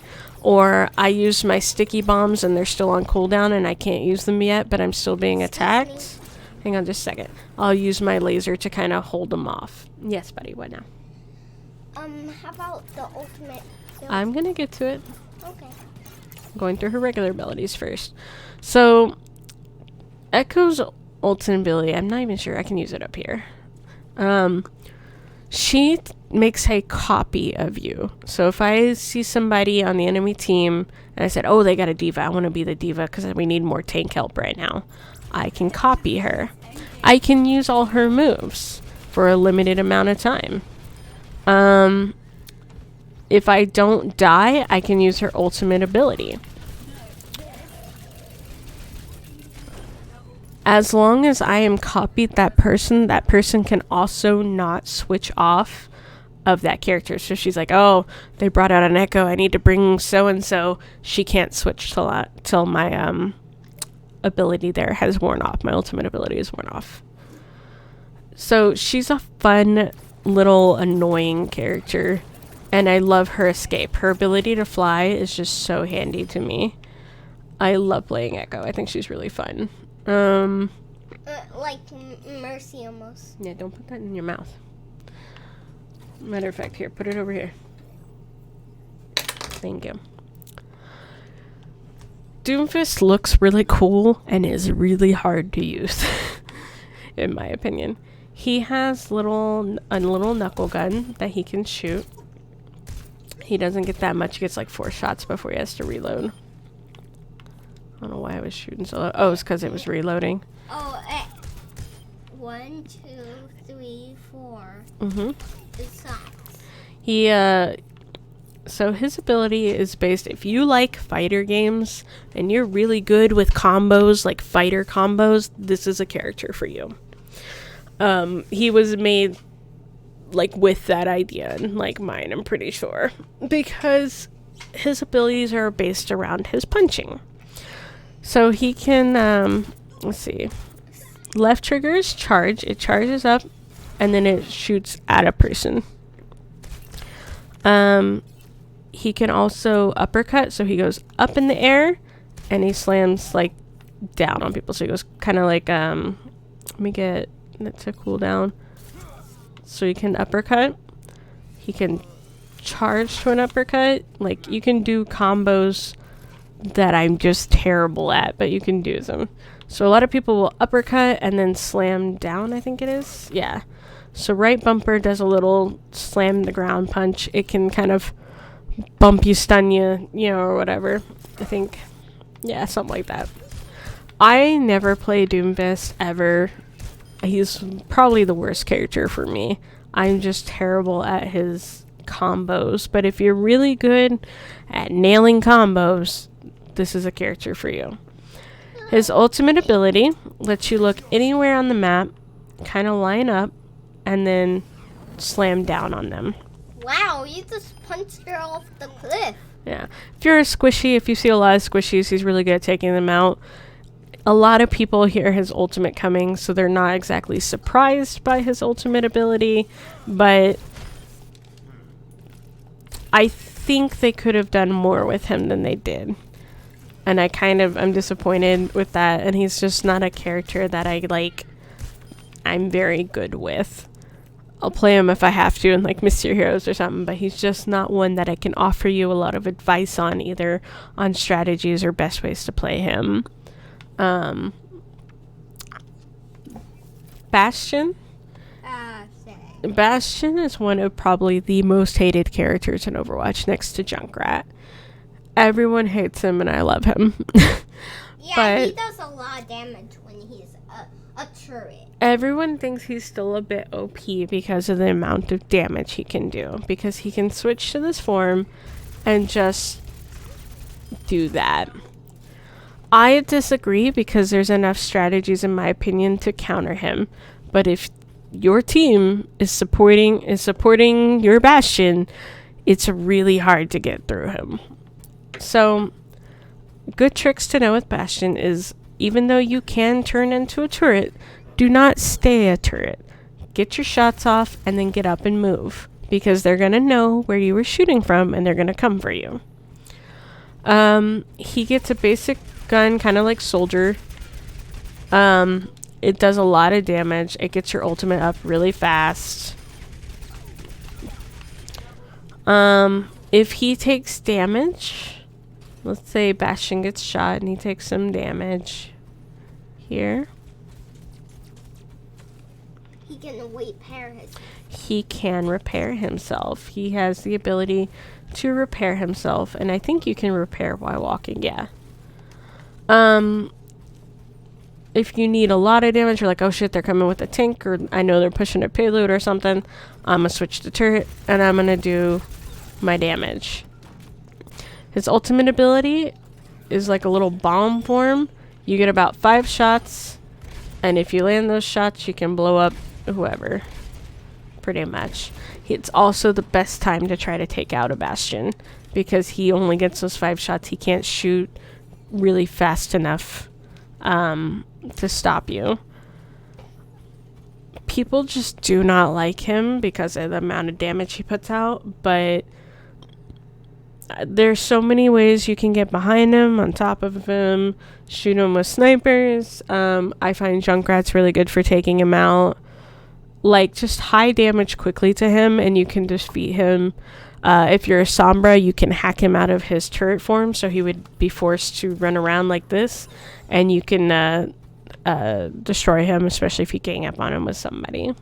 or I use my sticky bombs and they're still on cooldown and I can't use them yet, but I'm still being attacked. Hang on just a second. I'll use my laser to kind of hold him off. Yes, buddy, what now? How about the ultimate build? I'm going to get to it. Okay. Going through her regular abilities first. So, Echo's ultimate ability, I'm not even sure I can use it up here. She makes a copy of you. So if I see somebody on the enemy team and I said, oh, they got a diva, I want to be the diva because we need more tank help right now, I can copy her. I can use all her moves for a limited amount of time. If I don't die, I can use her ultimate ability. As long as I am copied that person can also not switch off of that character. So she's like, oh, they brought out an Echo, I need to bring so-and-so. She can't switch till my ability there has worn off. My ultimate ability is worn off. So she's a fun little annoying character, and I love her escape. Her ability to fly is just so handy to me. I love playing Echo. I think she's really fun. Like Mercy almost. Yeah, don't put that in your mouth. Matter of fact, here, put it over here. Thank you. Doomfist looks really cool and is really hard to use, in my opinion. He has a little knuckle gun that he can shoot. He doesn't get that much. He gets like 4 shots before he has to reload. I don't know why I was shooting so low. Oh, it's because it was reloading. Oh, 1, 2, 3, 4. It sucks. He, so his ability is based, if you like fighter games and you're really good with combos, like fighter combos, this is a character for you. He was made, like, with that idea in, like, mind, I'm pretty sure. Because his abilities are based around his punching. So he can, let's see. Left trigger is charge. It charges up, and then it shoots at a person. He can also uppercut, so he goes up in the air, and he slams, like, down on people. So he goes kind of like, let me get that to cool down. So he can uppercut. He can charge to an uppercut. Like, you can do combos that I'm just terrible at, but you can do them. So a lot of people will uppercut and then slam down, I think it is. Yeah. So right bumper does a little slam the ground punch. It can kind of bump you, stun you, or whatever. I think, yeah, something like that. I never play Doomfist ever. He's probably the worst character for me. I'm just terrible at his combos. But if you're really good at nailing combos, this is a character for you. His ultimate ability lets you look anywhere on the map, kind of line up, and then slam down on them. Wow, you just punched her off the cliff. Yeah. If you're a squishy, if you see a lot of squishies, he's really good at taking them out. A lot of people hear his ultimate coming, so they're not exactly surprised by his ultimate ability, but I think they could have done more with him than they did. And I'm disappointed with that, and he's just not a character that I'm very good with. I'll play him if I have to in like Mystery Heroes or something, but he's just not one that I can offer you a lot of advice on, either on strategies or best ways to play him. Bastion? Bastion is one of probably the most hated characters in Overwatch, next to Junkrat. Everyone hates him, and I love him. Yeah, but he does a lot of damage when he's a turret. Everyone thinks he's still a bit OP because of the amount of damage he can do. Because he can switch to this form and just do that. I disagree because there's enough strategies, in my opinion, to counter him. But if your team is supporting your Bastion, it's really hard to get through him. So, good tricks to know with Bastion is, even though you can turn into a turret, do not stay a turret. Get your shots off and then get up and move, because they're going to know where you were shooting from and they're going to come for you. He gets a basic gun, kind of like Soldier. It does a lot of damage. It gets your ultimate up really fast. If he takes damage, let's say Bastion gets shot and he takes some damage here. He can repair his. He can repair himself. He has the ability to repair himself, and I think you can repair while walking. Yeah. If you need a lot of damage, you're like, oh shit, they're coming with a tank, or I know they're pushing a payload or something, I'm gonna switch to turret and I'm gonna do my damage. His ultimate ability is like a little bomb form. You get about 5 shots, and if you land those shots, you can blow up whoever. Pretty much. It's also the best time to try to take out a Bastion, because he only gets those 5 shots. He can't shoot really fast enough to stop you. People just do not like him because of the amount of damage he puts out, but there's so many ways you can get behind him, on top of him, shoot him with snipers. I find Junkrat's really good for taking him out. Like, just high damage quickly to him, and you can defeat him. If you're a Sombra, you can hack him out of his turret form, so he would be forced to run around like this, and you can destroy him, especially if you gang up on him with somebody.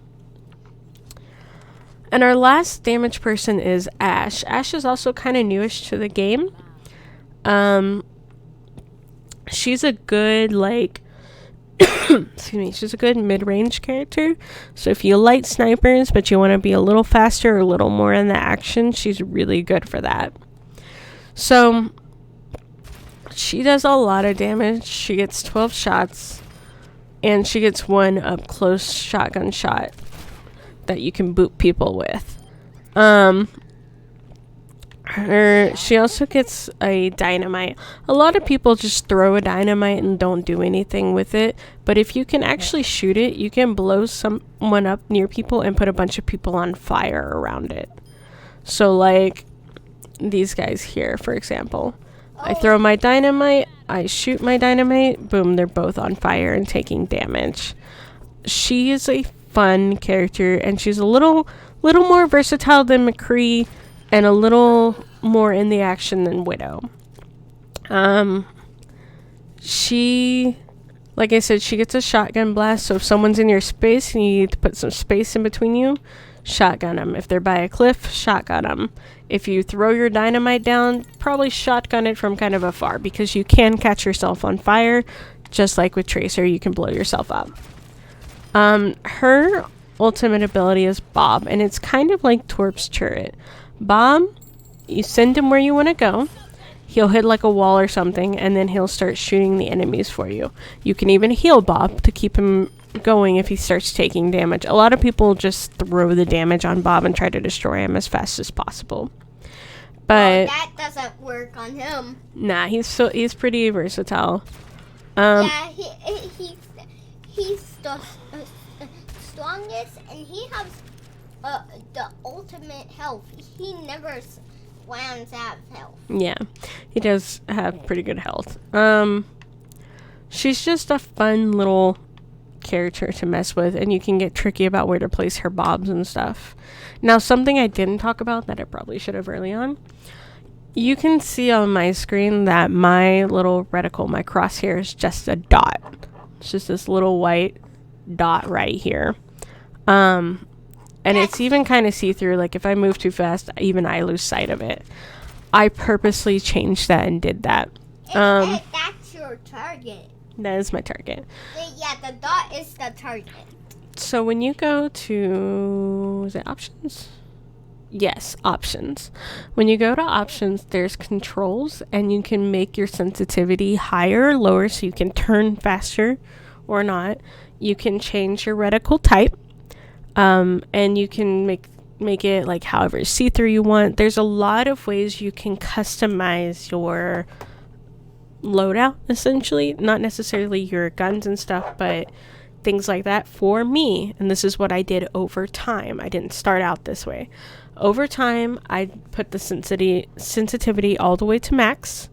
And our last damage person is Ashe. Ashe is also kind of newish to the game. She's a good, like, excuse me, she's a good mid-range character. So if you like snipers, but you want to be a little faster or a little more in the action, she's really good for that. So she does a lot of damage. She gets 12 shots, and she gets 1 up-close shotgun shot that you can boot people with. She also gets a dynamite. A lot of people just throw a dynamite and don't do anything with it, but if you can actually shoot it, you can blow someone up near people and put a bunch of people on fire around it. So like these guys here, for example. I throw my dynamite, I shoot my dynamite, boom, they're both on fire and taking damage. She is a fun character, and she's a little more versatile than McCree, and a little more in the action than Widow. She, like I said, she gets a shotgun blast, so if someone's in your space and you need to put some space in between you, shotgun them. If they're by a cliff, shotgun them. If you throw your dynamite down, probably shotgun it from kind of afar, because you can catch yourself on fire, just like with Tracer, you can blow yourself up. Her ultimate ability is Bob, and it's kind of like Torp's turret. Bob, you send him where you want to go. He'll hit like a wall or something, and then he'll start shooting the enemies for you. You can even heal Bob to keep him going if he starts taking damage. A lot of people just throw the damage on Bob and try to destroy him as fast as possible. But that doesn't work on him. Nah, he's pretty versatile. Yeah, he's the strongest, and he has the ultimate health. He never runs out of health. Yeah, he does have pretty good health. She's just a fun little character to mess with, and you can get tricky about where to place her bobs and stuff. Now, something I didn't talk about that I probably should have early on. You can see on my screen that my little reticle, my crosshair, is just a dot. It's just this little white dot right here. And it's even kind of see-through. Like, if I move too fast, even I lose sight of it. I purposely changed that and did that. That's your target. That is my target. Yeah, the dot is the target. So when you go to, is it options? Yes, options. When you go to options, there's controls, and you can make your sensitivity higher or lower, so you can turn faster or not. You can change your reticle type, and you can make it like however see-through you want. There's a lot of ways you can customize your loadout, essentially. Not necessarily your guns and stuff, but things like that for me. And this is what I did over time. I didn't start out this way. Over time, I put the sensitivity all the way to max,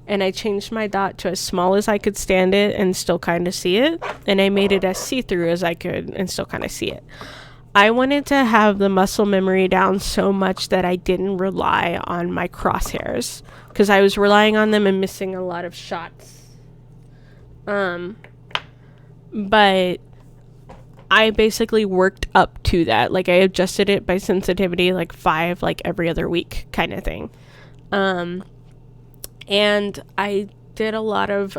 and I changed my dot to as small as I could stand it and still kind of see it, and I made it as see-through as I could and still kind of see it. I wanted to have the muscle memory down so much that I didn't rely on my crosshairs, because I was relying on them and missing a lot of shots. But I basically worked up to that. Like, I adjusted it by sensitivity, like 5, like every other week kind of thing. And I did a lot of,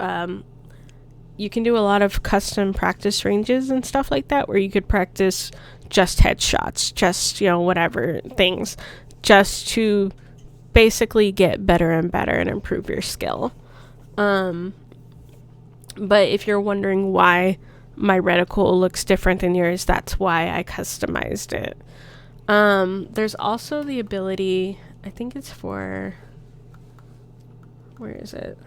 you can do a lot of custom practice ranges and stuff like that, where you could practice just headshots, just, you know, whatever things, just to basically get better and better and improve your skill. But if you're wondering why my reticle looks different than yours, that's why I customized it. There's also the ability, I think it's for, where is it?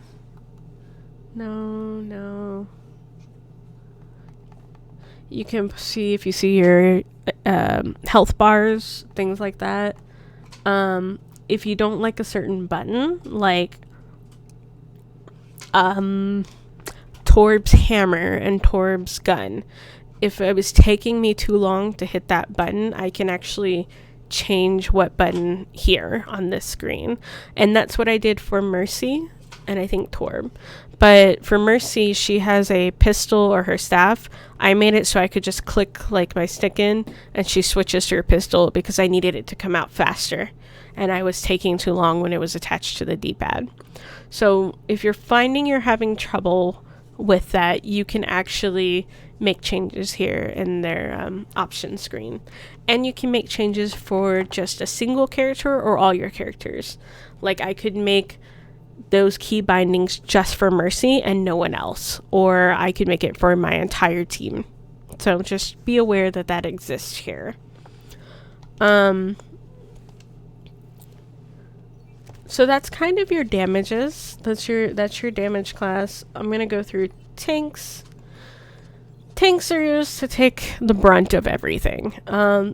No. You can see, if you see your health bars, things like that. If you don't like a certain button, like Torb's hammer and Torb's gun, if it was taking me too long to hit that button, I can actually change what button here on this screen. And that's what I did for Mercy and I think Torb. But for Mercy, she has a pistol or her staff. I made it so I could just click like my stick in and she switches to her pistol because I needed it to come out faster. And I was taking too long when it was attached to the D-pad. So if you're finding you're having trouble with that, you can actually make changes here in their option screen. And you can make changes for just a single character or all your characters. Like, I could make those key bindings just for Mercy and no one else, or I could make it for my entire team. So just be aware that that exists here. So that's kind of your damages. That's your damage class. I'm gonna go through tanks. Tanks are used to take the brunt of everything.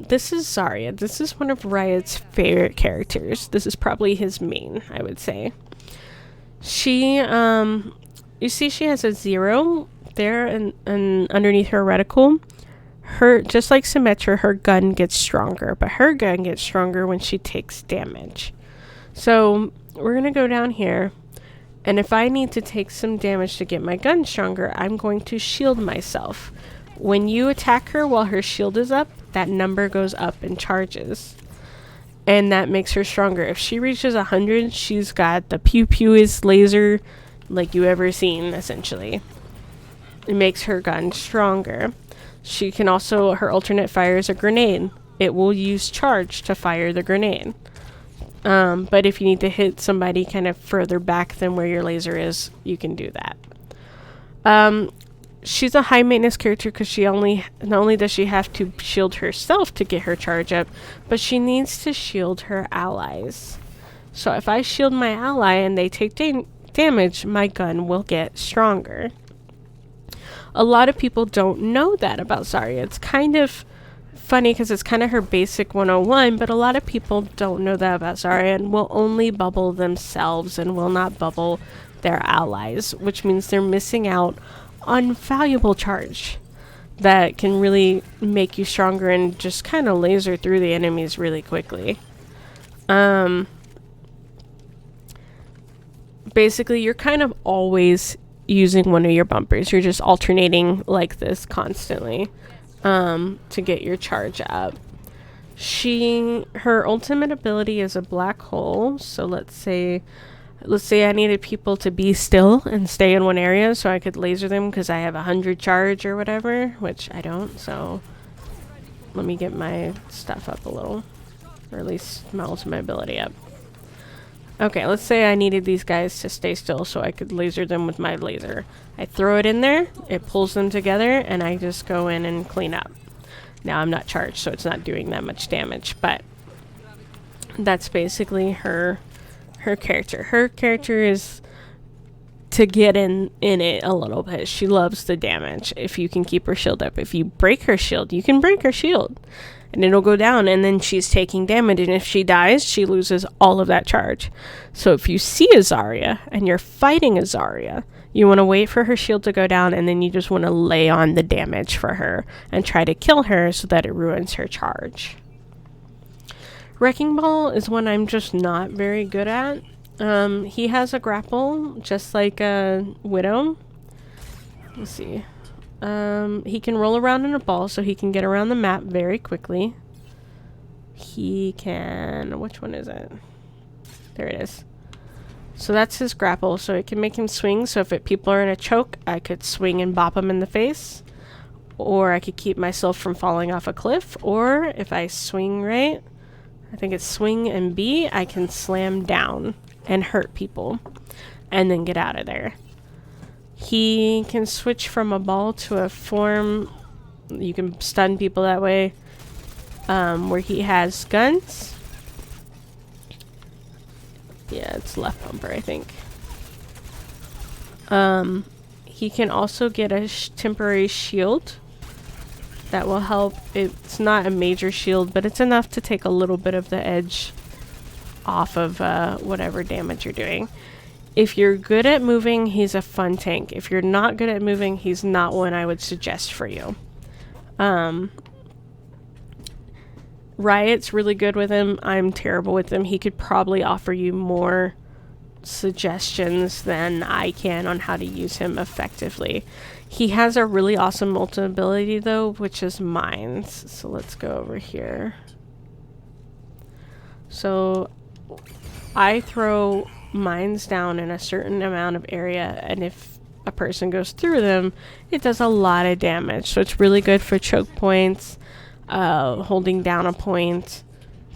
This is Zarya. This is one of Riot's favorite characters. This is probably his main, I would say. She, you see she has a 0 there and underneath her reticle. Just like Symmetra, her gun gets stronger, but her gun gets stronger when she takes damage. So we're going to go down here, and if I need to take some damage to get my gun stronger, I'm going to shield myself. When you attack her while her shield is up, that number goes up and charges. And that makes her stronger. If she reaches 100, she's got the pew-pewest laser like you ever seen, essentially. It makes her gun stronger. She can also, her alternate fires a grenade. It will use charge to fire the grenade. But if you need to hit somebody kind of further back than where your laser is, you can do that. She's a high maintenance character because not only does she have to shield herself to get her charge up, but she needs to shield her allies. So if I shield my ally and they take damage, my gun will get stronger. A lot of people don't know that about Zarya. It's kind of funny because it's kind of her basic 101, but a lot of people don't know that about Zarya and will only bubble themselves and will not bubble their allies, which means they're missing out on valuable charge that can really make you stronger and just kind of laser through the enemies really quickly. Basically, you're kind of always using one of your bumpers. You're just alternating like this constantly to get your charge up. Her ultimate ability is a black hole. So let's say I needed people to be still and stay in one area so I could laser them because I have 100 charge or whatever, which I don't. So let me get my stuff up a little, or at least my ultimate ability up. Okay, let's say I needed these guys to stay still so I could laser them with my laser. I throw it in there, it pulls them together, and I just go in and clean up. Now I'm not charged, so it's not doing that much damage, but that's basically her character. Her character is to get in it a little bit. She loves the damage if you can keep her shield up. If you break her shield, you can break her shield and it'll go down, and then she's taking damage, and if she dies, she loses all of that charge. So if you see a Zarya and you're fighting a Zarya, you want to wait for her shield to go down, and then you just want to lay on the damage for her and try to kill her so that it ruins her charge. Wrecking Ball is one I'm just not very good at. He has a grapple, just like a Widow. Let's see. He can roll around in a ball, so he can get around the map very quickly. He can... which one is it? There it is. So that's his grapple, so it can make him swing. So if people are in a choke, I could swing and bop them in the face. Or I could keep myself from falling off a cliff. Or if I swing right, I think it's swing and B, I can slam down and hurt people and then get out of there. He can switch from a ball to a form. You can stun people that way. Where he has guns. Yeah, it's left bumper, I think. He can also get a temporary shield. That will help. It's not a major shield, but it's enough to take a little bit of the edge off of whatever damage you're doing. If you're good at moving, he's a fun tank. If you're not good at moving, he's not one I would suggest for you. Riot's really good with him. I'm terrible with him. He could probably offer you more suggestions than I can on how to use him effectively. He has a really awesome multi-ability though, which is mines. So let's go over here. So I throw mines down in a certain amount of area, and if a person goes through them, it does a lot of damage. So it's really good for choke points, holding down a point,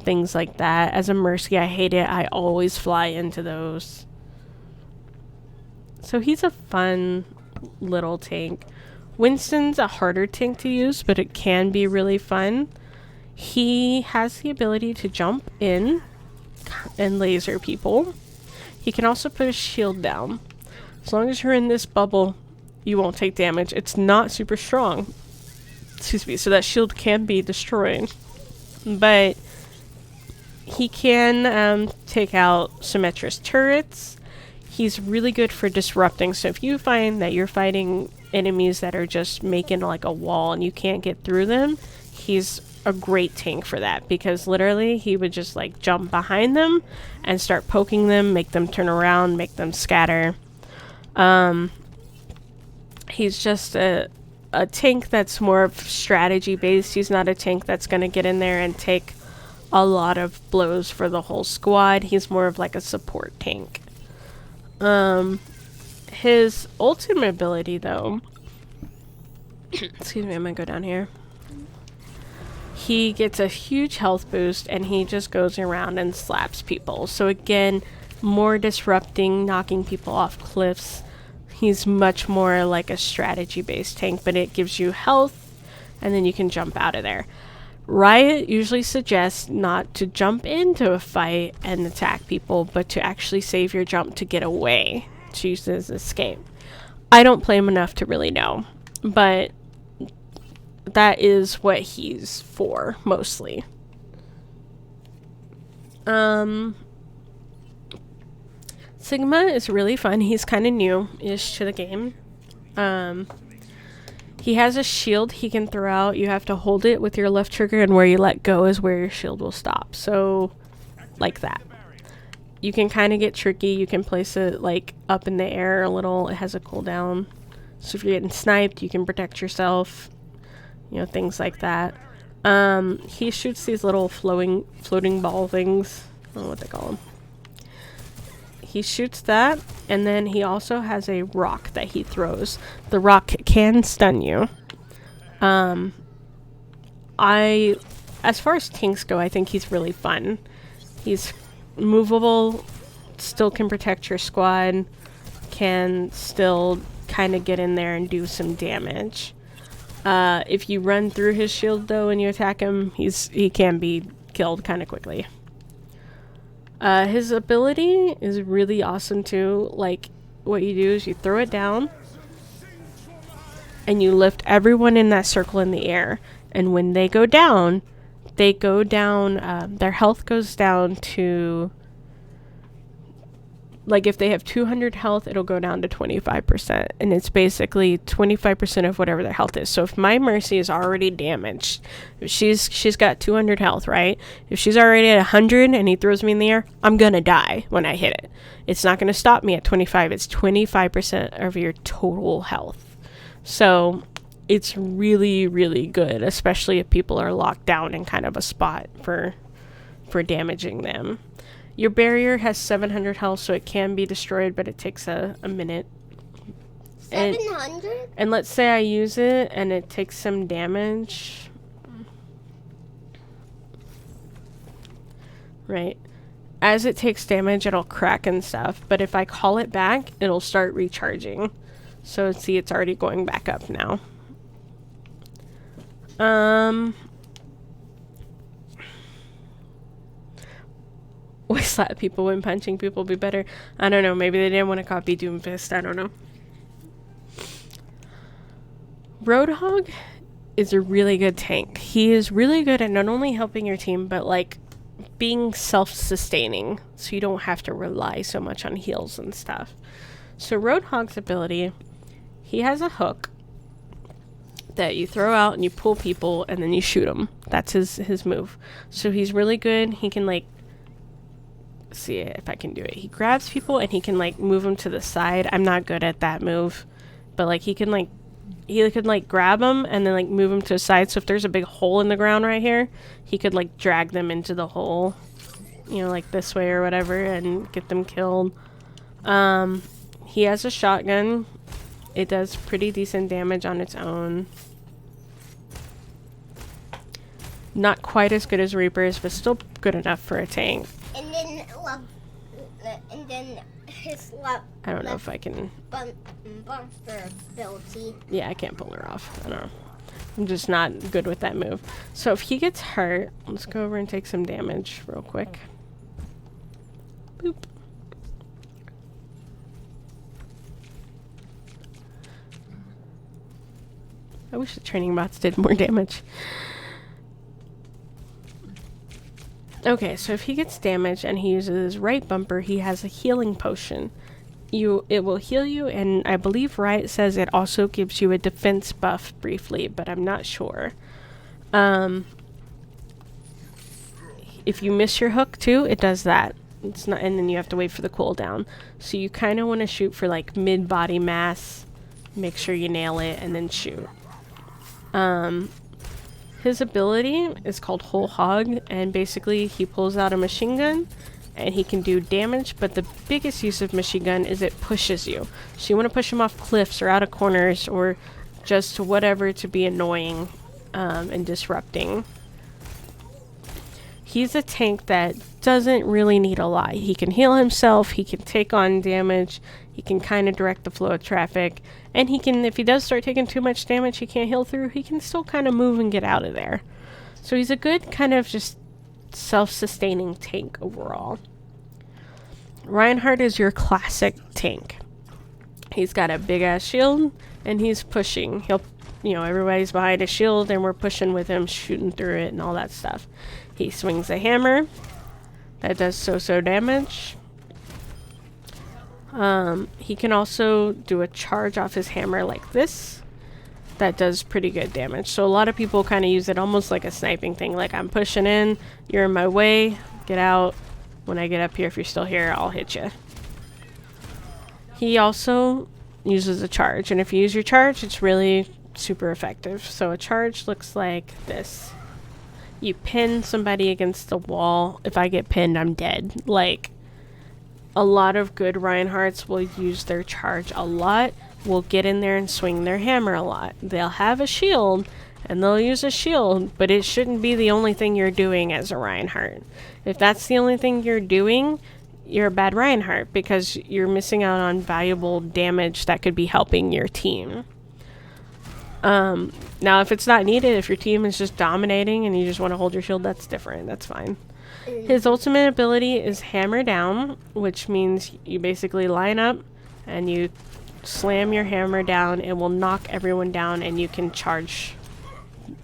things like that. As a Mercy, I hate it. I always fly into those. So he's a fun little tank. Winston's a harder tank to use, but it can be really fun. He has the ability to jump in and laser people. He can also put a shield down. As long as you're in this bubble, you won't take damage. It's not super strong. Excuse me. So that shield can be destroyed. But he can take out Symmetra's turrets. He's really good for disrupting. So if you find that you're fighting enemies that are just making like a wall and you can't get through them, he's a great tank for that, because literally he would just like jump behind them and start poking them, make them turn around, make them scatter. He's just a tank that's more of strategy based. He's not a tank that's going to get in there and take a lot of blows for the whole squad. He's more of like a support tank. His ultimate ability though, excuse me, I'm gonna go down here. He gets a huge health boost and he just goes around and slaps people. So again, more disrupting, knocking people off cliffs. He's much more like a strategy based tank, but it gives you health and then you can jump out of there. Riot usually suggests not to jump into a fight and attack people, but to actually save your jump to get away, to use as escape. I don't play him enough to really know, but that is what he's for, mostly. Sigma is really fun. He's kind of new-ish to the game. He has a shield he can throw out. You have to hold it with your left trigger, and where you let go is where your shield will stop. So, like that. You can kind of get tricky. You can place it like up in the air a little. It has a cooldown. So if you're getting sniped, you can protect yourself. You know, things like that. He shoots these little floating ball things. I don't know what they call them. He shoots that, and then he also has a rock that he throws. The rock can stun you. As far as tanks go, I think he's really fun. He's movable, still can protect your squad, can still kind of get in there and do some damage. If you run through his shield though and you attack him, he can be killed kind of quickly. His ability is really awesome too. Like, what you do is you throw it down and you lift everyone in that circle in the air. And when they go down, their health goes down to, like, if they have 200 health, it'll go down to 25%. And it's basically 25% of whatever their health is. So if my Mercy is already damaged, if she's got 200 health, right? If she's already at 100 and he throws me in the air, I'm going to die when I hit it. It's not going to stop me at 25. It's 25% of your total health. So it's really, really good, especially if people are locked down in kind of a spot for damaging them. Your barrier has 700 health, so it can be destroyed, but it takes a minute. 700? And let's say I use it and it takes some damage. Right. As it takes damage, it'll crack and stuff, but if I call it back, it'll start recharging. So see, it's already going back up now. We slap people when punching people be better. I don't know. Maybe they didn't want to copy Doomfist. I don't know. Roadhog is a really good tank. He is really good at not only helping your team, but like being self-sustaining. So you don't have to rely so much on heals and stuff. So Roadhog's ability, he has a hook that you throw out and you pull people and then you shoot them. That's his move. So he's really good. He can like, see if I can do it. He grabs people and he can like move them to the side. I'm not good at that move, but like he can grab them and then like move them to the side. So if there's a big hole in the ground right here, he could like drag them into the hole, you know, like this way or whatever, and get them killed. He has a shotgun. It does pretty decent damage on its own. Not quite as good as Reaper's, but still good enough for a tank. And then his I don't know if I can. Bumper ability. Yeah, I can't pull her off. I don't know. I'm just not good with that move. So if he gets hurt, let's go over and take some damage real quick. Boop. I wish the training bots did more damage. Okay, so if he gets damaged and he uses his right bumper, he has a healing potion. It will heal you, and I believe Riot says it also gives you a defense buff briefly, but I'm not sure. If you miss your hook too, it does that. It's not, and then you have to wait for the cooldown. So you kind of want to shoot for like mid body mass. Make sure you nail it, and then shoot. His ability is called Whole Hog, and basically he pulls out a machine gun and he can do damage, but the biggest use of machine gun is it pushes you. So you want to push him off cliffs or out of corners or just whatever to be annoying and disrupting. He's a tank that doesn't really need a lot. He can heal himself, he can take on damage, he can kind of direct the flow of traffic, and he can, if he does start taking too much damage he can't heal through, he can still kind of move and get out of there. So he's a good kind of just self-sustaining tank overall. Reinhardt is your classic tank. He's got a big ass shield and he's pushing. He'll, you know, everybody's behind a shield and we're pushing with him, shooting through it and all that stuff. He swings a hammer that does so damage. He can also do a charge off his hammer like this. That does pretty good damage. So a lot of people kind of use it almost like a sniping thing. Like, I'm pushing in, you're in my way, get out. When I get up here, if you're still here, I'll hit you. He also uses a charge. And if you use your charge, it's really super effective. So a charge looks like this. You pin somebody against the wall. If I get pinned, I'm dead. Like, a lot of good Reinhardts will use their charge a lot. Will get in there and swing their hammer a lot. They'll have a shield and they'll use a shield, but it shouldn't be the only thing you're doing as a Reinhardt. If that's the only thing you're doing, you're a bad Reinhardt because you're missing out on valuable damage that could be helping your team. Now if it's not needed, if your team is just dominating and you just want to hold your shield, that's different. That's fine. His ultimate ability is Hammer Down, which means you basically line up and you slam your hammer down, it will knock everyone down, and you can charge,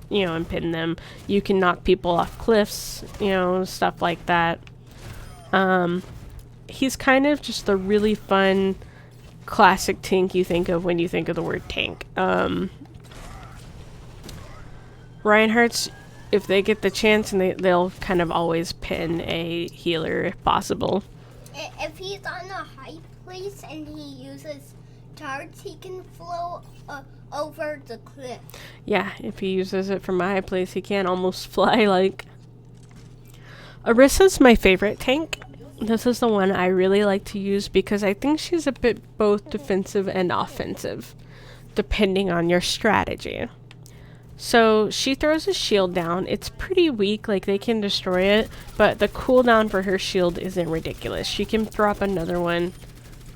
you know, and pin them. You can knock people off cliffs, you know, stuff like that. He's kind of just the really fun classic tank you think of when you think of the word tank. Reinhardt's, if they get the chance, and they'll kind of always pin a healer if possible. If he's on a high place and he uses turrets, he can flow over the cliff. Yeah, if he uses it from a high place, he can almost fly like. Orissa's my favorite tank. This is the one I really like to use because I think she's a bit both defensive and offensive, depending on your strategy. So she throws a shield down. It's pretty weak, like they can destroy it, but the cooldown for her shield isn't ridiculous. She can drop another one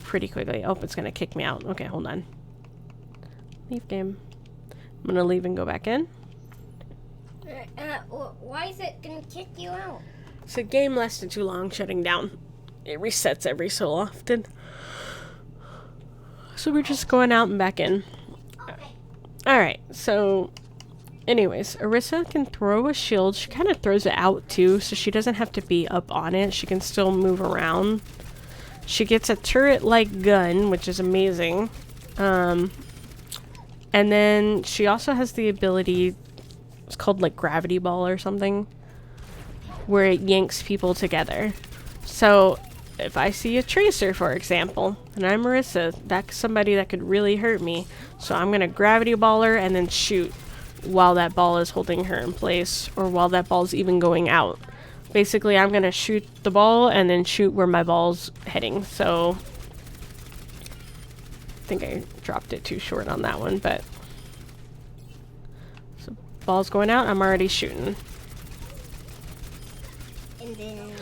pretty quickly. Oh, it's gonna kick me out. Okay, hold on. Leave game. I'm gonna leave and go back in. Why is it gonna kick you out? So game lasted too long shutting down. It resets every so often. So we're just going out and back in. Alright, so anyways, Orisa can throw a shield. She kind of throws it out too, so she doesn't have to be up on it. She can still move around. She gets a turret-like gun, which is amazing. And then she also has the ability, it's called like gravity ball or something, where it yanks people together. So if I see a tracer, for example, and I'm Orisa, that's somebody that could really hurt me. So I'm gonna gravity ball her and then shoot while that ball is holding her in place, or while that ball's even going out. Basically, I'm gonna shoot the ball and then shoot where my ball's heading. So I think I dropped it too short on that one, but so ball's going out, I'm already shooting. And then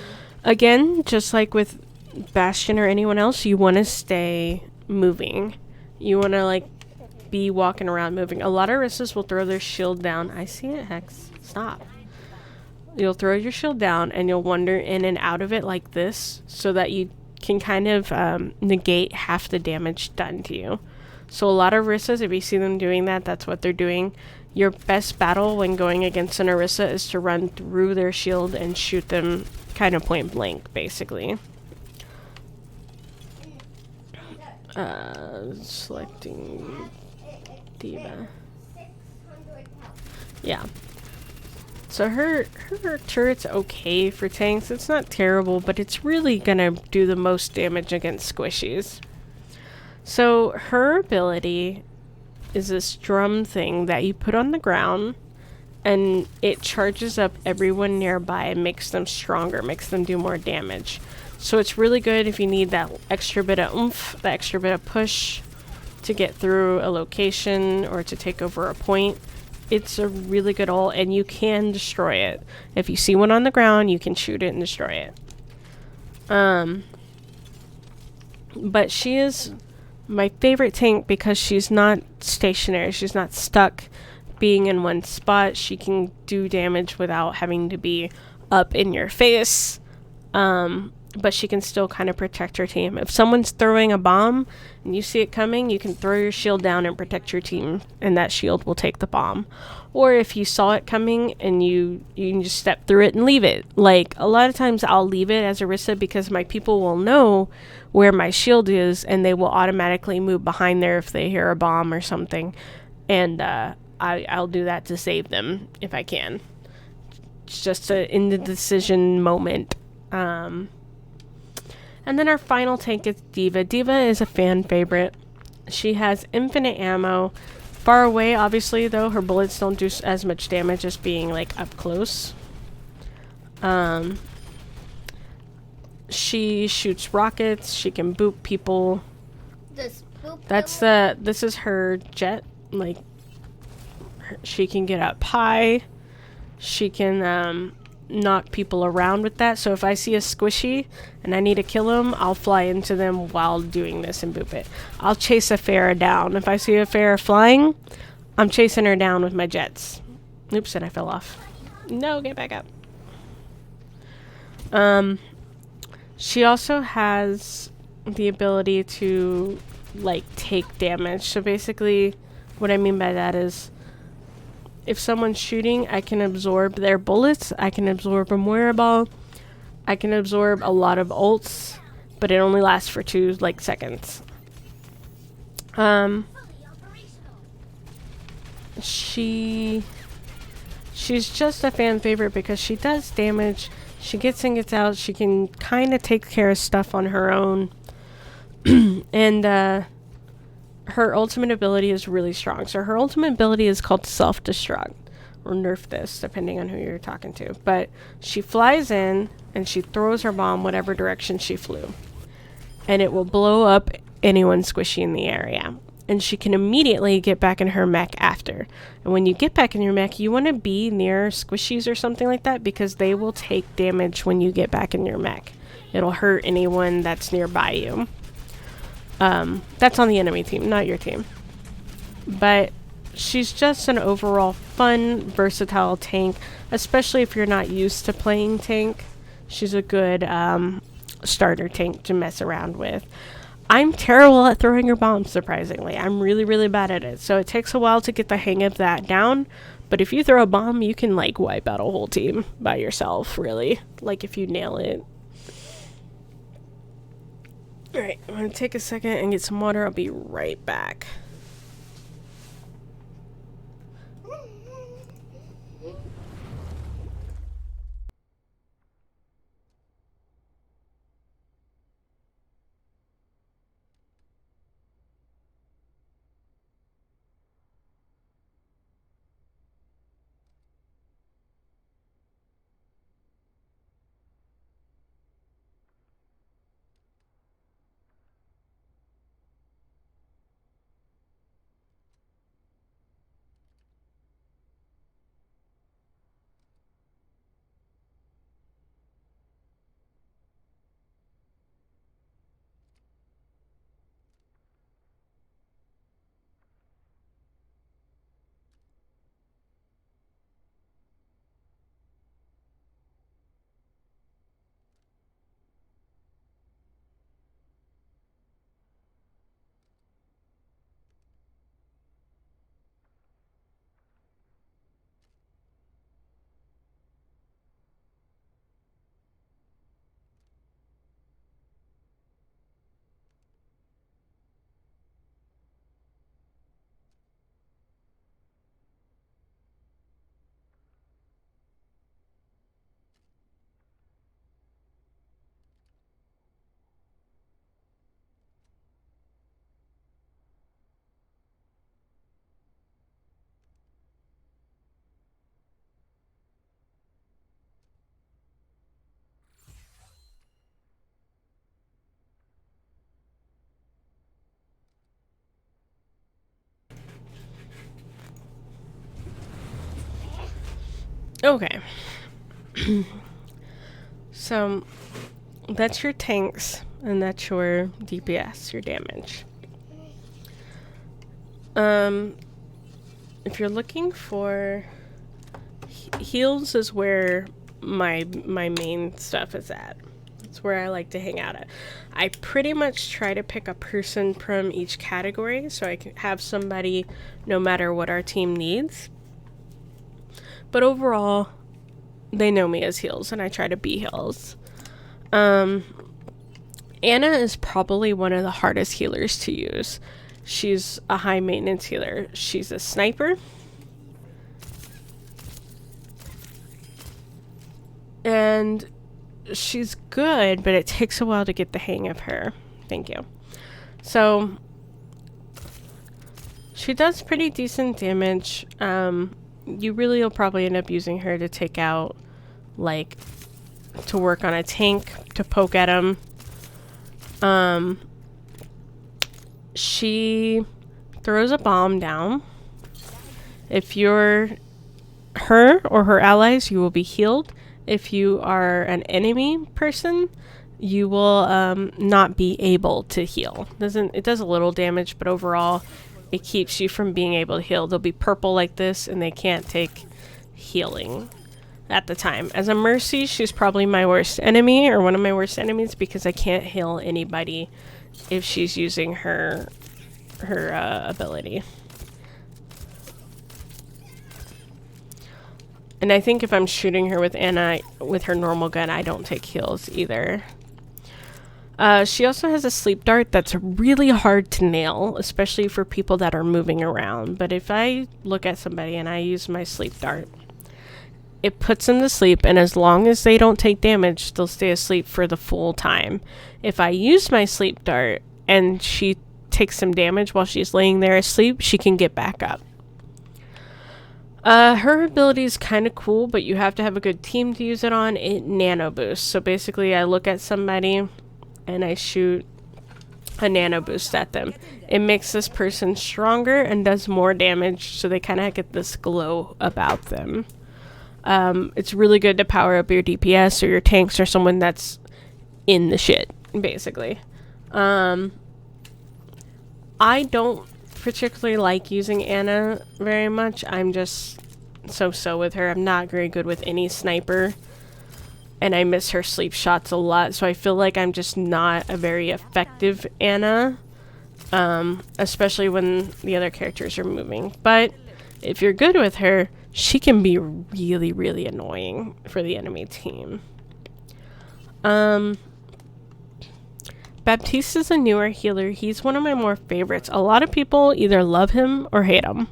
Again, just like with Bastion or anyone else, you want to stay moving. You want to like be walking around moving. A lot of Orissas will throw their shield down. I see it, Hex. Stop. You'll throw your shield down and you'll wander in and out of it like this so that you can kind of negate half the damage done to you. So a lot of Orissas, if you see them doing that, that's what they're doing. Your best battle when going against an Orisa is to run through their shield and shoot them kind of point blank, basically. Selecting Diva. Yeah. So her turret's okay for tanks. It's not terrible, but it's really gonna do the most damage against squishies. So her ability is this drum thing that you put on the ground, and it charges up everyone nearby and makes them stronger, makes them do more damage. So it's really good if you need that extra bit of oomph, that extra bit of push to get through a location or to take over a point. It's a really good ult, and you can destroy it. If you see one on the ground, you can shoot it and destroy it. But she is my favorite tank because she's not stationary. She's not stuck being in one spot. She can do damage without having to be up in your face. But she can still kind of protect her team. If someone's throwing a bomb and you see it coming, you can throw your shield down and protect your team, and that shield will take the bomb. Or if you saw it coming and you can just step through it and leave it. Like, a lot of times I'll leave it as Orisa because my people will know where my shield is, and they will automatically move behind there if they hear a bomb or something. And I'll do that to save them if I can. It's just a indecision moment. And then our final tank is Diva. Diva is a fan favorite. She has infinite ammo. Far away, obviously, though, her bullets don't do as much damage as being, like, up close. She shoots rockets. She can boop people. This is her jet. Like, she can get up high. She can, knock people around with that. So if I see a squishy and I need to kill them, I'll fly into them while doing this and boop it. I'll chase a Pharah down. If I see a Pharah flying, I'm chasing her down with my jets. Oops, and I fell off. No, get back up. She also has the ability to like take damage. So basically what I mean by that is if someone's shooting, I can absorb their bullets, I can absorb a Moira ball, I can absorb a lot of ults, but it only lasts for 2 like seconds. She's just a fan favorite because she does damage. She gets in, gets out. She can kind of take care of stuff on her own. And her ultimate ability is really strong. So her ultimate ability is called self-destruct. Or nerf this, depending on who you're talking to. But she flies in and she throws her bomb whatever direction she flew. And it will blow up anyone squishy in the area. And she can immediately get back in her mech after. And when you get back in your mech, you want to be near squishies or something like that because they will take damage when you get back in your mech. It'll hurt anyone that's nearby you. That's on the enemy team, not your team. But she's just an overall fun, versatile tank, especially if you're not used to playing tank. She's a good starter tank to mess around with. I'm terrible at throwing her bombs, surprisingly. I'm really, really bad at it. So it takes a while to get the hang of that down. But if you throw a bomb, you can, like, wipe out a whole team by yourself, really. Like, if you nail it. Alright, I'm going to take a second and get some water. I'll be right back. Okay. So, that's your tanks, and that's your DPS, your damage. If you're looking for heals is where my main stuff is at. That's where I like to hang out at. I pretty much try to pick a person from each category so I can have somebody no matter what our team needs. But overall, they know me as heals, and I try to be heals. Anna is probably one of the hardest healers to use. She's a high maintenance healer. She's a sniper. And she's good, but it takes a while to get the hang of her. Thank you. So, she does pretty decent damage. You really will probably end up using her to take out, like, to work on a tank, to poke at him. She throws a bomb down. If you're her or her allies, you will be healed. If you are an enemy person, you will not be able to heal. It does a little damage, but overall, it keeps you from being able to heal. They'll be purple like this, and they can't take healing at the time. As a Mercy, she's probably my worst enemy, or one of my worst enemies, because I can't heal anybody if she's using her ability. And I think if I'm shooting her with Anna with her normal gun, I don't take heals either. She also has a sleep dart that's really hard to nail, especially for people that are moving around. But if I look at somebody and I use my sleep dart, it puts them to sleep, and as long as they don't take damage, they'll stay asleep for the full time. If I use my sleep dart and she takes some damage while she's laying there asleep, she can get back up. Her ability is kind of cool, but you have to have a good team to use it on. It nano boosts. So basically, I look at somebody and I shoot a nano boost at them. It makes this person stronger and does more damage, so they kind of get this glow about them. It's really good to power up your DPS or your tanks or someone that's in the shit, basically. I don't particularly like using Anna very much. I'm just so with her. I'm not very good with any sniper, and I miss her sleep shots a lot, so I feel like I'm just not a very effective Anna, especially when the other characters are moving. But if you're good with her, she can be really, really annoying for the enemy team. Baptiste is a newer healer. He's one of my more favorites. A lot of people either love him or hate him.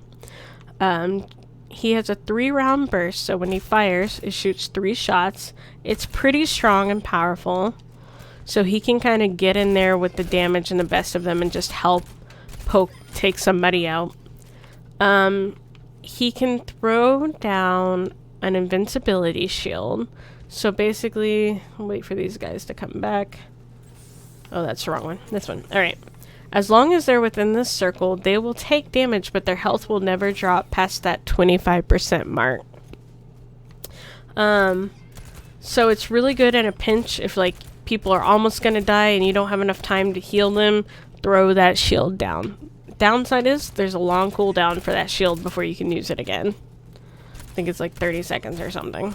He has a 3-round burst, so when he fires, it shoots 3 shots. It's pretty strong and powerful, so he can kind of get in there with the damage and the best of them and just help take somebody out. He can throw down an invincibility shield. So basically, I'll wait for these guys to come back. Oh, that's the wrong one. This one. Alright. As long as they're within this circle, they will take damage, but their health will never drop past that 25% mark. So it's really good in a pinch if, like, people are almost going to die and you don't have enough time to heal them. Throw that shield down. Downside is there's a long cooldown for that shield before you can use it again. I think it's like 30 seconds or something.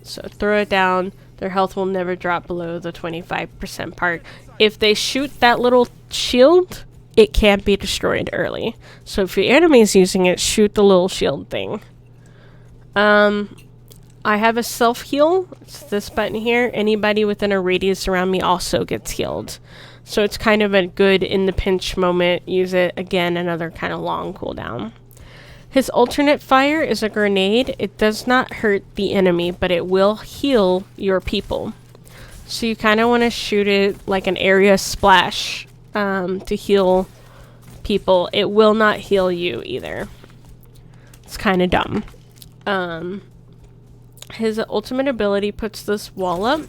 So throw it down. Their health will never drop below the 25% part. If they shoot that little shield, it can't be destroyed early. So if your enemy's using it, shoot the little shield thing. I have a self-heal. It's this button here. Anybody within a radius around me also gets healed. So it's kind of a good in the pinch moment. Use it again, another kind of long cooldown. His alternate fire is a grenade. It does not hurt the enemy, but it will heal your people. So you kind of want to shoot it like an area splash to heal people. It will not heal you either. It's kind of dumb. His ultimate ability puts this wall up,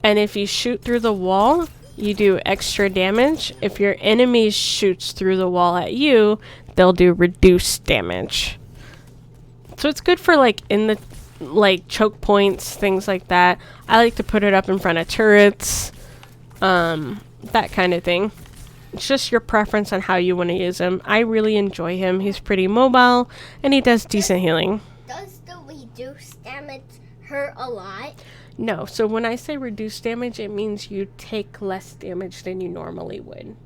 and if you shoot through the wall, you do extra damage. If your enemy shoots through the wall at you, they'll do reduced damage. So it's good for like in the choke points, things like that. I like to put it up in front of turrets, that kind of thing. It's just your preference on how you want to use him. I really enjoy him. He's pretty mobile and he does decent healing. Does the reduced damage hurt a lot? No, so when I say reduced damage, it means you take less damage than you normally would.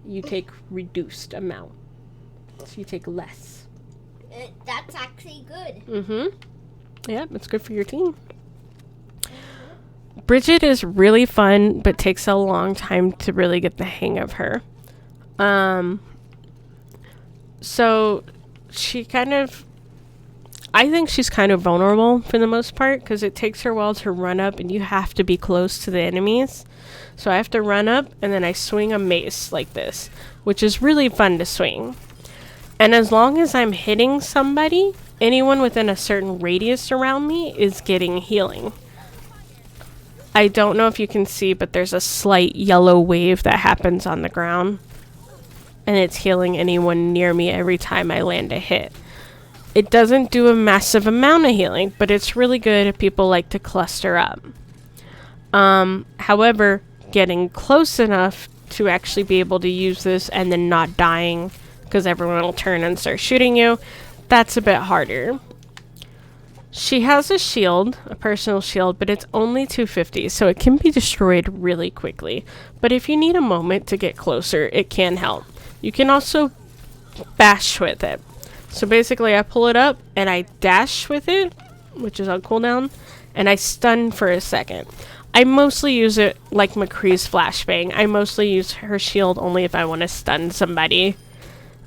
You take reduced amount. So you take less. That's actually good. Mm-hmm. Yeah, it's good for your team. Bridget is really fun, but takes a long time to really get the hang of her. So she kind of... I think she's kind of vulnerable for the most part, because it takes her a while to run up, and you have to be close to the enemies. So I have to run up, and then I swing a mace like this, which is really fun to swing. And as long as I'm hitting somebody, anyone within a certain radius around me is getting healing. I don't know if you can see, but there's a slight yellow wave that happens on the ground. And it's healing anyone near me every time I land a hit. It doesn't do a massive amount of healing, but it's really good if people like to cluster up. However, getting close enough to actually be able to use this and then not dying because everyone will turn and start shooting you, that's a bit harder. She has a shield, a personal shield, but it's only 250, so it can be destroyed really quickly. But if you need a moment to get closer, it can help. You can also bash with it. So basically, I pull it up and I dash with it, which is on cooldown, and I stun for a second. I mostly use it like McCree's flashbang. I mostly use her shield only if I want to stun somebody.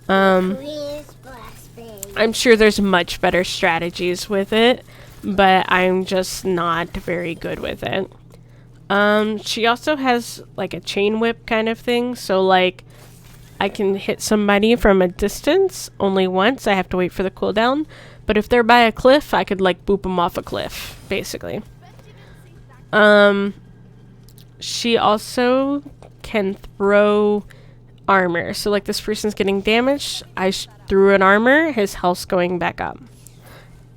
Please blast me. I'm sure there's much better strategies with it, but I'm just not very good with it. She also has like a chain whip kind of thing, so like I can hit somebody from a distance only once. I have to wait for the cooldown, but if they're by a cliff, I could like boop them off a cliff, basically. She also can throw armor. So like this person's getting damaged, I threw an armor, his health's going back up.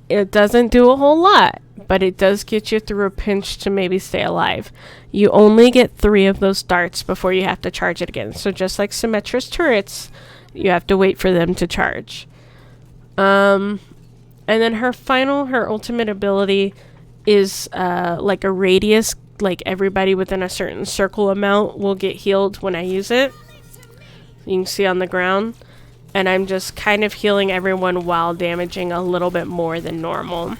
It doesn't do a whole lot, but it does get you through a pinch to maybe stay alive. You only get 3 of those darts before you have to charge it again. So just like Symmetra's turrets, you have to wait for them to charge. And then her ultimate ability is like a radius, like everybody within a certain circle amount will get healed when I use it. You can see on the ground. And I'm just kind of healing everyone while damaging a little bit more than normal.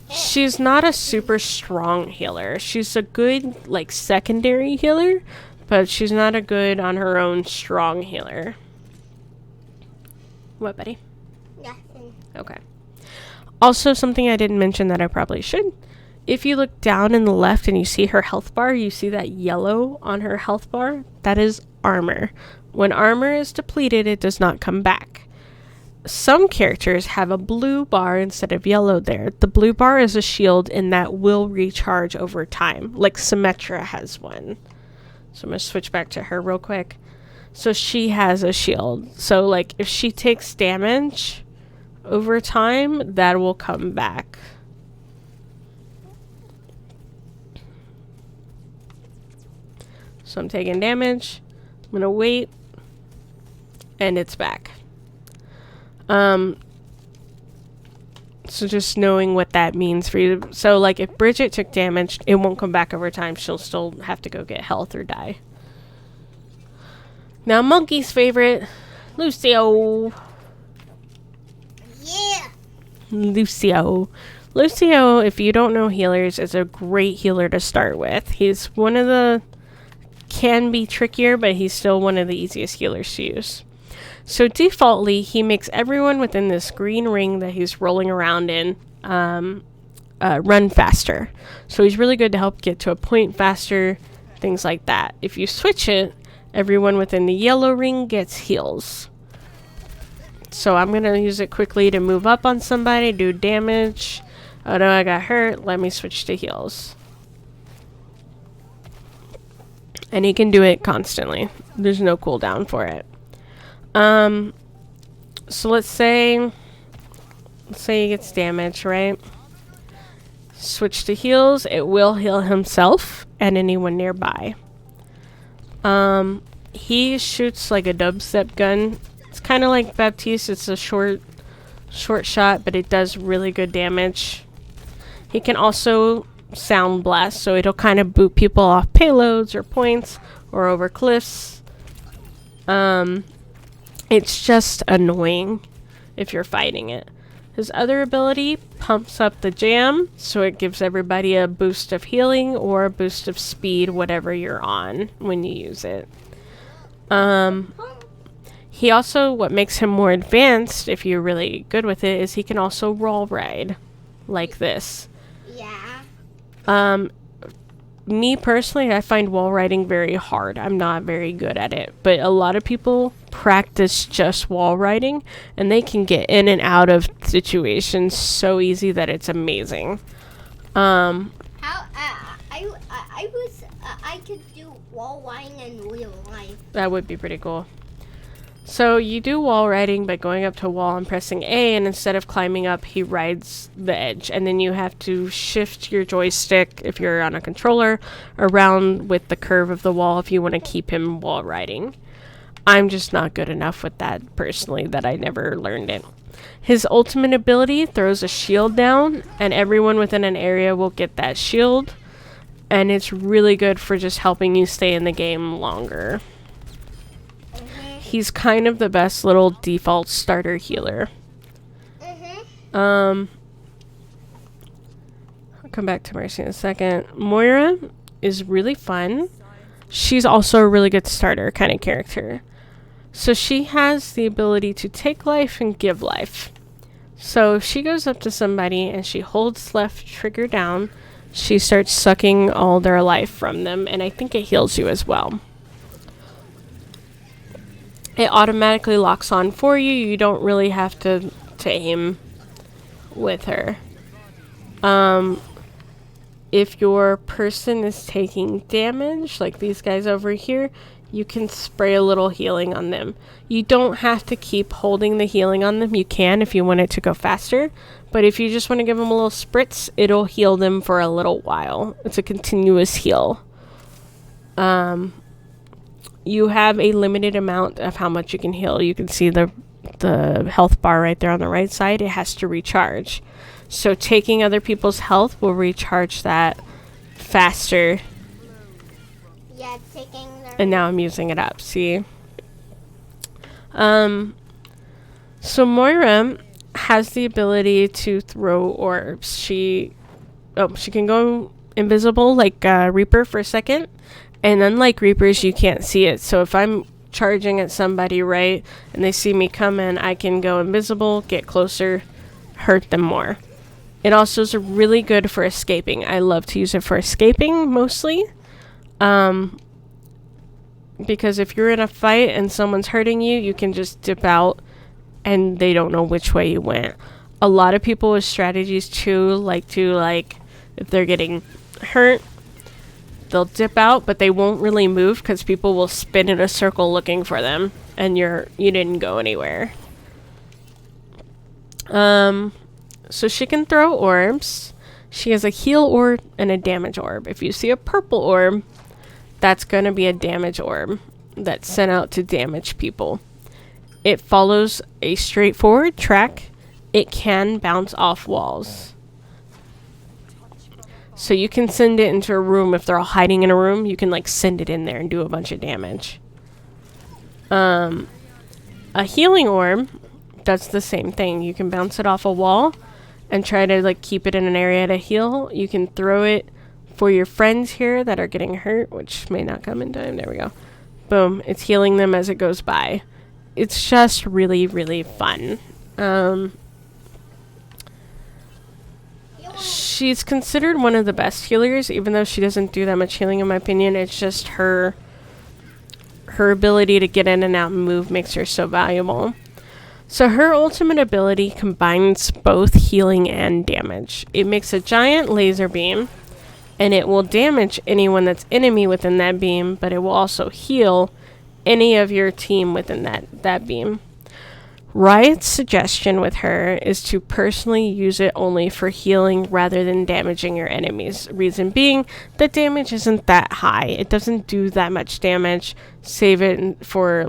She's not a super strong healer. She's a good, like, secondary healer, but she's not a good on her own strong healer. What, buddy? Nothing. Okay. Also, something I didn't mention that I probably should. If you look down in the left and you see her health bar, you see that yellow on her health bar? That is armor. When armor is depleted, it does not come back. Some characters have a blue bar instead of yellow there. The blue bar is a shield and that will recharge over time. Like Symmetra has one. So I'm going to switch back to her real quick. So she has a shield. So like if she takes damage over time, that will come back. So I'm taking damage. I'm going to wait. And it's back. So just knowing what that means for you. So like if Bridget took damage, it won't come back over time. She'll still have to go get health or die. Now Monkey's favorite, Lucio. Yeah. Lucio, if you don't know healers, is a great healer to start with. He's one of the, can be trickier, but he's still one of the easiest healers to use. So defaultly, he makes everyone within this green ring that he's rolling around in run faster. So he's really good to help get to a point faster, things like that. If you switch it, everyone within the yellow ring gets heals. So I'm going to use it quickly to move up on somebody, do damage. Oh no, I got hurt. Let me switch to heals. And he can do it constantly. There's no cooldown for it. So let's say he gets damage, right? Switch to heals. It will heal himself and anyone nearby. He shoots like a dubstep gun. It's kind of like Baptiste. It's a short shot, but it does really good damage. He can also sound blast, so it'll kind of boot people off payloads or points or over cliffs. It's just annoying if you're fighting it. His other ability pumps up the jam, so it gives everybody a boost of healing or a boost of speed, whatever you're on when you use it. He also, what makes him more advanced, if you're really good with it, is he can also wall ride, like this. Yeah. Me personally, I find wall riding very hard. I'm not very good at it. But a lot of people practice just wall riding, and they can get in and out of situations so easy that it's amazing. I could do wall riding in real life. That would be pretty cool. So you do wall riding by going up to a wall and pressing A, and instead of climbing up, he rides the edge. And then you have to shift your joystick, if you're on a controller, around with the curve of the wall if you want to keep him wall riding. I'm just not good enough with that personally that I never learned it. His ultimate ability throws a shield down, and everyone within an area will get that shield. And it's really good for just helping you stay in the game longer. He's kind of the best little default starter healer. I'll come back to Mercy in a second. Moira is really fun. She's also a really good starter kind of character. So she has the ability to take life and give life. So if she goes up to somebody and she holds left trigger down, she starts sucking all their life from them, and I think it heals you as well. It automatically locks on for you. You don't really have to aim with her. If your person is taking damage, like these guys over here, you can spray a little healing on them. You don't have to keep holding the healing on them. You can if you want it to go faster. But if you just want to give them a little spritz, it'll heal them for a little while. It's a continuous heal. You have a limited amount of how much you can heal. You can see the health bar right there on the right side. It has to recharge. So taking other people's health will recharge that faster. Yeah, taking their... And now I'm using it up, see? So Moira has the ability to throw orbs. She can go invisible like Reaper for a second. And unlike Reapers, you can't see it. So if I'm charging at somebody, right, and they see me coming, I can go invisible, get closer, hurt them more. It also is really good for escaping. I love to use it for escaping mostly. Because if you're in a fight and someone's hurting you, you can just dip out and they don't know which way you went. A lot of people with strategies too like to, if they're getting hurt, they'll dip out, but they won't really move because people will spin in a circle looking for them and you didn't go anywhere. So she can throw orbs. She has a heal orb and a damage orb. If you see a purple orb, that's going to be a damage orb that's sent out to damage people. It follows a straightforward track. It can bounce off walls. So you can send it into a room. If they're all hiding in a room, you can send it in there and do a bunch of damage. A healing orb does the same thing. You can bounce it off a wall and try to keep it in an area to heal. You can throw it for your friends here that are getting hurt, which may not come in time. There we go. Boom. It's healing them as it goes by. It's just really, really fun. She's considered one of the best healers, even though she doesn't do that much healing in my opinion. It's just her ability to get in and out and move makes her so valuable. So her ultimate ability combines both healing and damage. It makes a giant laser beam, and it will damage anyone that's enemy within that beam, but it will also heal any of your team within that beam. Riot's suggestion with her is to personally use it only for healing rather than damaging your enemies. Reason being, the damage isn't that high. It doesn't do that much damage. Save it for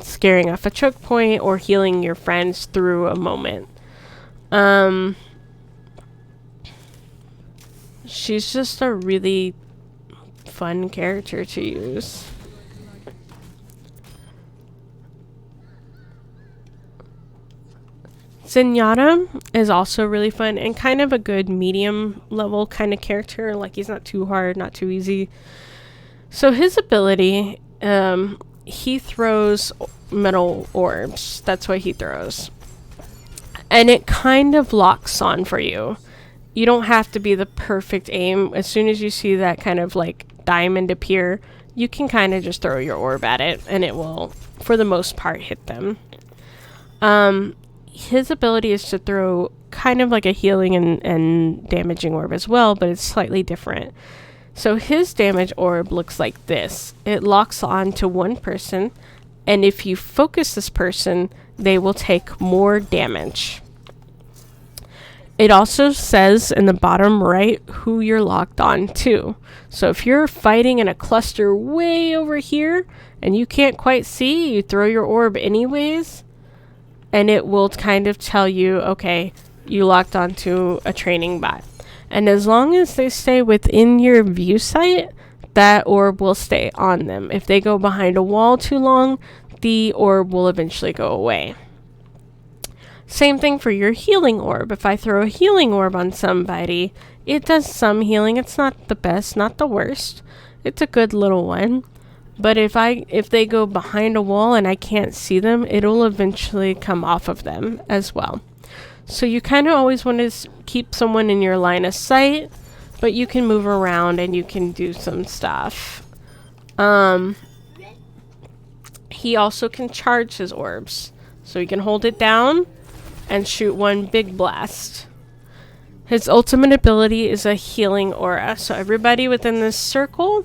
scaring off a choke point or healing your friends through a moment. She's just a really fun character to use. Zenyatta is also really fun and kind of a good medium level kind of character. He's not too hard, not too easy. So his ability, he throws metal orbs. That's what he throws. And it kind of locks on for you. You don't have to be the perfect aim. As soon as you see that kind of diamond appear, you can kind of just throw your orb at it and it will, for the most part, hit them. His ability is to throw kind of a healing and damaging orb as well, but it's slightly different. So his damage orb looks like this. It locks on to one person, and if you focus this person, they will take more damage. It also says in the bottom right who you're locked on to. So if you're fighting in a cluster way over here and you can't quite see, you throw your orb anyways, and it will kind of tell you, okay, you locked onto a training bot. And as long as they stay within your view sight, that orb will stay on them. If they go behind a wall too long, the orb will eventually go away. Same thing for your healing orb. If I throw a healing orb on somebody, it does some healing. It's not the best, not the worst. It's a good little one. But if they go behind a wall and I can't see them, it'll eventually come off of them as well. So you kind of always want to keep someone in your line of sight, but you can move around and you can do some stuff. He also can charge his orbs. So he can hold it down and shoot one big blast. His ultimate ability is a healing aura. So everybody within this circle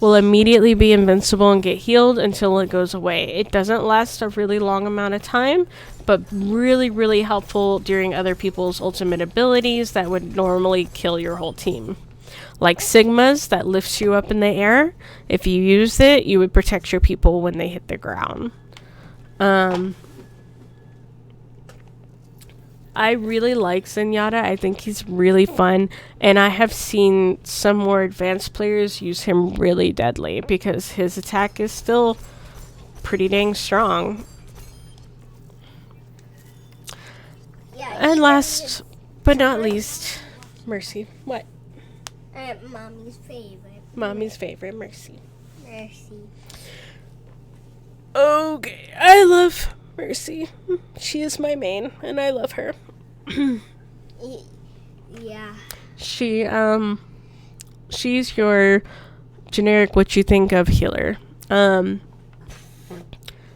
will immediately be invincible and get healed until it goes away. It doesn't last a really long amount of time, but really, really helpful during other people's ultimate abilities that would normally kill your whole team. Like Sigma's that lifts you up in the air. If you use it, you would protect your people when they hit the ground. I really like Zenyatta. I think he's really fun. And I have seen some more advanced players use him really deadly because his attack is still pretty dang strong. Yeah, And last but not least, Mercy. What? Mommy's favorite. Mommy's favorite, Mercy. Mercy. Okay, I love Mercy. She is my main, and I love her. Yeah. She's your generic what you think of healer.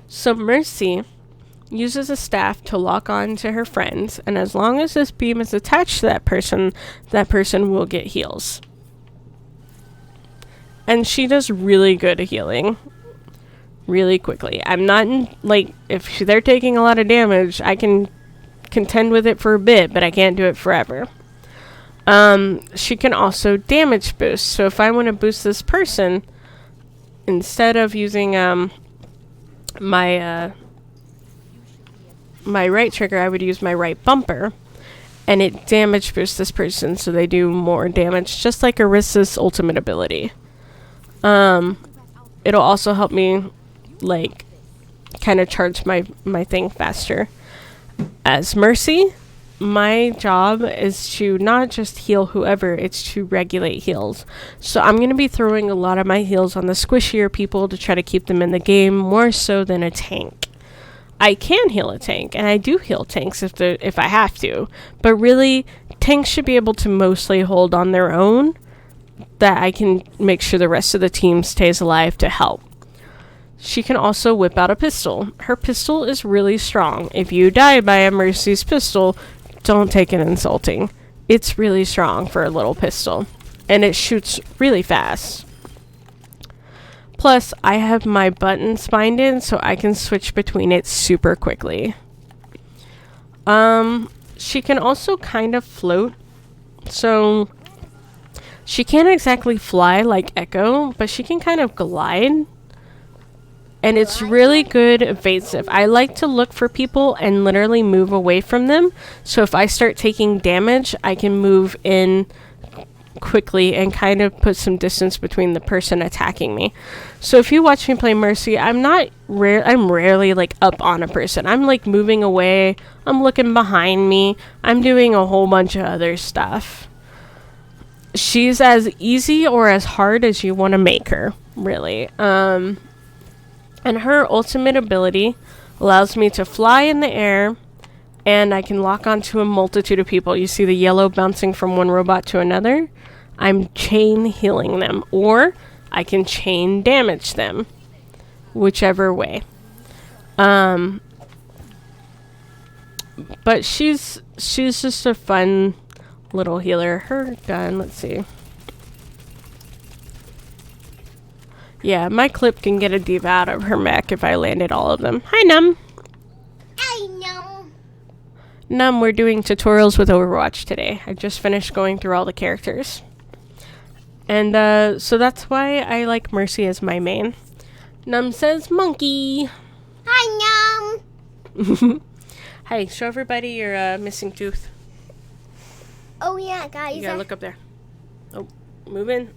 So Mercy uses a staff to lock on to her friends, and as long as this beam is attached to that person will get heals. And she does really good at healing. Really quickly. I'm not if they're taking a lot of damage, I can contend with it for a bit, but I can't do it forever. She can also damage boost. So if I want to boost this person, instead of using my right trigger, I would use my right bumper, and it damage boosts this person so they do more damage, just like Orisa's ultimate ability. It'll also help me kind of charge my thing faster. As Mercy, my job is to not just heal whoever, it's to regulate heals. So I'm going to be throwing a lot of my heals on the squishier people to try to keep them in the game more so than a tank. I can heal a tank, and I do heal tanks if I have to, but really, tanks should be able to mostly hold on their own, that I can make sure the rest of the team stays alive to help. She can also whip out a pistol. Her pistol is really strong. If you die by a Mercy's pistol, don't take it insulting. It's really strong for a little pistol, and it shoots really fast. Plus, I have my buttons bind in, so I can switch between it super quickly. She can also kind of float. So, she can't exactly fly like Echo, but she can kind of glide. And it's really good evasive. I like to look for people and literally move away from them. So if I start taking damage, I can move in quickly and kind of put some distance between the person attacking me. So if you watch me play Mercy, I'm rarely up on a person. I'm moving away. I'm looking behind me. I'm doing a whole bunch of other stuff. She's as easy or as hard as you want to make her, really. And her ultimate ability allows me to fly in the air, and I can lock onto a multitude of people. You see the yellow bouncing from one robot to another? I'm chain healing them, or I can chain damage them, whichever way. But she's just a fun little healer. Her gun, let's see. Yeah, my clip can get a diva out of her mech if I landed all of them. Hi, Num. I know. Num, we're doing tutorials with Overwatch today. I just finished going through all the characters. And so that's why I like Mercy as my main. Num says monkey. Hi, Num. Hey, show everybody your missing tooth. Oh yeah, guys. You gotta look up there. Oh, move in.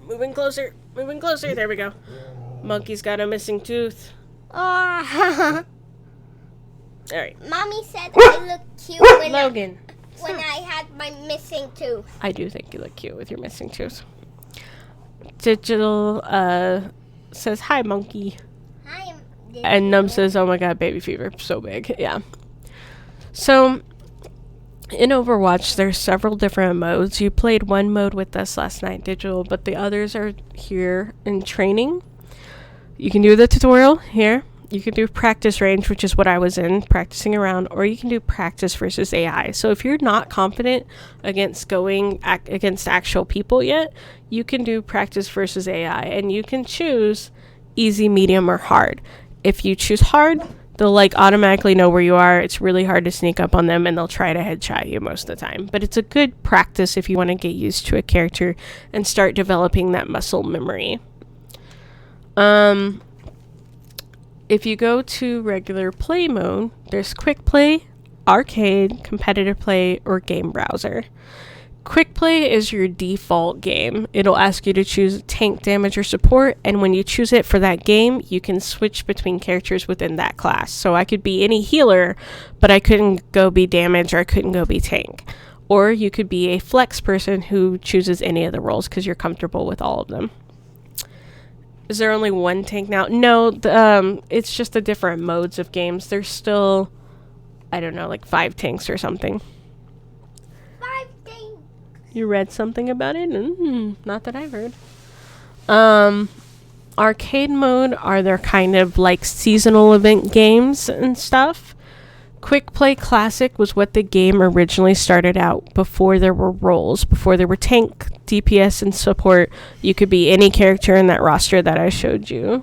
Moving closer. Moving closer. There we go. Monkey's got a missing tooth. Oh. Alright. Mommy said I look cute when Logan. I had my missing tooth. I do think you look cute with your missing tooth. Digital says, hi, monkey. Hi. And Num says, oh my god, baby fever. So big. Yeah. So, in Overwatch, there's several different modes. You played one mode with us last night, Digital, but the others are here in training. You can do the tutorial here. You can do practice range, which is what I was in, practicing around, or you can do practice versus AI. So if you're not confident against going against actual people yet, you can do practice versus AI, and you can choose easy, medium, or hard. If you choose hard, they'll like automatically know where you are. It's really hard to sneak up on them, and they'll try to headshot you most of the time. But it's a good practice if you want to get used to a character and start developing that muscle memory. If you go to regular play mode, there's quick play, arcade, competitive play, or game browser. Quick play is your default game. It'll ask you to choose tank, damage, or support, and when you choose it for that game, you can switch between characters within that class. So I could be any healer, but I couldn't go be damage, or I couldn't go be tank. Or you could be a flex person who chooses any of the roles because you're comfortable with all of them. Is there only one tank now? No, it's just the different modes of games. There's still, I don't know, like 5 tanks or something. 5 tanks. You read something about it? Not that I've heard. Arcade mode are their kind of like seasonal event games and stuff. Quick Play Classic was what the game originally started out before there were roles, before there were tank, DPS, and support. You could be any character in that roster that I showed you.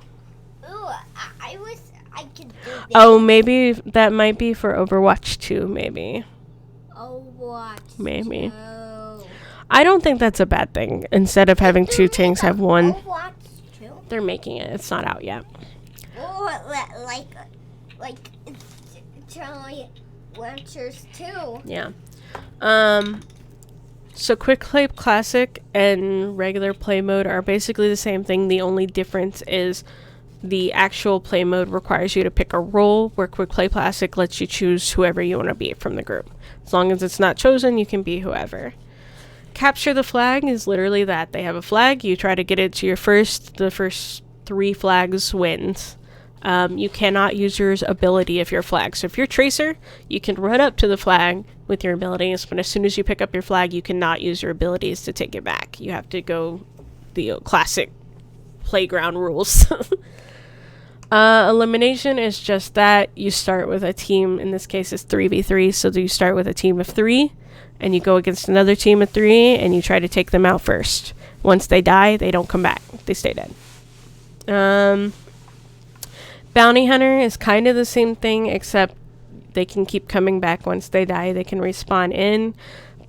Ooh, I could do this. Oh, maybe that might be for Overwatch 2, maybe. Overwatch. Maybe. 2. I don't think that's a bad thing. Instead of having 2 tanks, have one. Overwatch 2? They're making it. It's not out yet. Or like Charlie Lancers 2. Yeah. So Quick Play Classic and regular play mode are basically the same thing. The only difference is the actual play mode requires you to pick a role, where Quick Play Classic lets you choose whoever you want to be from the group. As long as it's not chosen, you can be whoever. Capture the flag is literally that. They have a flag. You try to get it to the first 3 flags wins. You cannot use your ability if you're flag. So if you're Tracer, you can run up to the flag with your abilities, but as soon as you pick up your flag, you cannot use your abilities to take it back. You have to go the classic playground rules. Elimination is just that. You start with a team, in this case it's 3v3, so you start with a team of 3, and you go against another team of 3, and you try to take them out first. Once they die, they don't come back. They stay dead. Bounty Hunter is kind of the same thing, except they can keep coming back once they die. They can respawn in,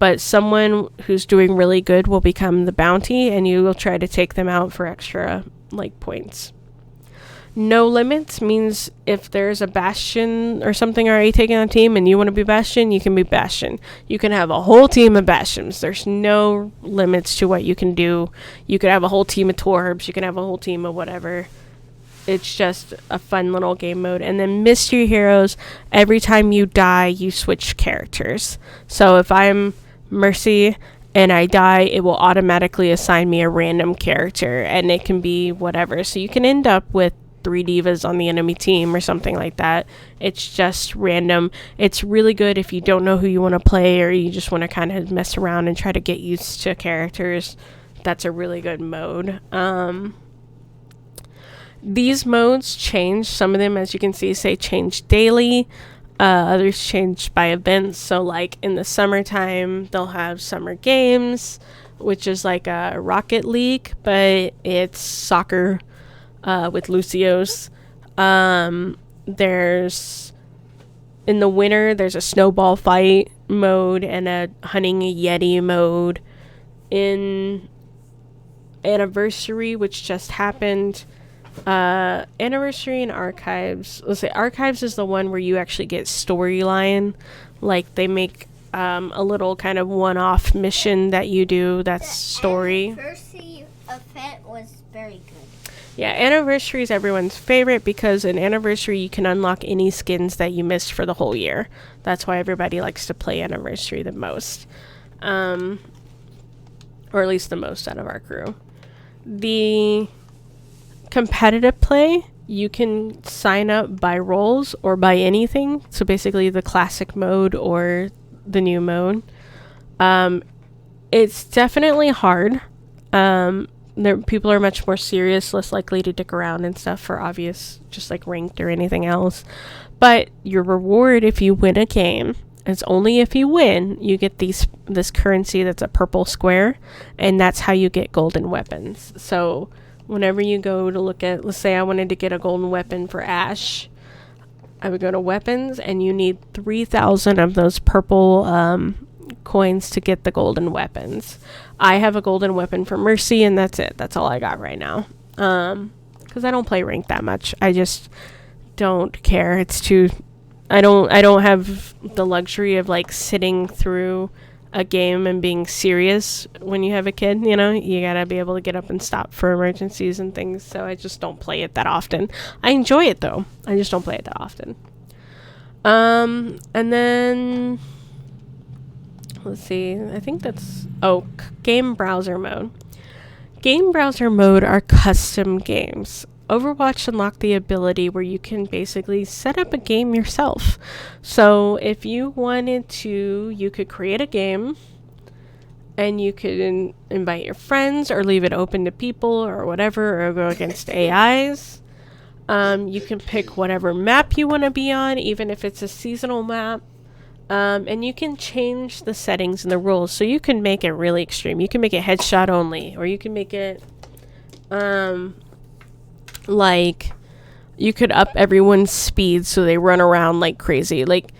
but someone who's doing really good will become the bounty, and you will try to take them out for extra, like, points. No limits means if there's a Bastion or something already taken on a team and you want to be Bastion, you can be Bastion. You can have a whole team of Bastions. There's no limits to what you can do. You could have a whole team of Torbs. You can have a whole team of whatever. It's just a fun little game mode. And then Mystery Heroes, every time you die, you switch characters. So if I'm Mercy and I die, it will automatically assign me a random character, and it can be whatever. So you can end up with 3 divas on the enemy team or something like that. It's just random. It's really good if you don't know who you want to play, or you just want to kind of mess around and try to get used to characters. That's a really good mode. These modes change. Some of them, as you can see, say change daily. Others change by events. So like in the summertime, they'll have summer games, which is like a Rocket League, but it's soccer with Lucios. There's in the winter, there's a snowball fight mode and a hunting a yeti mode. In Anniversary, which just happened, Anniversary and Archives. Let's say Archives is the one where you actually get storyline. Like, they make a little kind of one-off mission that you do that's story. Anniversary event was very good. Yeah, Anniversary is everyone's favorite because in Anniversary you can unlock any skins that you missed for the whole year. That's why everybody likes to play Anniversary the most. Or at least the most out of our crew. The competitive play, you can sign up by roles or by anything. So basically the classic mode or the new mode. It's definitely hard. People are much more serious, less likely to dick around and stuff for obvious, just like ranked or anything else. But your reward if you win a game, it's only if you win, you get this currency that's a purple square, and that's how you get golden weapons. So whenever you go to look at, let's say I wanted to get a golden weapon for Ash, I would go to weapons, and you need 3,000 of those purple coins to get the golden weapons. I have a golden weapon for Mercy, and that's it. That's all I got right now. Because I don't play ranked that much. I just don't care. It's too... I don't have the luxury of like sitting through a game and being serious when you have a kid, you know? You gotta be able to get up and stop for emergencies and things, so I just don't play it that often. I enjoy it though. I just don't play it that often. And then let's see. I think that's game browser mode. Game browser mode are custom games. Overwatch unlocked the ability where you can basically set up a game yourself. So if you wanted to, you could create a game and you could invite your friends or leave it open to people or whatever, or go against AIs. You can pick whatever map you want to be on, even if it's a seasonal map. And you can change the settings and the rules. So you can make it really extreme. You can make it headshot only, or you can make it like you could up everyone's speed so they run around like crazy. Like,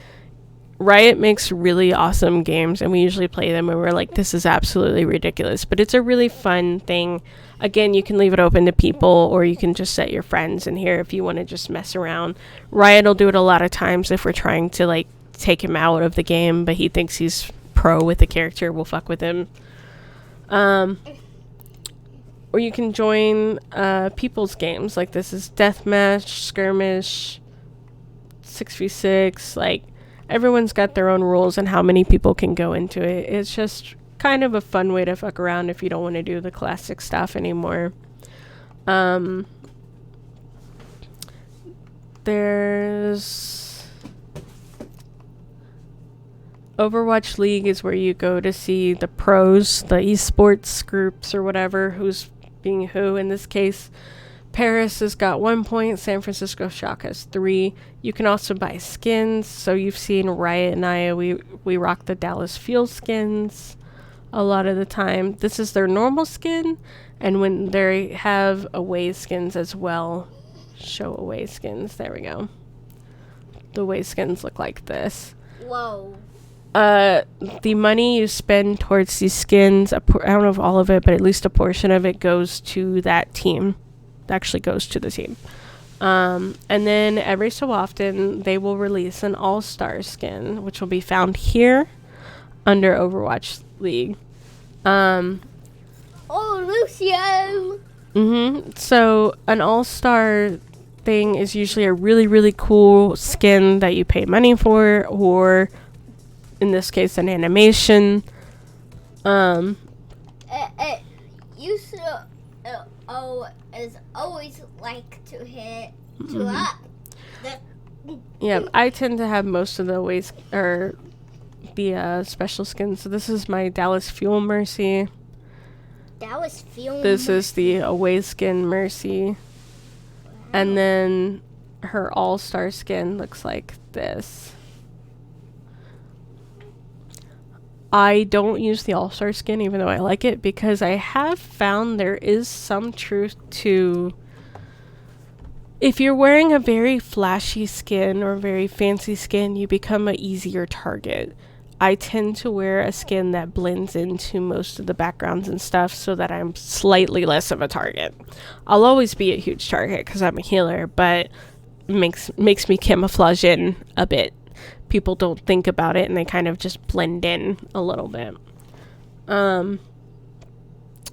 Riot makes really awesome games, and we usually play them and we're like, this is absolutely ridiculous, but it's a really fun thing. Again, you can leave it open to people, or you can just set your friends in here if you want to just mess around. Riot will do it a lot of times if we're trying to like take him out of the game, but he thinks he's pro with the character. We'll fuck with him. Or you can join people's games. Like, this is deathmatch, skirmish, 6v6. Like, everyone's got their own rules and how many people can go into it. It's just kind of a fun way to fuck around if you don't want to do the classic stuff anymore. There's Overwatch League is where you go to see the pros, the esports groups or whatever, who's being who. In this case, Paris has got 1 point, San Francisco Shock has 3. You can also buy skins. So you've seen Riot and I, we rock the Dallas Fuel skins a lot of the time. This is their normal skin, and when they have away skins as well, show away skins. There we go. The away skins look like this. Whoa. The money you spend towards these skins, I don't know if all of it, but at least a portion of it goes to that team. It actually goes to the team. And then every so often, they will release an all-star skin, which will be found here under Overwatch League. Oh, Lucio! So an all-star thing is usually a really, really cool skin that you pay money for, or in this case, an animation. Used to is always like to hit to up. Yeah, I tend to have most of the ways or the special skins. So this is my Dallas Fuel Mercy. Dallas Fuel. This is the away skin Mercy. Wow. And then her all-star skin looks like this. I don't use the all-star skin, even though I like it, because I have found there is some truth to If you're wearing a very flashy skin or very fancy skin, you become an easier target. I tend to wear a skin that blends into most of the backgrounds and stuff so that I'm slightly less of a target. I'll always be a huge target because I'm a healer, but makes me camouflage in a bit. People don't think about it and they kind of just blend in a little bit.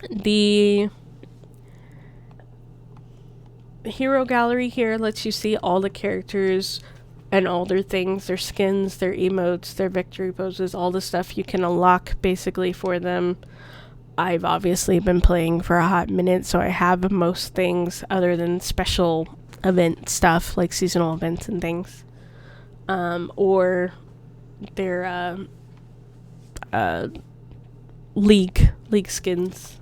The hero gallery here lets you see all the characters and all their things, their skins, their emotes, their victory poses, all the stuff you can unlock basically for them. I've obviously been playing for a hot minute, so I have most things other than special event stuff like seasonal events and things. Or their league skins.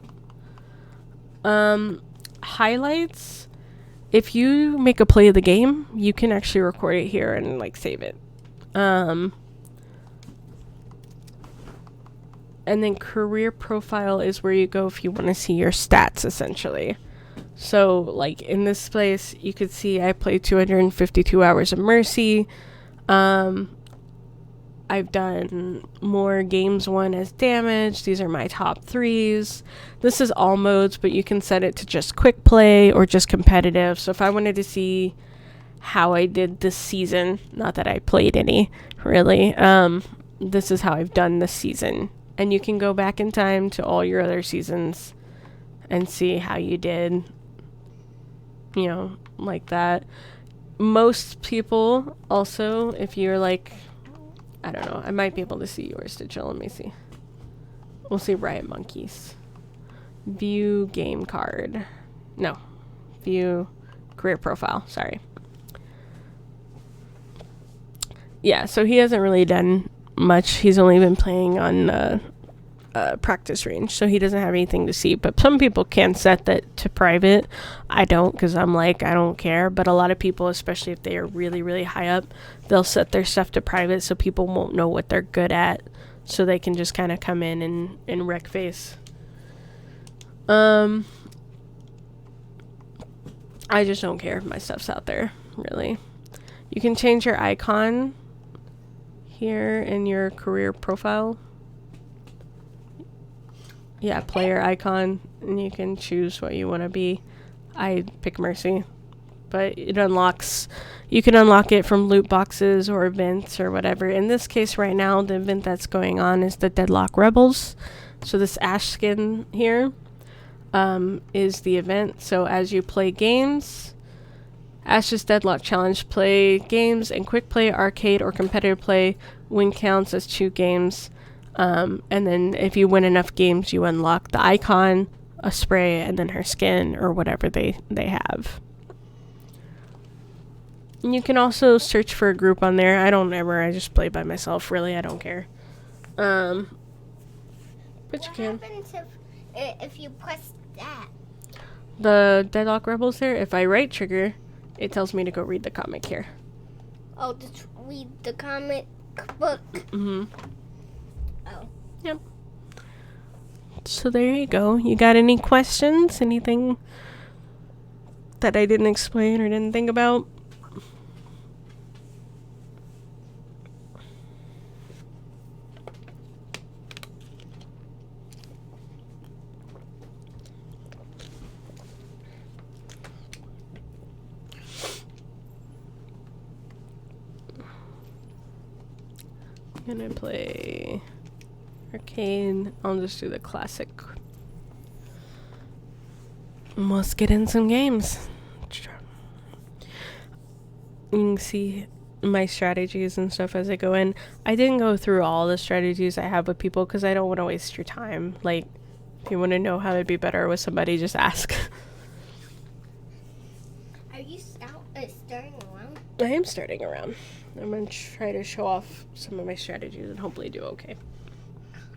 Highlights. If you make a play of the game, you can actually record it here and like save it. And then career profile is where you go if you want to see your stats, essentially. So like in this place, you could see I played 252 hours of Mercy. I've done more games won as damage. These are my top 3s. This is all modes, but you can set it to just quick play or just competitive. So if I wanted to see how I did this season, not that I played any, really, this is how I've done this season. And you can go back in time to all your other seasons and see how you did, you know, like that. Most people also, if you're like, I don't know, I might be able to see yours, Digital. Let me see. We'll see Riot Monkeys. View game card. No. View career profile. Sorry. Yeah, so he hasn't really done much. He's only been playing on practice range, so he doesn't have anything to see. But some people can set that to private. I don't, because I'm like, I don't care. But a lot of people, especially if they are really, really high up, they'll set their stuff to private so people won't know what they're good at, so they can just kind of come in and wreck face. I just don't care if my stuff's out there, really. You can change your icon here in your career profile. Yeah, player icon, and you can choose what you want to be. I pick Mercy, but it unlocks, you can unlock it from loot boxes or events or whatever. In this case right now, the event that's going on is the Deadlock Rebels. So this Ash skin here is the event. So as you play games, Ash's Deadlock Challenge, play games in quick play, arcade, or competitive play. Win counts as 2 games. And then if you win enough games, you unlock the icon, a spray, and then her skin or whatever they have. And you can also search for a group on there. I just play by myself, really. I don't care. But you can. What happens if you press that? The Deadlock Rebels there, if I right trigger, it tells me to go read the comic here. Oh, just read the comic book. Mm-hmm. Oh. Yep. So there you go. You got any questions? Anything that I didn't explain or didn't think about? I'm gonna play arcade. I'll just do the classic. Let's get in some games. You can see my strategies and stuff as I go in. I didn't go through all the strategies I have with people because I don't want to waste your time. Like, if you want to know how to be better with somebody, just ask. Are you starting around? I am starting around. I'm going to try to show off some of my strategies and hopefully do okay.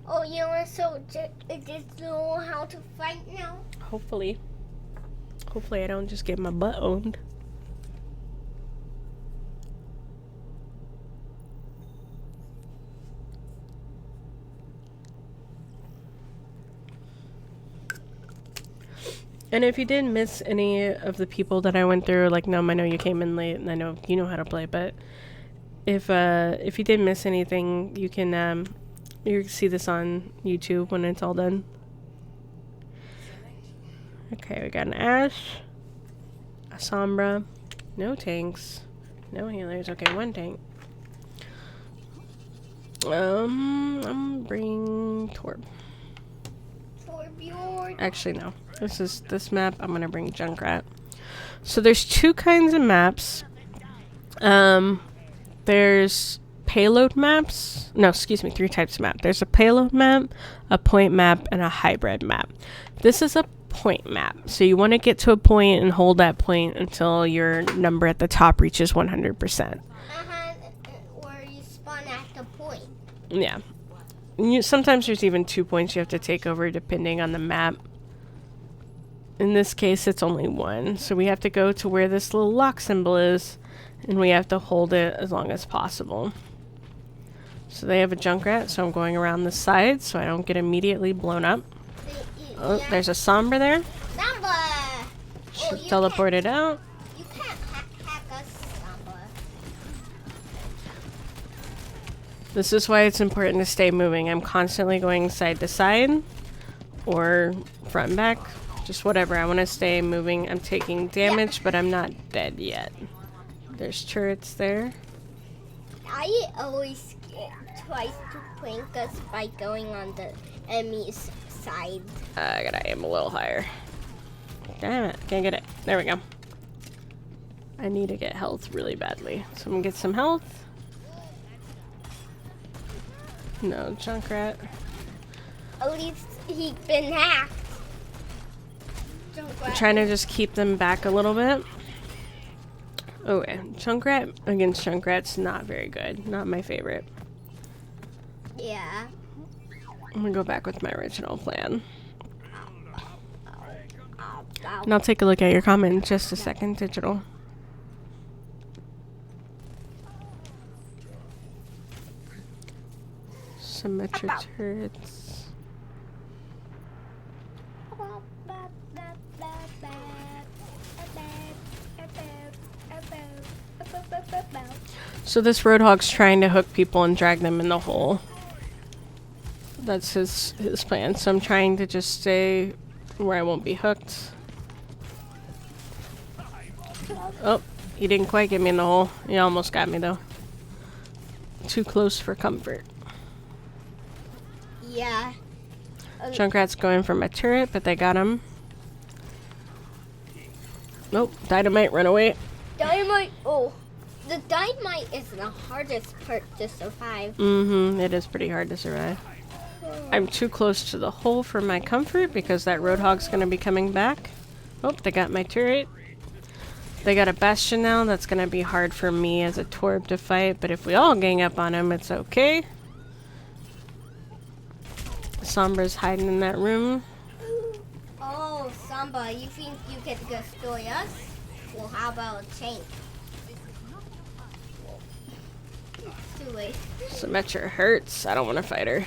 Oh, you also just know how to fight now? Hopefully. Hopefully I don't just get my butt owned. And if you did miss any of the people that I went through, like, Num, I know you came in late, and I know you know how to play, but if you did miss anything, you can see this on YouTube when it's all done. Okay, we got an Ashe, a Sombra, no tanks, no healers. Okay, one tank. I'm bring Torb. Actually, no. This map. I'm gonna bring Junkrat. So there's two kinds of maps. There's payload maps. No, excuse me, three types of map. There's a payload map, a point map, and a hybrid map. This is a point map. So you want to get to a point and hold that point until your number at the top reaches 100%. Or you spawn at the point. Yeah. Sometimes there's even 2 points you have to take over depending on the map. In this case, it's only one. So we have to go to where this little lock symbol is, and we have to hold it as long as possible. So they have a Junkrat, so I'm going around the side so I don't get immediately blown up. Oh, there's a Sombra there. Sombra! She teleported out. You can't hack us, Sombra. This is why it's important to stay moving. I'm constantly going side to side or front and back. Just whatever. I want to stay moving. I'm taking damage, but I'm not dead yet. There's turrets there. I always try to prank us by going on the enemy's side. I gotta aim a little higher. Damn it. Can't get it. There we go. I need to get health really badly. So I'm gonna get some health. No, Junkrat. At least he's been hacked. I'm trying to just keep them back a little bit. Okay, Junkrat against Junkrat's not very good. Not my favorite. Yeah. I'm gonna go back with my original plan. And I'll take a look at your comment in just a second, Digital. Symmetric turrets. So this Roadhog's trying to hook people and drag them in the hole. That's his plan. So I'm trying to just stay where I won't be hooked. Oh, he didn't quite get me in the hole. He almost got me though. Too close for comfort. Yeah. Junkrat's going for my turret, but they got him. Nope, dynamite, run away. Dynamite. Oh, the dynamite is the hardest part to survive. Mm-hmm, it is pretty hard to survive. I'm too close to the hole for my comfort because that Roadhog's gonna be coming back. Oh, they got my turret. They got a Bastion now. That's gonna be hard for me as a Torb to fight, but if we all gang up on him, it's okay. Sombra's hiding in that room. Oh, Samba, you think you can destroy us? Well, how about a tank? Too late. Symmetra hurts. I don't want to fight her.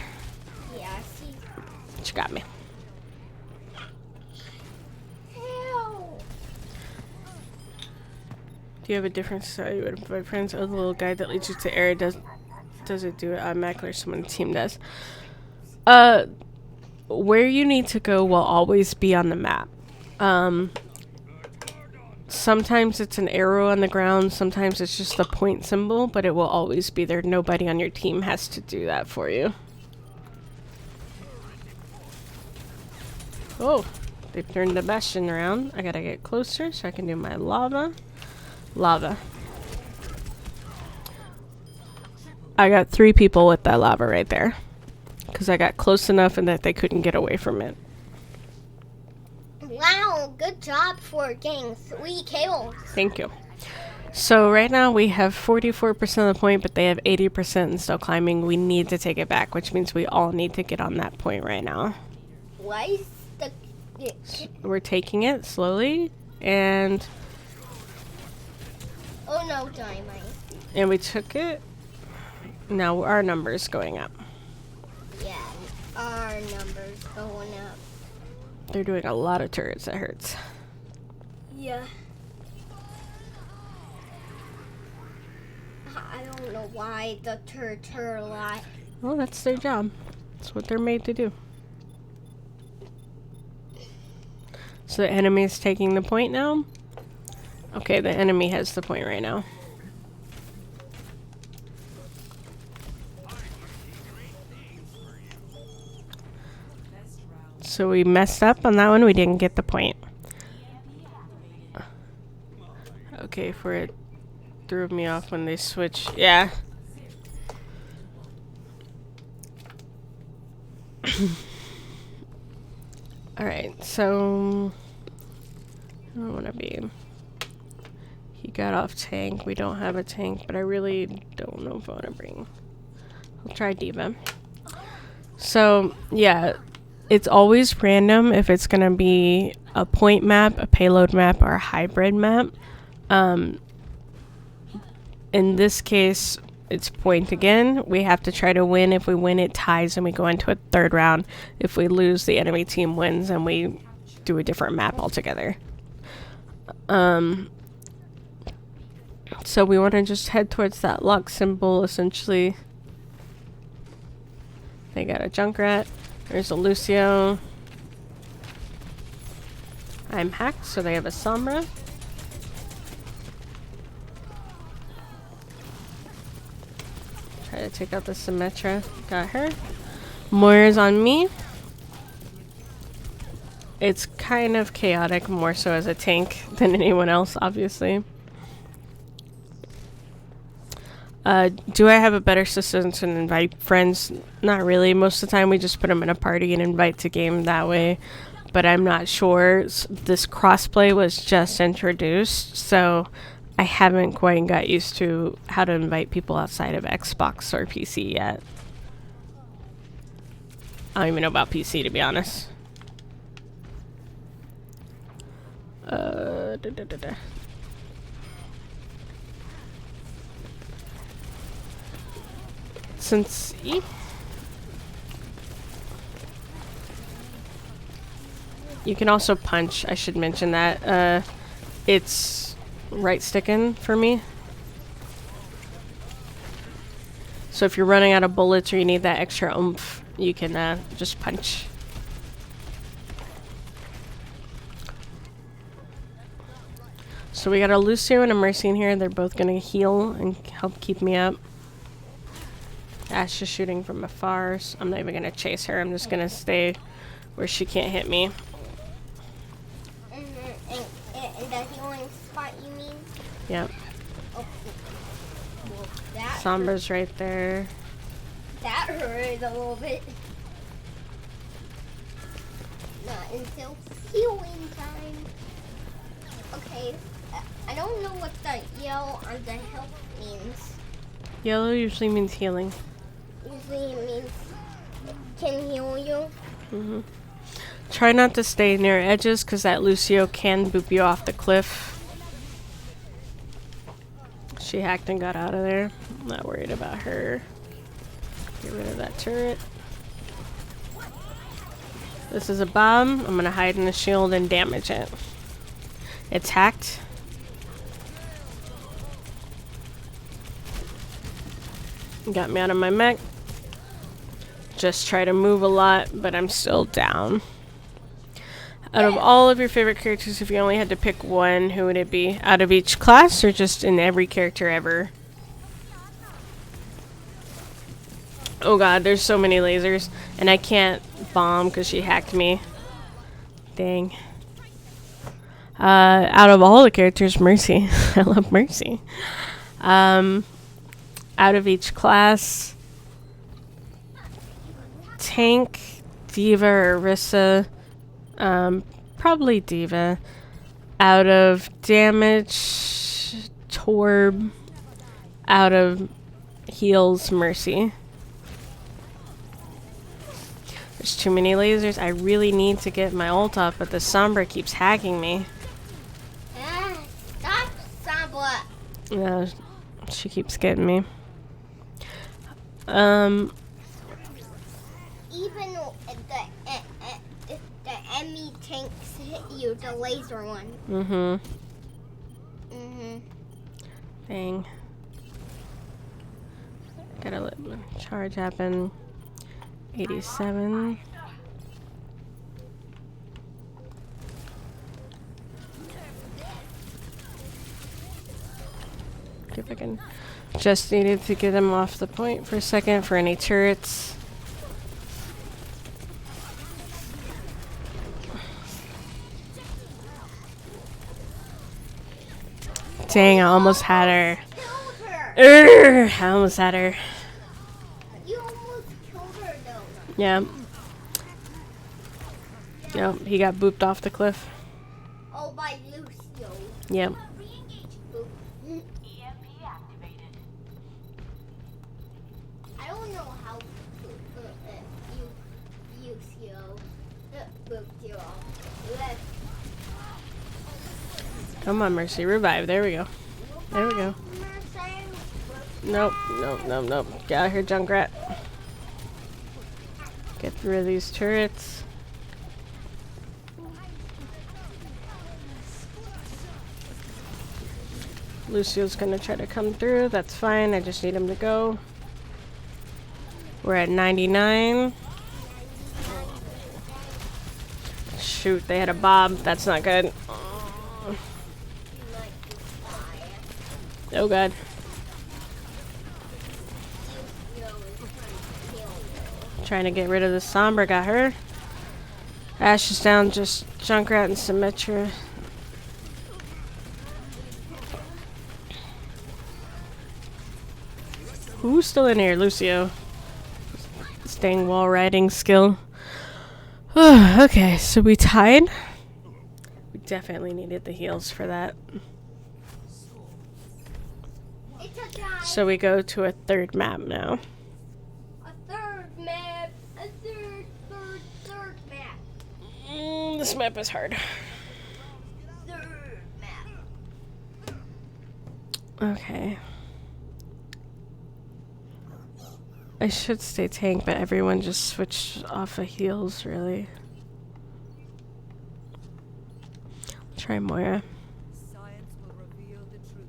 Yeah, see. She got me. Hell. Do you have a different style you would invite friends? Oh, the little guide that leads you to area does it do it automatically or someone on the team does? Where you need to go will always be on the map. Sometimes it's an arrow on the ground, sometimes it's just the point symbol, but it will always be there. Nobody on your team has to do that for you. Oh, they've turned the Bastion around. I gotta get closer so I can do my lava. Lava. I got 3 people with that lava right there. Because I got close enough and that they couldn't get away from it. Wow, good job for getting 3 kills. Thank you. So right now we have 44% of the point, but they have 80% and still climbing. We need to take it back, which means we all need to get on that point right now. Why is the... We're taking it slowly, and... Oh no, dynamite. And we took it. Now our number is going up. Yeah, our number's going up. They're doing a lot of turrets. That hurts. Yeah. I don't know why the turrets hurt a lot. Well, that's their job. That's what they're made to do. So the enemy is taking the point now? Okay, the enemy has the point right now. So we messed up on that one. We didn't get the point. Okay, for it threw me off when they switched. Yeah. Alright, so I don't want to be. He got off tank. We don't have a tank, but I really don't know if I want to bring. I'll try Diva. So, yeah, it's always random if it's going to be a point map, a payload map, or a hybrid map. In this case, it's point again. We have to try to win. If we win, it ties and we go into a third round. If we lose, the enemy team wins and we do a different map altogether. So we want to just head towards that lock symbol, essentially. They got a Junkrat. There's a Lucio. I'm hacked, so they have a Sombra. Try to take out the Symmetra. Got her. Moira's on me. It's kind of chaotic, more so as a tank than anyone else, obviously. Do I have a better system to invite friends? Not really. Most of the time we just put them in a party and invite to game that way. But I'm not sure. This crossplay was just introduced, so I haven't quite got used to how to invite people outside of Xbox or PC yet. I don't even know about PC, to be honest. Since you can also punch, I should mention that. It's right sticking for me. So if you're running out of bullets or you need that extra oomph, you can just punch. So we got a Lucio and a Mercy in here. They're both gonna heal and help keep me up. Ash is shooting from afar, so I'm not even gonna chase her. I'm just gonna stay where she can't hit me. And the healing spot, you mean? Yep. Oh, well, that Sombra's right there. that hurt a little bit. Not until healing time. Okay, I don't know what the yellow on the health means. Yellow usually means healing. Usually it means can heal you. Try not to stay near edges because that Lucio can boop you off the cliff. She hacked and got out of there. I'm not worried about her. Get rid of that turret. This is a bomb. I'm gonna hide in the shield and damage it. It's hacked. Got me out of my mech. Just try to move a lot, but I'm still down. Out of all of your favorite characters, if you only had to pick one, who would it be? Out of each class or just in every character ever? Oh god, there's so many lasers. And I can't bomb because she hacked me. Dang. Out of all the characters, Mercy. I love Mercy. Out of each class, tank, Diva, or Orisa. Probably Diva. Out of damage, Torb. Out of heals, Mercy. There's too many lasers. I really need to get my ult off, but the Sombra keeps hacking me. Stop, Sombra. Yeah, she keeps getting me. Even the enemy tanks hit you, the laser one. Mm-hmm. Mm-hmm. Dang. Gotta let the charge happen. 87. See if I can. Just needed to get him off the point for a second for any turrets. Dang, I almost had her. Killed her. I almost had her. You almost killed her though. Yeah. Yep, he got booped off the cliff. Oh, by Lucio. Yep. Boop. I don't know how Lucio booped you off. Let's Come on, Mercy, revive. There we go. There we go. Nope, nope, nope, nope. Get out of here, Junkrat. Get rid of these turrets. Lucio's gonna try to come through. That's fine. I just need him to go. We're at 99. Shoot, they had a bob. That's not good. Oh god. Trying to get rid of the Sombra. Got her. Ash is down. Just Junkrat and Symmetra. Who's still in here? Lucio. Staying wall riding skill. Okay, so we tied. We definitely needed the heals for that. It's a tie. So we go to a third map now. A third map. A third map. This map is hard. Third map. Okay. I should stay tank, but everyone just switched off of heals, really. Try Moira. Science will reveal the truth.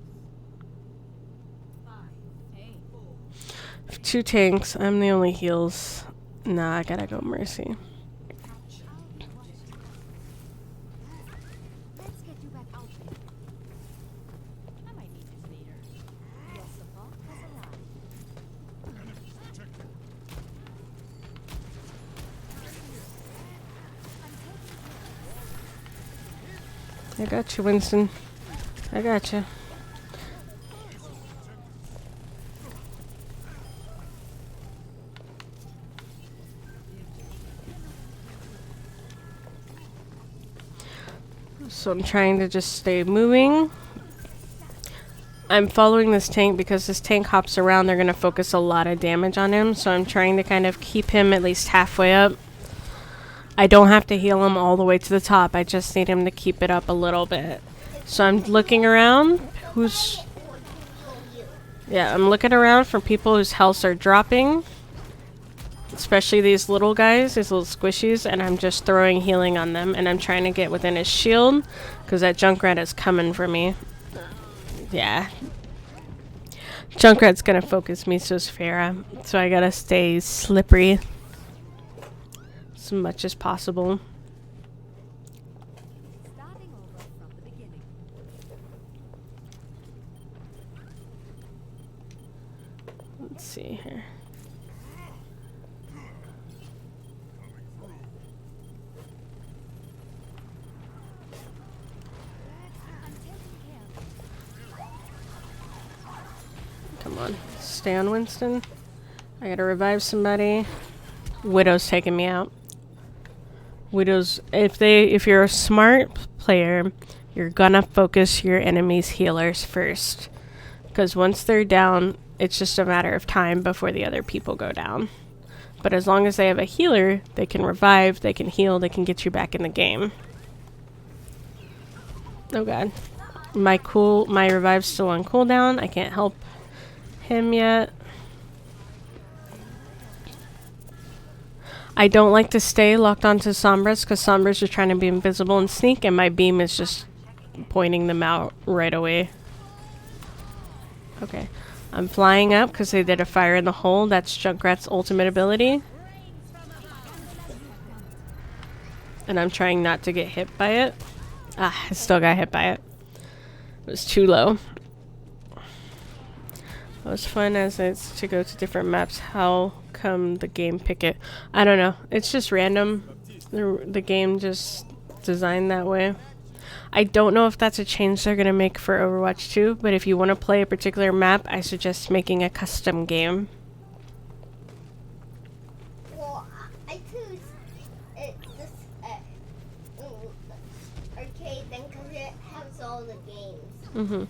2 tanks. I'm the only heals. Nah, I gotta go Mercy. Let's get you back out there. I might need this later. Your support has arrived. I got you, Winston. I got you. So I'm trying to just stay moving. I'm following this tank because this tank hops around. They're going to focus a lot of damage on him. So I'm trying to kind of keep him at least halfway up. I don't have to heal him all the way to the top. I just need him to keep it up a little bit. So I'm looking around. I'm looking around for people whose healths are dropping. Especially these little guys, these little squishies. And I'm just throwing healing on them. And I'm trying to get within his shield. Because that Junkrat is coming for me. Yeah. Junkrat's going to focus me, so is Farah. So I got to stay slippery. As much as possible. Starting over from the beginning. Let's see here. Come on. Stay on Winston. I gotta revive somebody. Widow's taking me out. Widow's, if you're a smart player, you're gonna focus your enemy's healers first. Because once they're down, it's just a matter of time before the other people go down. But as long as they have a healer, they can revive, they can heal, they can get you back in the game. Oh god. My revive's still on cooldown. I can't help him yet. I don't like to stay locked onto Sombras because Sombras are trying to be invisible and sneak, and my beam is just pointing them out right away. Okay. I'm flying up because they did a fire in the hole. That's Junkrat's ultimate ability. And I'm trying not to get hit by it. Ah, I still got hit by it. It was too low. As fun as it's to go to different maps, how come the game pick it? I don't know. It's just random. The game just designed that way. I don't know if that's a change they're going to make for Overwatch 2, but if you want to play a particular map, I suggest making a custom game. Well, I choose this arcade then because it has all the games in it.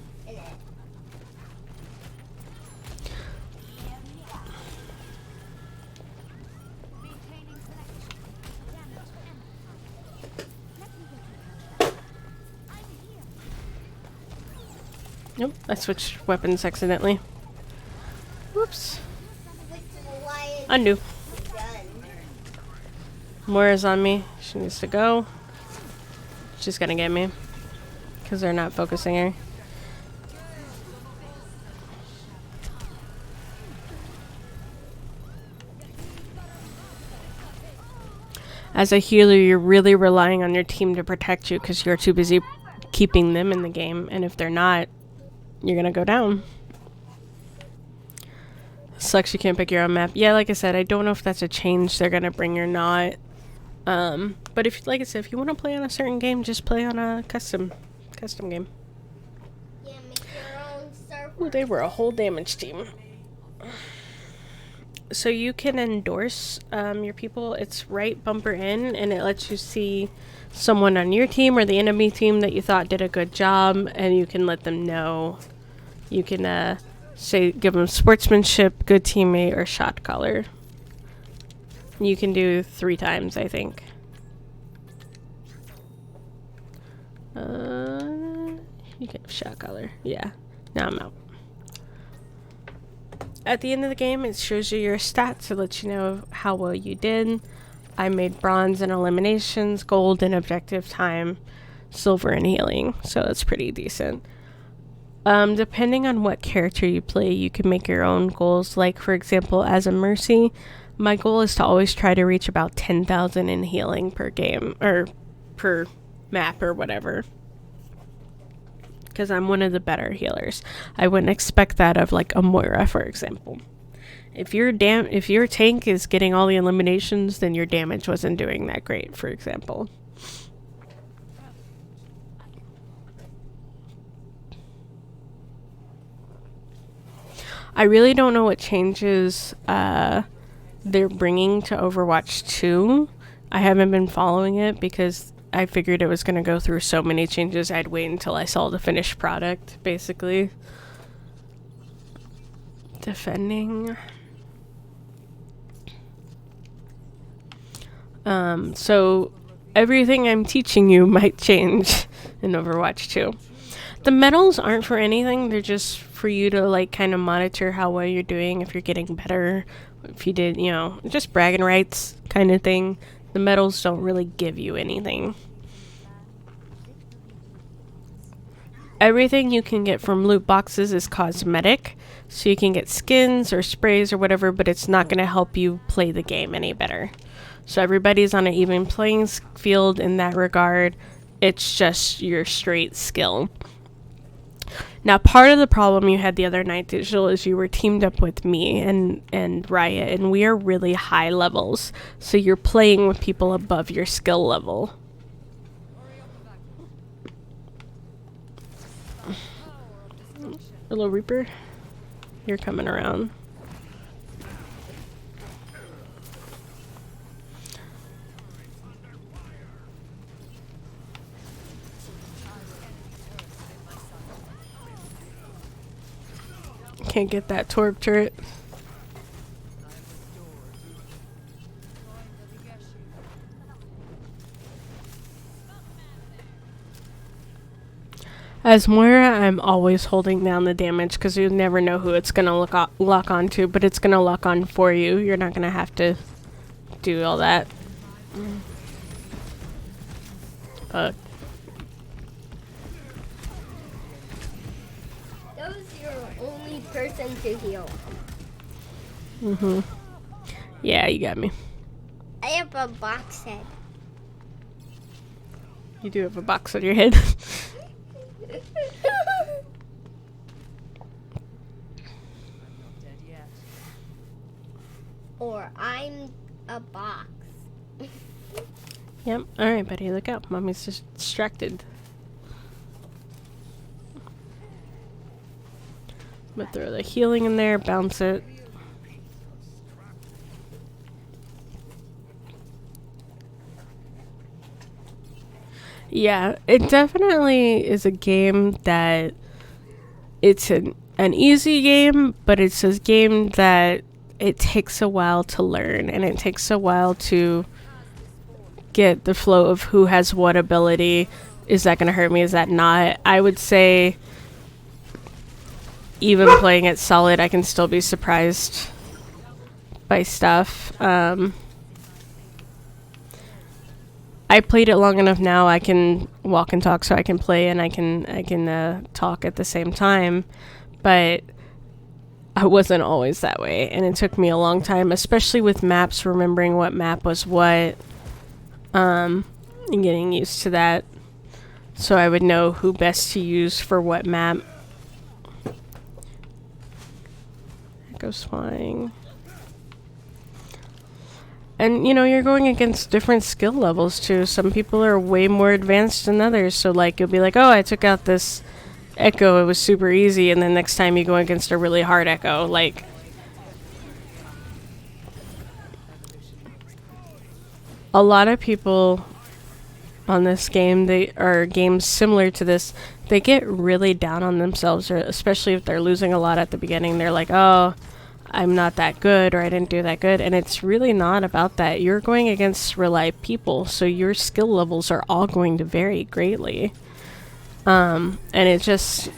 Nope, I switched weapons accidentally. Whoops. Undo. Moira's on me. She needs to go. She's gonna get me. Because they're not focusing her. As a healer, you're really relying on your team to protect you because you're too busy keeping them in the game. And if they're not, you're gonna go down. Sucks you can't pick your own map. Yeah, like I said, I don't know if that's a change they're gonna bring or not. But if, like I said, if you want to play on a certain game, just play on a custom game. Yeah, make your own server. Ooh, they were a whole damage team. So you can endorse your people. It's right bumper in, and it lets you see someone on your team or the enemy team that you thought did a good job, and you can let them know. You can say, give them sportsmanship, good teammate, or shot caller. You can do 3 times, I think. You get shot caller. Yeah. Now I'm out. At the end of the game, it shows you your stats to let you know how well you did. I made bronze in eliminations, gold in objective time, silver in healing, so that's pretty decent. Depending on what character you play, you can make your own goals. Like, for example, as a Mercy, my goal is to always try to reach about 10,000 in healing per game, or per map or whatever. Because I'm one of the better healers. I wouldn't expect that of like a Moira, for example. If your tank is getting all the eliminations, then your damage wasn't doing that great, for example. I really don't know what changes they're bringing to Overwatch 2. I haven't been following it because I figured it was going to go through so many changes. I'd wait until I saw the finished product, basically. Defending. So everything I'm teaching you might change in Overwatch 2. The medals aren't for anything. They're just for you to like kind of monitor how well you're doing, if you're getting better, if you did, you know, just bragging rights kind of thing. The medals don't really give you anything. Everything you can get from loot boxes is cosmetic, so you can get skins or sprays or whatever, but it's not going to help you play the game any better. So everybody's on an even playing field in that regard. It's just your straight skill. Now, part of the problem you had the other night, Digital, is you were teamed up with me and Riot, and we are really high levels. So you're playing with people above your skill level. Hello, Reaper. You're coming around. Can't get that Torb turret. As Moira, I'm always holding down the damage because you never know who it's going to lock onto, but it's going to lock on for you. You're not going to have to do all that. Fuck. That was your only person to heal. Yeah, you got me. I have a box head. You do have a box on your head. Or I'm a box. Yep. Alright, buddy, look out. Mommy's just distracted. I'm gonna throw the healing in there, bounce it. Yeah, it definitely is a game that it's an easy game, but it's a game that it takes a while to learn, and it takes a while to get the flow of who has what ability. Is that going to hurt me? Is that not? I would say even playing it solid, I can still be surprised by stuff. I played it long enough now. I can walk and talk, so I can play and I can talk at the same time. But I wasn't always that way, and it took me a long time, especially with maps, remembering what map was what, and getting used to that, so I would know who best to use for what map. It goes flying. And, you know, you're going against different skill levels, too. Some people are way more advanced than others. So, like, you'll be like, oh, I took out this echo. It was super easy. And then next time you go against a really hard echo. Like, a lot of people on this game, they are games similar to this, they get really down on themselves, or especially if they're losing a lot at the beginning. They're like, oh, I'm not that good, or I didn't do that good. And it's really not about that. You're going against real life people, so your skill levels are all going to vary greatly. And it just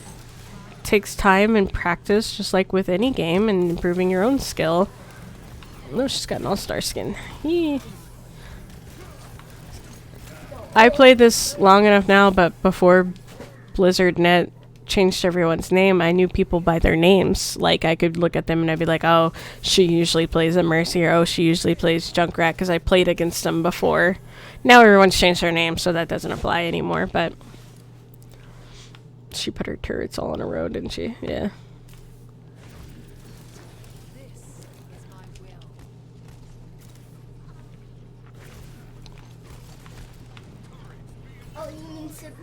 takes time and practice, just like with any game, and improving your own skill. Oh, she's got an all-star skin. Yee. I played this long enough now, but before BlizzardNet changed everyone's name, I knew people by their names. Like, I could look at them and I'd be like, oh, she usually plays a Mercy, or oh, she usually plays Junkrat, because I played against them before. Now everyone's changed their name, so that doesn't apply anymore, but she put her turrets all in a row, didn't she? Yeah. Oh, you mean submit?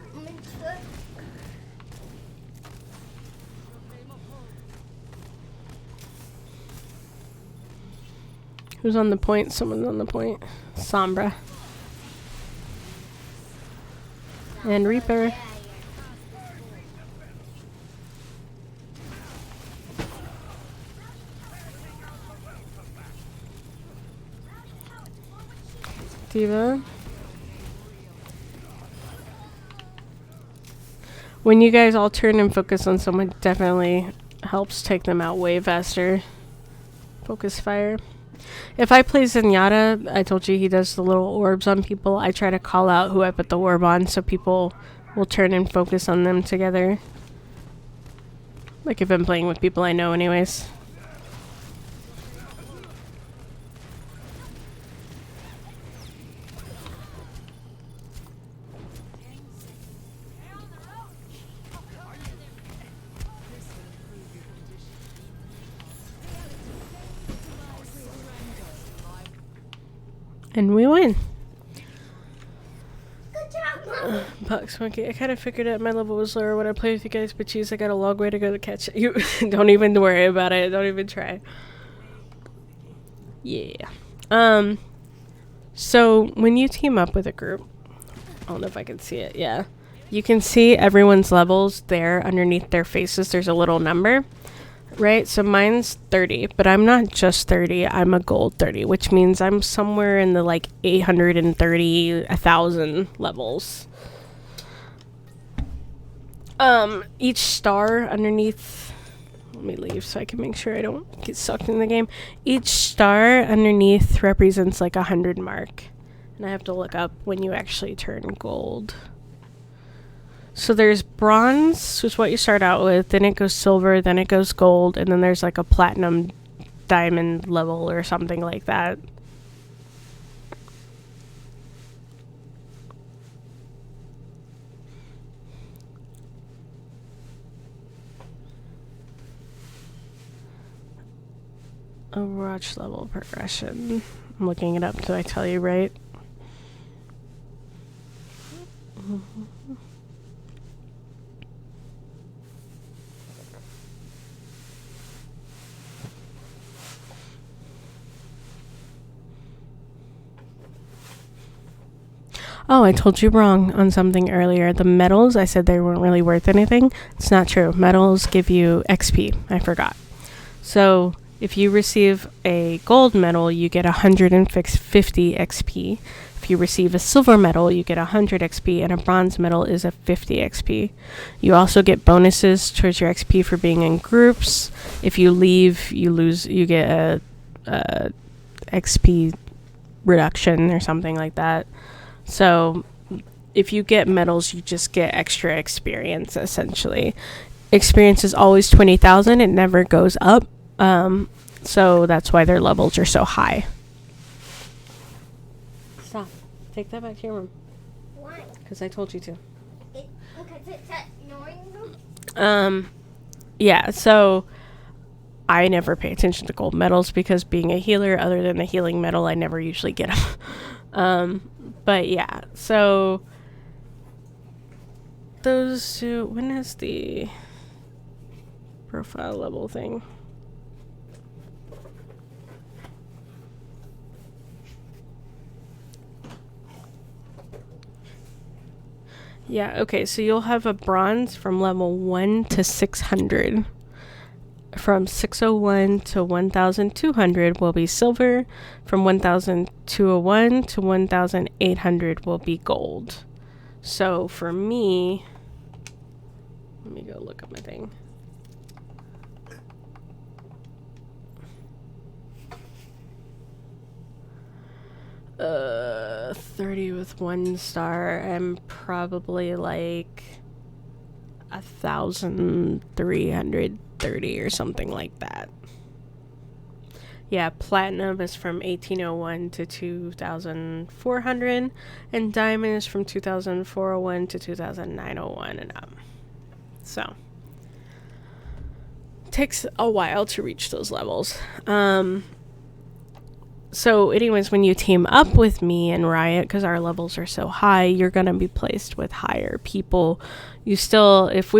Who's on the point? Someone's on the point. Sombra. And Reaper. Diva. When you guys all turn and focus on someone, definitely helps take them out way faster. Focus fire. If I play Zenyatta, I told you he does the little orbs on people. I try to call out who I put the orb on, so people will turn and focus on them together. Like if I'm playing with people I know anyways. And we win. Good job, Mom. Bucks Monkey. I kind of figured out my level was lower when I play with you guys, but geez, I got a long way to go to catch you. Don't even worry about it. Don't even try. Yeah. So when you team up with a group, I don't know if I can see it. Yeah. You can see everyone's levels there underneath their faces. There's a little number. Right, so mine's 30, but I'm not just 30, I'm a gold 30, which means I'm somewhere in the like 830, 1,000 levels. Each star underneath Let me leave so I can make sure I don't get sucked in the game. Each star underneath represents like 100 mark. And I have to look up when you actually turn gold. So there's bronze, which is what you start out with. Then it goes silver, then it goes gold. And then there's like a platinum diamond level or something like that. Overwatch level progression. I'm looking it up. Did I tell you right? Oh, I told you wrong on something earlier. The medals, I said they weren't really worth anything. It's not true. Medals give you XP. I forgot. So if you receive a gold medal, you get 150 XP. If you receive a silver medal, you get 100 XP, and a bronze medal is a 50 XP. You also get bonuses towards your XP for being in groups. If you leave, you lose. You get a XP reduction or something like that. So if you get medals, you just get extra experience, essentially. Experience is always 20,000. It never goes up. So that's why their levels are so high. Stop. Take that back to your room. Why? Because I told you to. Because it's at your room? Yeah, so I never pay attention to gold medals because being a healer, other than the healing medal, I never usually get them. But yeah, so those two, when is the profile level thing? Yeah, okay, so you'll have a bronze from level 1 to 600. From 601 to 1200 will be silver. From 1201 to 1800 will be gold. So for me, let me go look at my thing. Uh, 30 with 1 star. I'm probably like 1,330 or something like that. Yeah, platinum is from 1801 to 2,400, and diamond is from 2,401 to 2,901 and up. So, takes a while to reach those levels. So anyways, when you team up with me and Riot, because our levels are so high, you're going to be placed with higher people. You still, if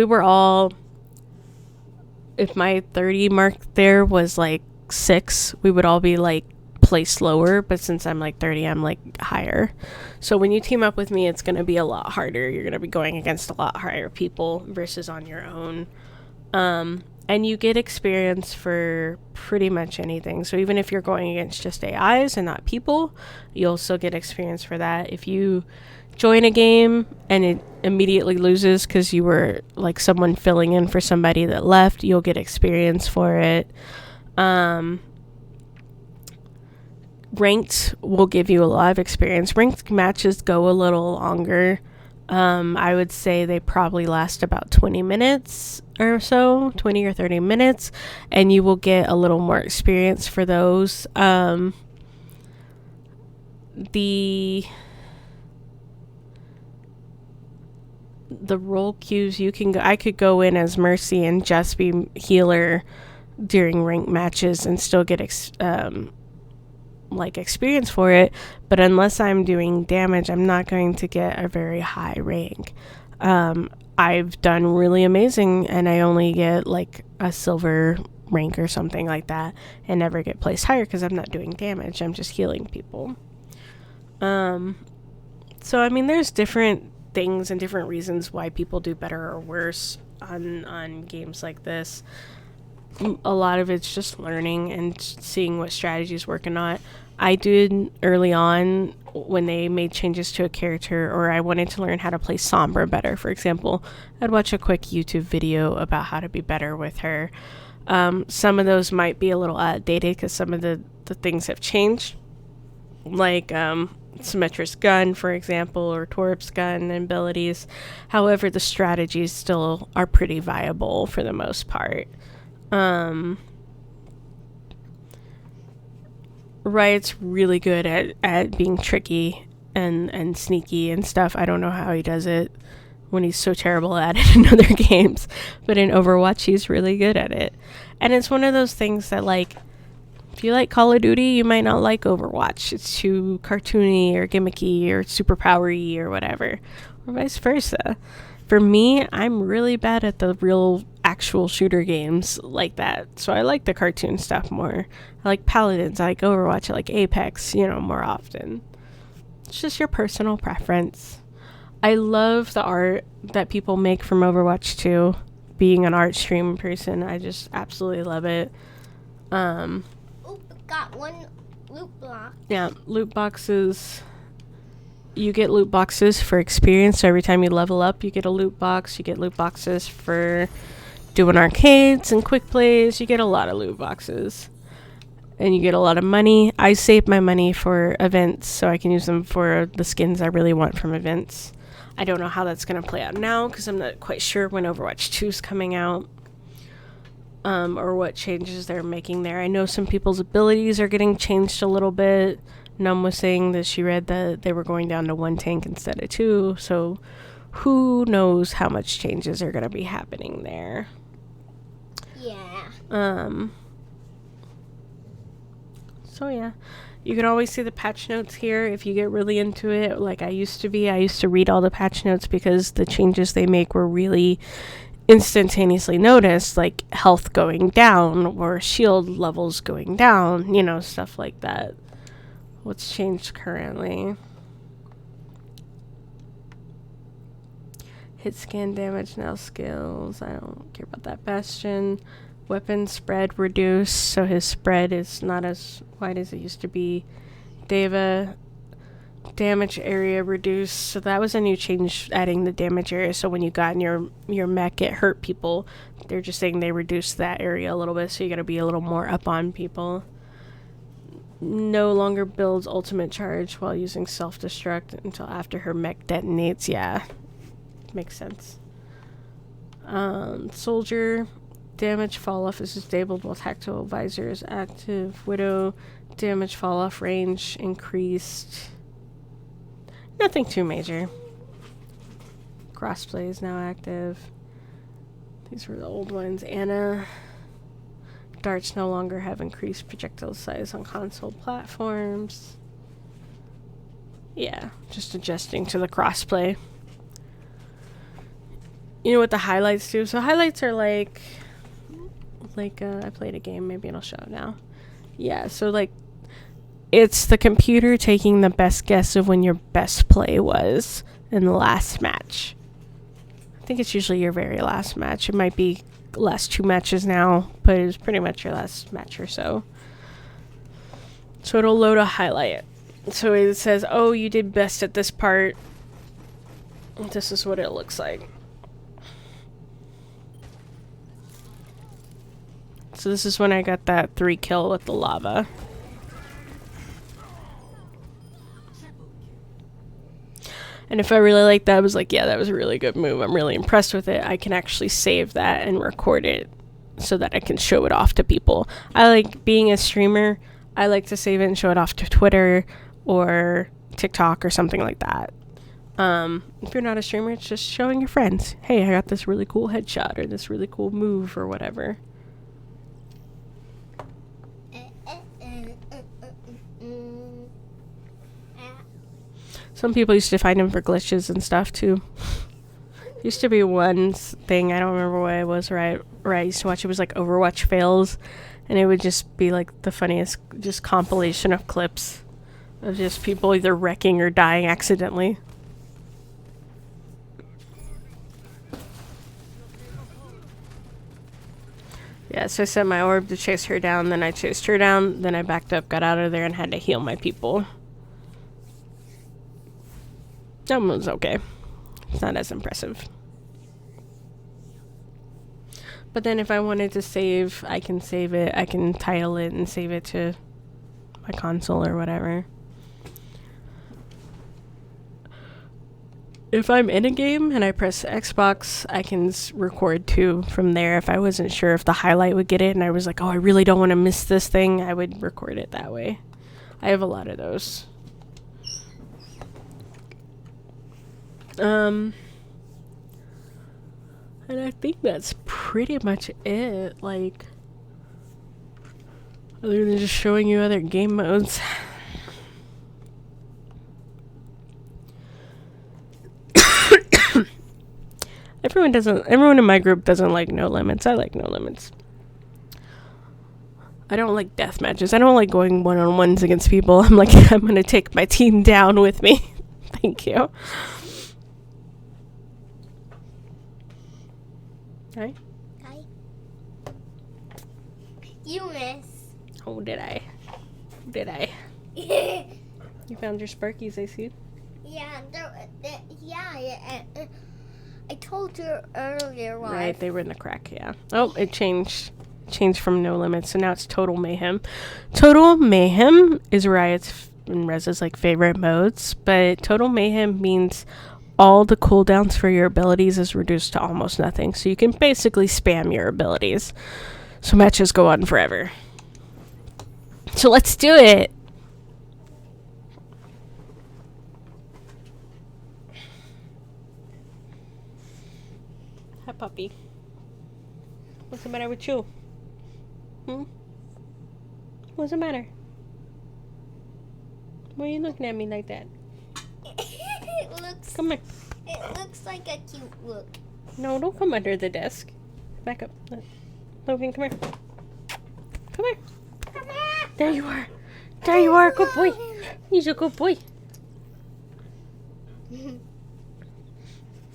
my 30 mark there was like 6, we would all be like placed lower, but since I'm like 30, I'm like higher. So when you team up with me, it's going to be a lot harder. You're going to be going against a lot higher people versus on your own. And you get experience for pretty much anything. So even if you're going against just AIs and not people, you'll still get experience for that. If you join a game and it immediately loses because you were like someone filling in for somebody that left, you'll get experience for it. Ranked will give you a lot of experience. Ranked matches go a little longer. I would say they probably last about 20 minutes or so, 20 or 30 minutes, and you will get a little more experience for those. The role queues, I could go in as Mercy and just be healer during ranked matches and still get experience for it, but unless I'm doing damage, I'm not going to get a very high rank. I've done really amazing and I only get like a silver rank or something like that and never get placed higher because I'm not doing damage. I'm just healing people. So I mean, there's different things and different reasons why people do better or worse on games like this. A lot of it's just learning and seeing what strategies work and not. I did early on when they made changes to a character, or I wanted to learn how to play Sombra better, for example. I'd watch a quick YouTube video about how to be better with her. Some of those might be a little outdated because some of the things have changed. Like Symmetra's gun, for example, or Torp's gun and abilities. However, the strategies still are pretty viable for the most part. Riot's really good at being tricky and sneaky and stuff. I don't know how he does it when he's so terrible at it in other games. But in Overwatch, he's really good at it. And it's one of those things that, like, if you like Call of Duty, you might not like Overwatch. It's too cartoony or gimmicky or super powery or whatever. Or vice versa. For me, I'm really bad at the real actual shooter games like that. So I like the cartoon stuff more. I like Paladins, I like Overwatch, I like Apex, more often. It's just your personal preference. I love the art that people make from Overwatch 2. Being an art stream person, I just absolutely love it. Got one loot block. Yeah, loot boxes. You get loot boxes for experience. So every time you level up, you get a loot box. You get loot boxes for doing arcades and quick plays. You get a lot of loot boxes. And you get a lot of money. I save my money for events so I can use them for the skins I really want from events. I don't know how that's going to play out now because I'm not quite sure when Overwatch 2 is coming out. Or what changes they're making there. I know some people's abilities are getting changed a little bit. Num was saying that she read that they were going down to 1 tank instead of 2. So who knows how much changes are going to be happening there. Yeah. So yeah. You can always see the patch notes here if you get really into it, like I used to be. I used to read all the patch notes because the changes they make were really instantaneously noticed, like health going down or shield levels going down, stuff like that. What's changed currently? Hit scan damage now skills. I don't care about that. Bastion. Weapon spread reduced, so his spread is not as wide as it used to be. Deva. Damage area reduced, so that was a new change, adding the damage area, so when you got in your mech it hurt people. They're just saying they reduced that area a little bit, so you gotta be a little more up on people. No longer builds ultimate charge while using self-destruct until after her mech detonates. Yeah, makes sense. Soldier damage fall off is disabled while tactile visor is active. Widow damage fall off range increased. Nothing too major. Crossplay is now active. These were the old ones. Anna. Darts no longer have increased projectile size on console platforms. Yeah, just adjusting to the crossplay. You know what the highlights do? So highlights are like I played a game. Maybe it'll show now. Yeah, so like it's the computer taking the best guess of when your best play was in the last match. I think it's usually your very last match. It might be last 2 matches now, but it was pretty much your last match or so. So it'll load a highlight. So it says, oh, you did best at this part. This is what it looks like. So this is when I got that 3 kill with the lava. And if I really like that, I was like, yeah, that was a really good move. I'm really impressed with it. I can actually save that and record it so that I can show it off to people. I like being a streamer. I like to save it and show it off to Twitter or TikTok or something like that. If you're not a streamer, it's just showing your friends. Hey, I got this really cool headshot or this really cool move or whatever. Some people used to find them for glitches and stuff too. Used to be one thing, I don't remember what it was, where I used to watch, it was like Overwatch fails, and it would just be like the funniest just compilation of clips of just people either wrecking or dying accidentally. Yeah, so I sent my orb to chase her down, then I chased her down, then I backed up, got out of there, and had to heal my people. That one was okay. It's not as impressive. But then if I wanted to save, I can save it. I can title it and save it to my console or whatever. If I'm in a game and I press Xbox, I can record too from there. If I wasn't sure if the highlight would get it and I was like, oh, I really don't want to miss this thing, I would record it that way. I have a lot of those. And I think that's pretty much it, like, other than just showing you other game modes. Everyone in my group doesn't like No Limits. I like No Limits. I don't like death matches. I don't like going one-on-ones against people. I'm like, I'm gonna take my team down with me. Thank you. Hi. Hi. You miss. Oh, did I? Did I? You found your Sparkies, I see. Yeah, I told you earlier why. Right, they were in the crack, yeah. Oh, it changed. Changed from No Limits, so now it's Total Mayhem. Total Mayhem is Riot's and Rez's like favorite modes, but Total Mayhem means all the cooldowns for your abilities is reduced to almost nothing, so you can basically spam your abilities. So matches go on forever. So let's do it! Hi, puppy. What's the matter with you? What's the matter? Why are you looking at me like that? Come here. It looks like a cute look. No, don't come under the desk. Back up. Logan, come here. Come here. Come here. There you are. There you are. Good boy. He's a good boy.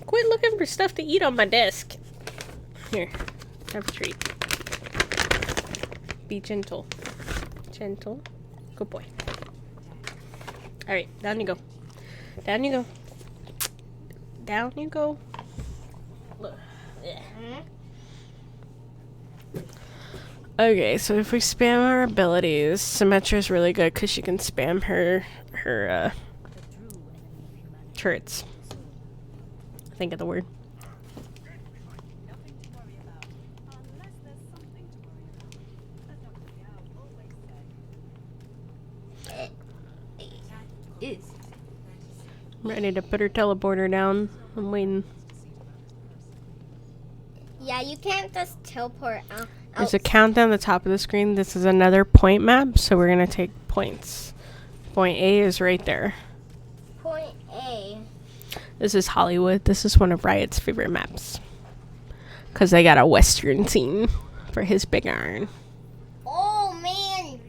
Quit looking for stuff to eat on my desk. Here. Have a treat. Be gentle. Gentle. Good boy. Alright, down you go. Down you go. Down you go. Look. Okay, so if we spam our abilities, Symmetra is really good because she can spam her turrets. Think of the word. I'm ready to put her teleporter down. I'm waiting. Yeah, you can't just teleport out. There's a countdown at the top of the screen. This is another point map, so we're going to take points. Point A is right there. Point A. This is Hollywood. This is one of Riot's favorite maps. Because they got a western scene for his big iron. Oh, man.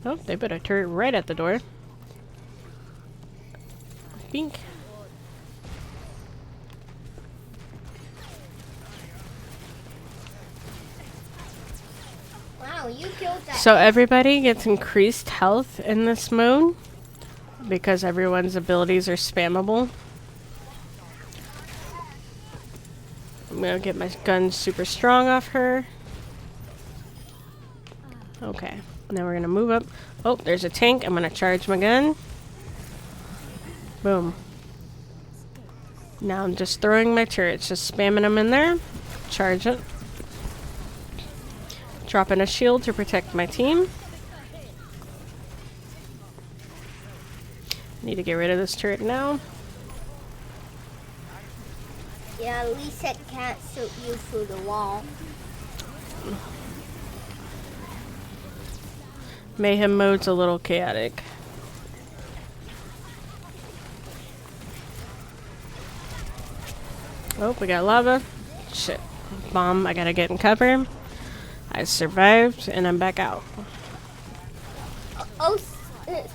Oh, they put a turret right at the door. Bink. Wow, you killed that. So everybody gets increased health in this mode because everyone's abilities are spammable. I'm gonna get my gun super strong off her. Okay, now we're gonna move up. Oh, there's a tank. I'm gonna charge my gun. Boom. Now I'm just throwing my turrets, just spamming them in there. Charge it. Dropping a shield to protect my team. Need to get rid of this turret now. Yeah, at least it can't shoot you through the wall. Mayhem mode's a little chaotic. Oh, we got lava. Shit. Bomb, I gotta get in cover. I survived, and I'm back out. Oh,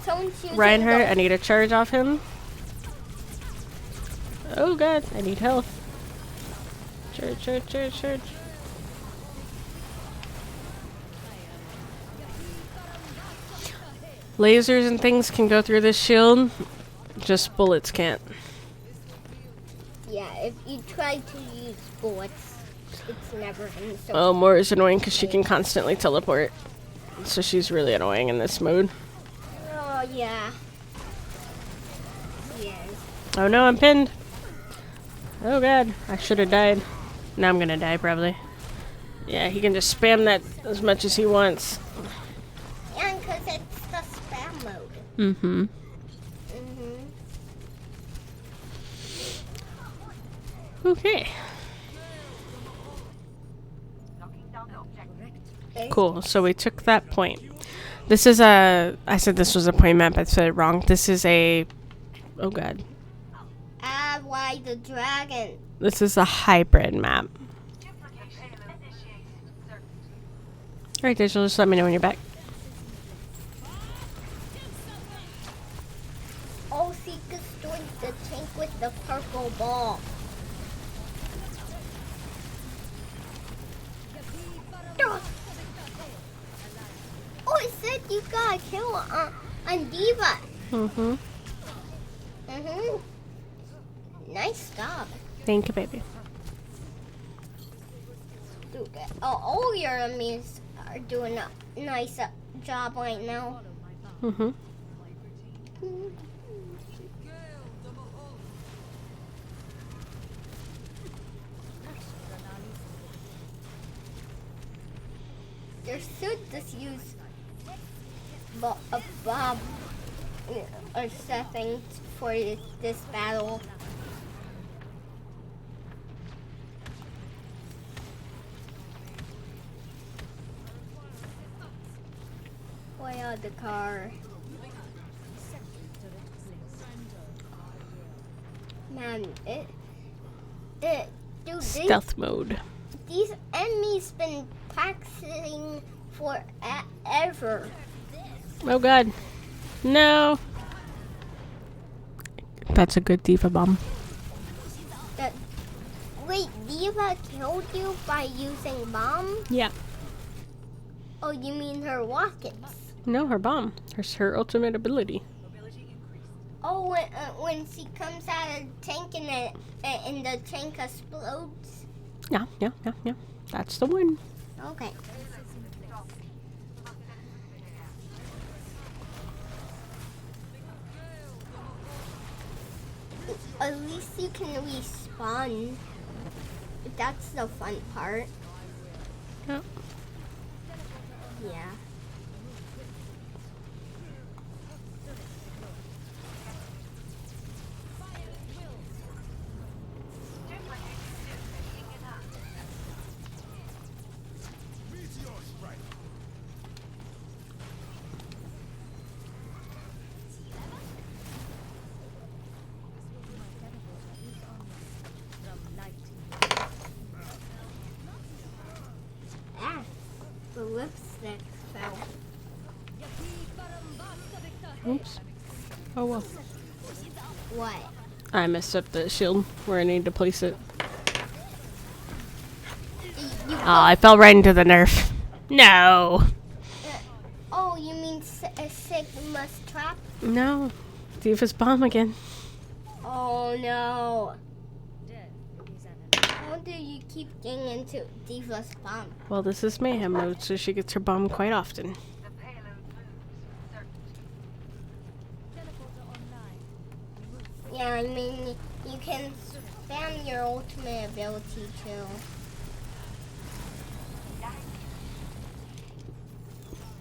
someone's using Reinhardt, I need a charge off him. Oh god, I need health. Charge. Lasers and things can go through this shield. Just bullets can't. Yeah. Yeah, if you try to use bullets, it's never in so. Oh, Moira's annoying because she can constantly teleport. So she's really annoying in this mode. Oh yeah. Yes. Oh no, I'm pinned. Oh god, I should have died. Now I'm gonna die probably. Yeah, he can just spam that as much as he wants. And because it's the spam mode. Mm-hmm. Okay. Cool, so we took that point. This is a... I said this was a point map, I said it wrong. This is a... Oh god. Why the dragon? This is a hybrid map. Alright, Digital, just let me know when you're back. Oh, she destroyed the tank with the purple ball. Oh, it said you got a kill on Diva. Mm-hmm. Nice job. Thank you, baby. Dude, all your enemies are doing a nice job right now. Mm-hmm. They should just use a bomb or something for this battle. Way out the car. Man, dude, Stealth mode. these enemies been practicing forever. Oh god. No. That's a good Diva bomb. Wait, Diva killed you by using bomb? Yeah. Oh, you mean her rockets? No, her bomb. Her ultimate ability. Oh, when she comes out of the tank and the tank explodes? Yeah. That's the one. Okay. At least you can respawn. That's the fun part. Yep. Yeah. Ah, the lipstick fell. Oops. Oh well. What? I messed up the shield where I need to place it. You Oh, I fell right into the nerf. No. Oh, you mean Sigma's trap? No. Diva's bomb again. Oh no. How do you keep getting into Diva's bomb? Well, this is mayhem mode, so she gets her bomb quite often. Yeah, I mean, you can spam your ultimate ability too.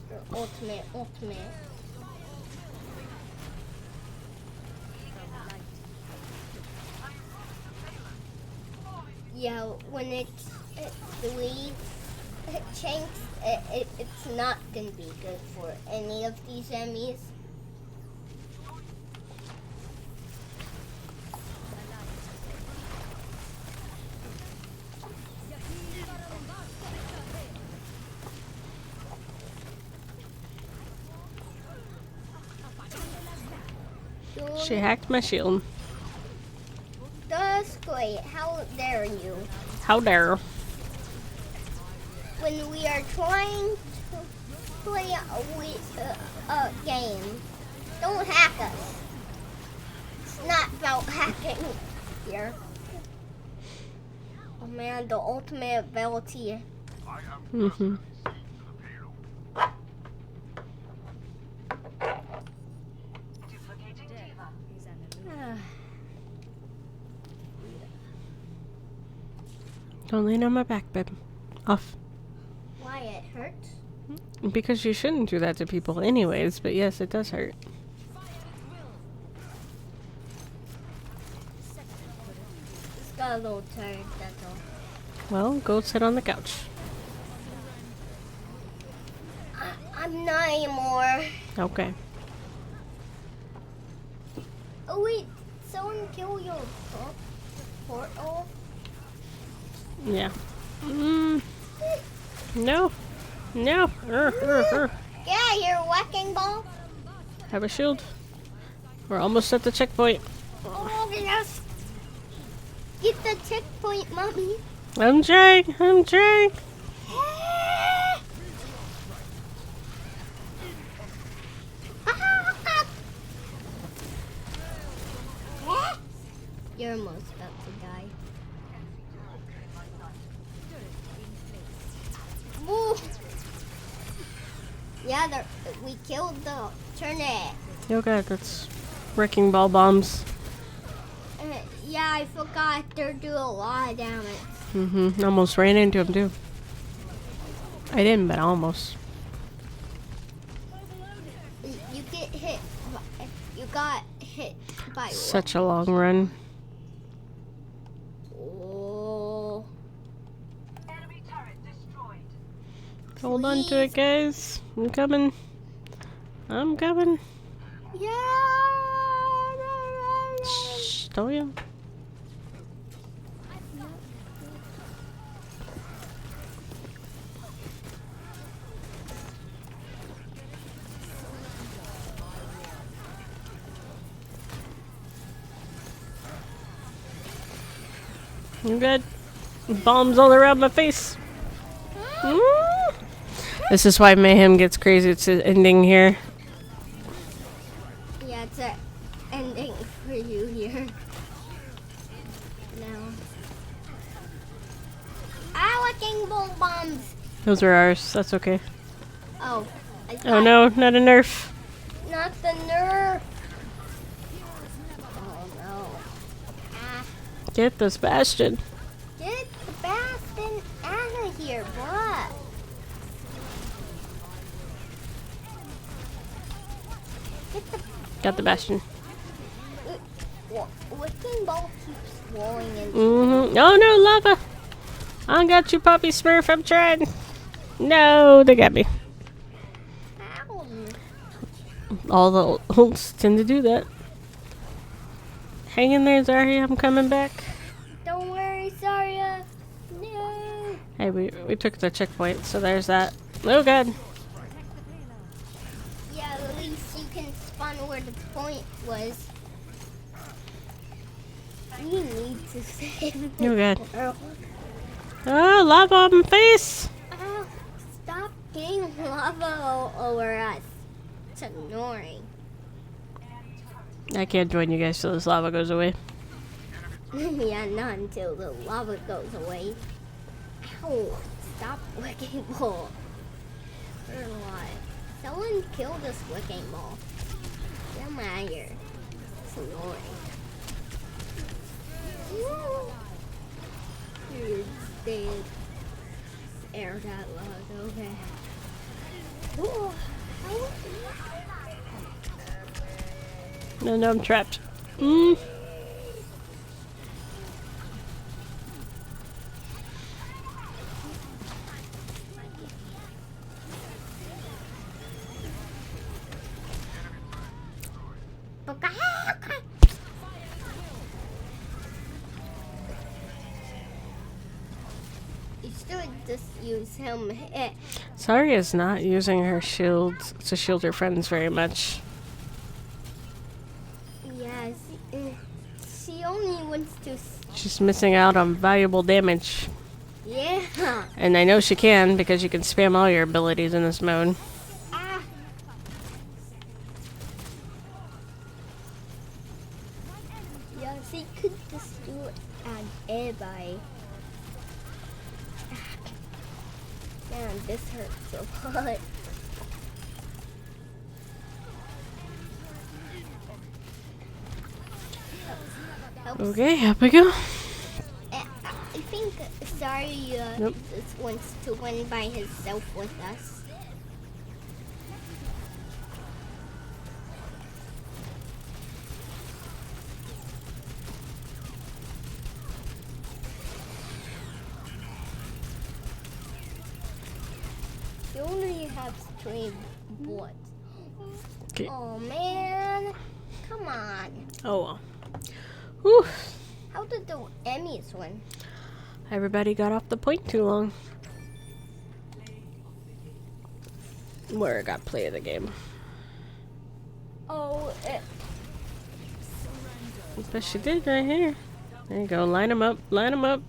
Your ultimate. Yeah, when it bleeds, it changes, it's not gonna be good for any of these enemies. She hacked my shield. That's great. How dare you? How dare. When we are trying to play a game, don't hack us. It's not about hacking here. Oh man, the ultimate ability. Mm-hmm. Don't lean on my back, babe. Off. Why it hurts? Because you shouldn't do that to people anyways, but yes, it does hurt. Just got a little tired, that's all. Well, go sit on the couch. I'm not anymore. Okay. Oh wait, someone kill your portal? Yeah. No. No. Yeah, your wrecking ball. Have a shield. We're almost at the checkpoint. Oh yes. Get the checkpoint, mommy. I'm trying. I'm trying. You're almost about to die. Woo! Yeah, we killed the turnip. Oh god, that's wrecking ball bombs. Yeah, I forgot they do a lot of damage. Mm-hmm. Almost ran into him too. I didn't, but almost. You get hit. You got hit by Such a long run. Oh. Hold on to it, guys. I'm coming. I'm coming. Yeah. Shh, don't you? I'm good. Bombs all around my face. This is why Mayhem gets crazy. It's an ending here. Yeah, it's an ending for you here. No. Wrecking ball bombs. Those are ours. That's okay. Oh. Oh no, not a nerf. Not the nerf. Oh no. Get this bastion. Get the Bastion out of here, what? Get the Got the bastion. wrecking ball keeps rolling in. Mm-hmm. Oh no, lava! I got you, Puppy Smurf. I'm trying. No, they got me. Ow. All the ults tend to do that. Hang in there, Zarya. I'm coming back. Don't worry, Zarya. No. Hey, we took the checkpoint, so there's that. Oh god. Yeah, at least you can spawn where the point was. You need to save Oh god. world. Oh, lava on my face. Oh, stop getting lava all over us. It's annoying. I can't join you guys till this lava goes away. Yeah, not until the lava goes away. Ow! Stop wrecking ball. Or what? Someone kill this wrecking ball. Get him out of here. It's annoying. You're dead. Air that lava, okay. Ooh. No, I'm trapped. Mm. You should just use him. Zarya's not using her shields to shield her friends very much. Yes, she only wants to. She's missing out on valuable damage. Yeah. And I know she can because you can spam all your abilities in this mode. Ah. Yeah, she could just do it at everybody. Man, this hurts a lot. Okay, up we go. I think Sorry Nope. just wants to win by himself with us. You only have 3 boards. Okay. Oh man, come on. Oh well. Whew. How did the Emmys win? Everybody got off the point too long. Where got play of the game. Oh, But she did right here. There you go. Line them up. Line them up.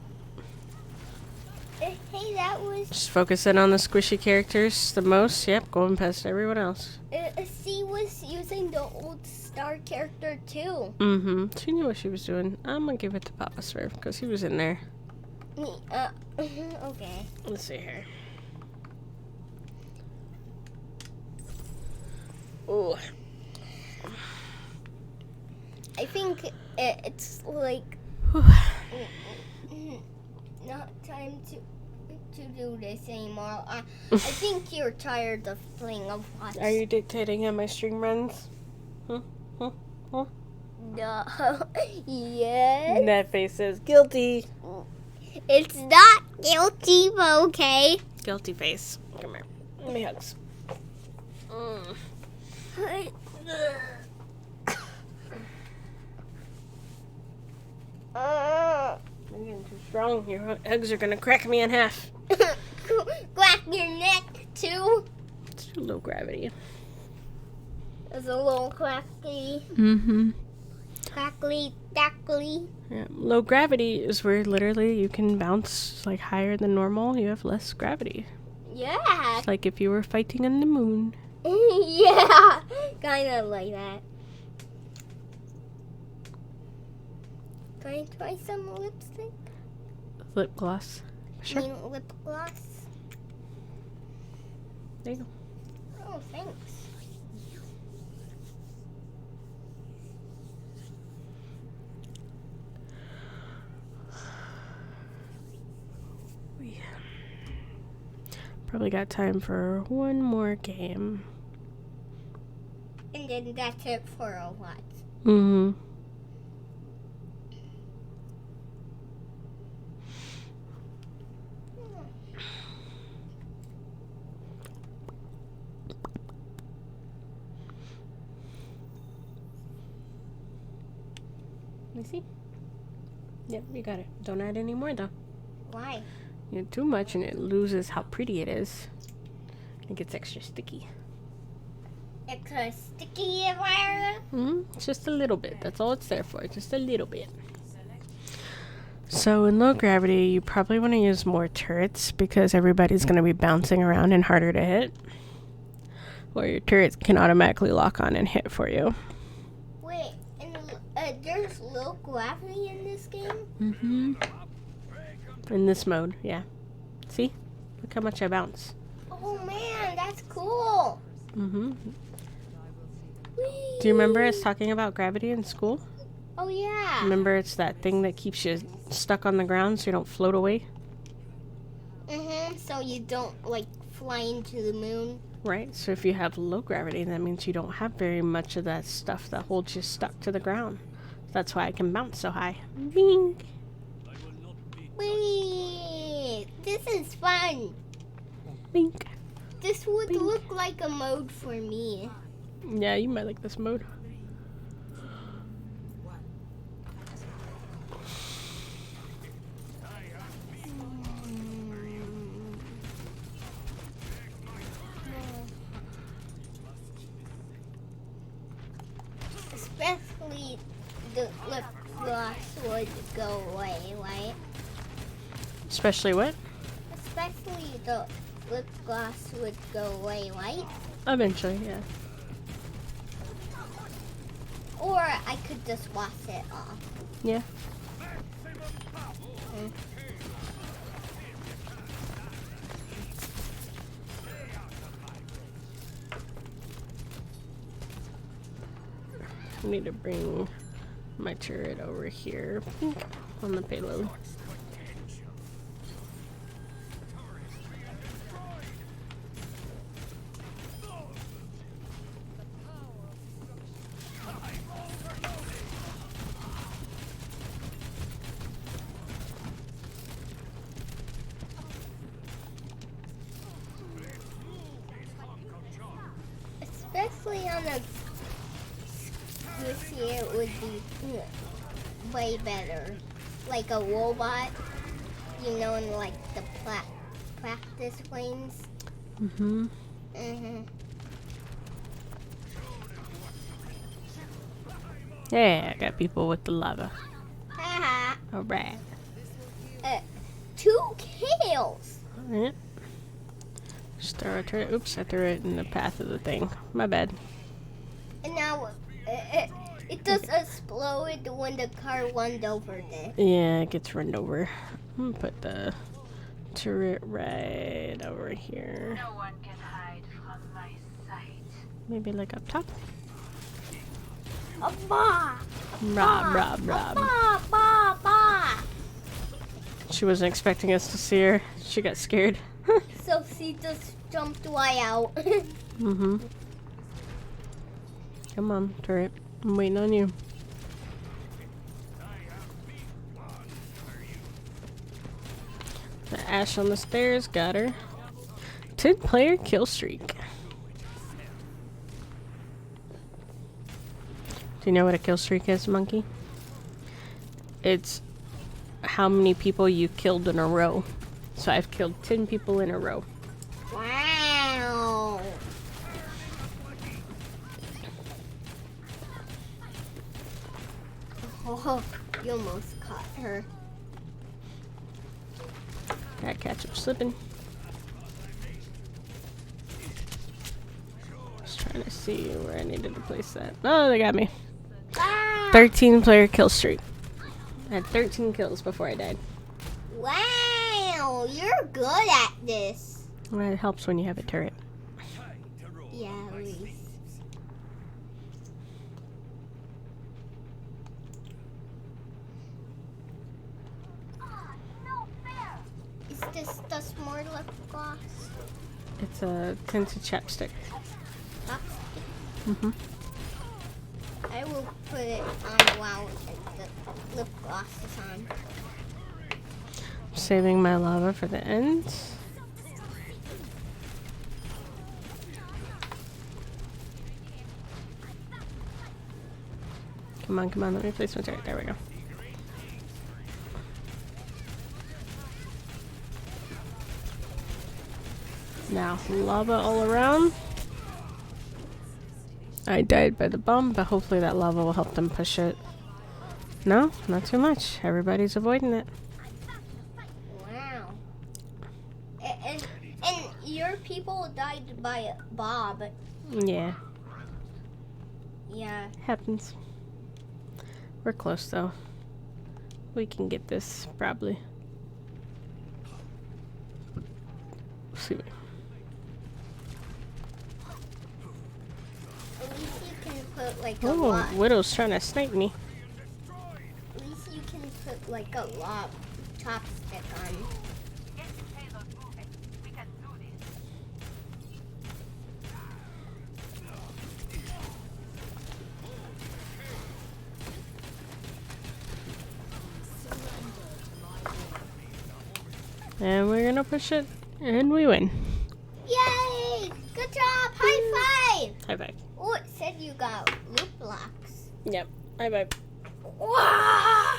hey, that was Just focusing on the squishy characters the most. Yep, going past everyone else. C was using the old star character too. Mm-hmm. She knew what she was doing. I'm gonna give it to Papa Smurf because he was in there. Okay. Let's see here. Ooh. I think it's like not time to do this anymore. I think you're tired of playing Overwatch. Are you dictating how my stream runs? No. Yes. That face says guilty. It's not guilty, but okay. Guilty face. Come here. Give me hugs. I'm getting too strong. Your hugs are gonna crack me in half. Crack your neck too. It's too low gravity. There's a little crackly, Mm-hmm. crackly, crackly. Yeah. Low gravity is where literally you can bounce like higher than normal. You have less gravity. Yeah. It's like if you were fighting on the moon. Yeah. Kind of like that. Can I try some lipstick? Lip gloss. Sure. I mean, lip gloss. There you go. Oh, thanks. Probably got time for one more game. And then that's it for a lot. Mm-hmm. Let me see. Yep, you got it. Don't add any more though. Why? You add too much and it loses how pretty it is. It gets extra sticky. Extra sticky environment? Mm-hmm. Just a little bit. That's all it's there for. Just a little bit. So in low gravity, you probably want to use more turrets because everybody's going to be bouncing around and harder to hit. Or your turrets can automatically lock on and hit for you. Wait, and there's low gravity in this game? Mm-hmm. In this mode, yeah. See? Look how much I bounce. Oh man, that's cool. Mm-hmm. Whee! Do you remember us talking about gravity in school? Oh yeah. Remember it's that thing that keeps you stuck on the ground so you don't float away? So you don't like fly into the moon. Right, so if you have low gravity, that means you don't have very much of that stuff that holds you stuck to the ground. That's why I can bounce so high. Bing! Wait, this is fun. Bing! This would look like a mode for me. Yeah, you might like this mode. Especially the lip gloss would go away, right? Especially what? Especially the lip gloss would go away, right? Eventually, yeah. Or I could just wash it off. Yeah. I need to bring my turret over here on the payload. Especially on a squishy, it would be way better. Like a robot, you know, in like the practice lanes. Mm-hmm. Mm-hmm. Yeah, I got people with the lava. Haha. Alright. 2 kills. Alright. Just throw a turret. Oops, I threw it in the path of the thing. My bad. And now it does explode when the car runs over it. Yeah, it gets run over. I'm gonna put the turret right over here. No one can hide from my sight. Maybe like up top. Bah! Rob, rob, rob. Bah! Bah! Bah! She wasn't expecting us to see her. She got scared. So she just jumped right out. Mm-hmm. Come on, turret. I'm waiting on you. The Ash on the stairs got her. 10-player kill streak. Do you know what a kill streak is, Monkey? It's how many people you killed in a row. So I've killed 10 people in a row. Wow. Oh, you almost caught her. Gotta catch him slipping. Just trying to see where I needed to place that. Oh, they got me. Ah! 13-player kill streak. I had 13 kills before I died. Wow, you're good at this. Well, it helps when you have a turret. Yeah, Reese. Is this the smart lip gloss? It's a tinted chapstick. Mm-hmm. I will put it on while the lip gloss is on. Saving my lava for the end. Come on, come on, let me place my turret. There we go. Now, lava all around. I died by the bomb, but hopefully that lava will help them push it. No, not too much. Everybody's avoiding it. Wow. And your people died by Bob. Yeah, Yeah. happens. We're close though. We can get this probably. See. At least you can put like a Oh, lot. Widow's trying to snipe me. At least you can put like a lot chopstick on. Get the payload moving. We can do this. And we're gonna push it, and we win. Yay! Good job! High five! High five. Oh, it said you got loot blocks. Yep, high five. Wow!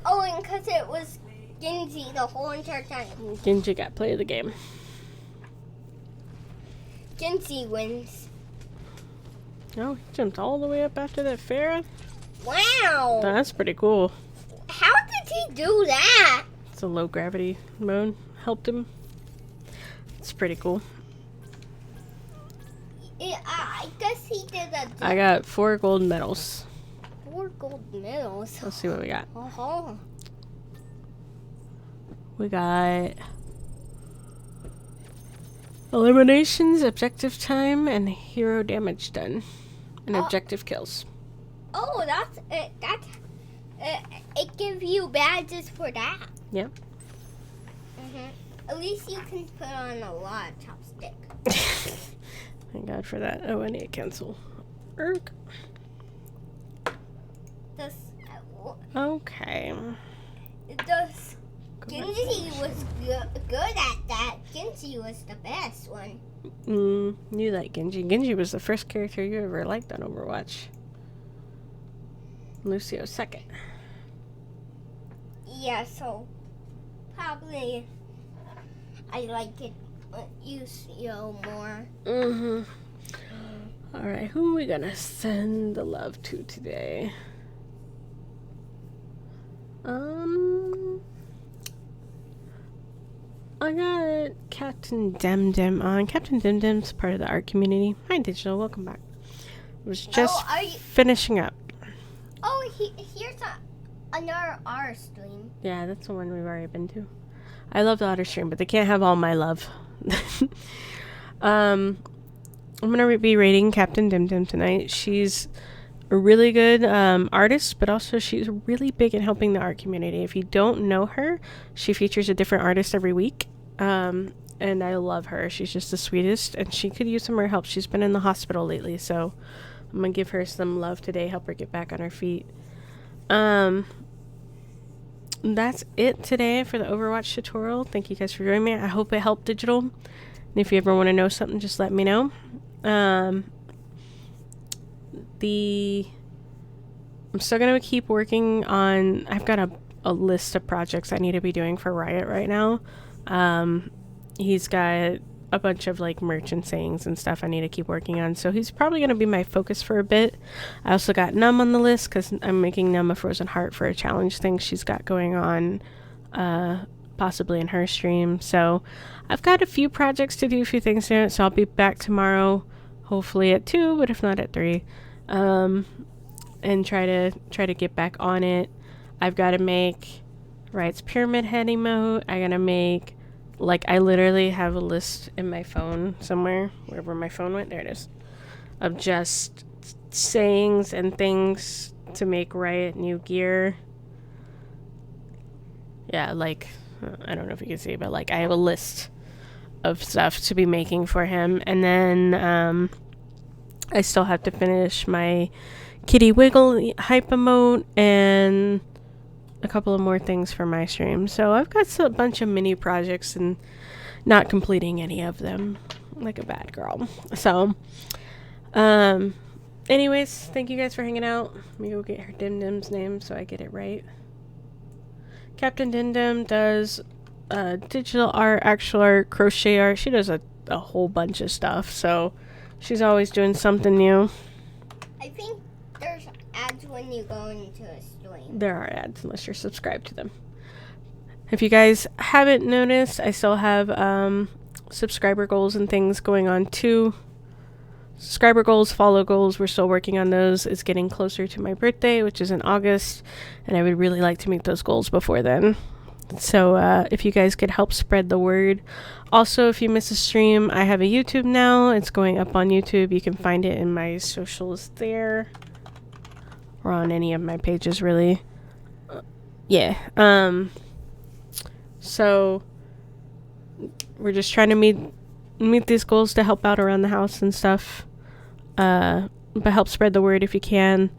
Oh, and because it was Genji the whole entire time. Genji got play of the game. Genji wins. Oh, he jumped all the way up after that Farah? Wow! That's pretty cool. How did he do that? It's a low gravity mode. Helped him. It's pretty cool. I guess he did a I got 4 gold medals. 4 gold medals. Let's see what we got. Uh-huh. We got eliminations, objective time, and hero damage done. and objective kills. Oh, that's it. It gives you badges for that. Yep. At least you can put on a lot of chopstick. Thank God for that. Oh, I need to cancel. Erk. This, Okay. this Genji was good at that. Genji was the best one. You like Genji. Genji was the first character you ever liked on Overwatch. Lucio second. Yeah, so probably I like it Lucio more. Alright, who are we gonna send the love to today? I got Captain Demdem on. Captain Demdem's part of the art community. Hi, Digital. Welcome back. I was just finishing up. Oh, here's another R stream. Yeah, that's the one we've already been to. I love the otter stream, but they can't have all my love. I'm gonna be rating Captain Dimdim tonight. She's a really good artist, but also she's really big in helping the art community. If you don't know her, she features a different artist every week. And I love her. She's just the sweetest, and she could use some more help. She's been in the hospital lately, so I'm gonna give her some love today, help her get back on her feet. That's it today for the Overwatch tutorial. Thank you guys for joining me. I hope it helped, Digital. And if you ever want to know something, just let me know. I'm still gonna keep working on. I've got a list of projects I need to be doing for Riot right now. He's got a bunch of like merch and sayings and stuff I need to keep working on, so he's probably going to be my focus for a bit. I also got Num on the list because I'm making Num a frozen heart for a challenge thing she's got going on, possibly in her stream. So I've got a few projects to do, a few things to it, so I'll be back tomorrow, hopefully at 2, but if not at 3, and try to get back on it. I've got to make Riot's Pyramid Head emote. I gotta make, like, I literally have a list in my phone somewhere, wherever my phone went, there it is, of just sayings and things to make Riot new gear. Yeah, like, I don't know if you can see, but like I have a list of stuff to be making for him. And then I still have to finish my Kitty Wiggle hype emote and a couple of more things for my stream. So I've got a bunch of mini projects and not completing any of them like a bad girl. So anyways, thank you guys for hanging out. Let me go get her Dimdim's name so I get it right. Captain Dimdim does digital art, actual art, crochet art. She does a whole bunch of stuff, so she's always doing something new. I think there's ads when you go into a stream. There are ads unless you're subscribed to them. If you guys haven't noticed, I still have subscriber goals and things going on too. Subscriber goals, follow goals, we're still working on those. It's getting closer to my birthday, which is in August, and I would really like to meet those goals before then. So if you guys could help spread the word. Also, if you miss a stream, I have a YouTube now. It's going up on YouTube. You can find it in my socials there, or on any of my pages, really. Yeah. So we're just trying to meet these goals to help out around the house and stuff. But help spread the word if you can.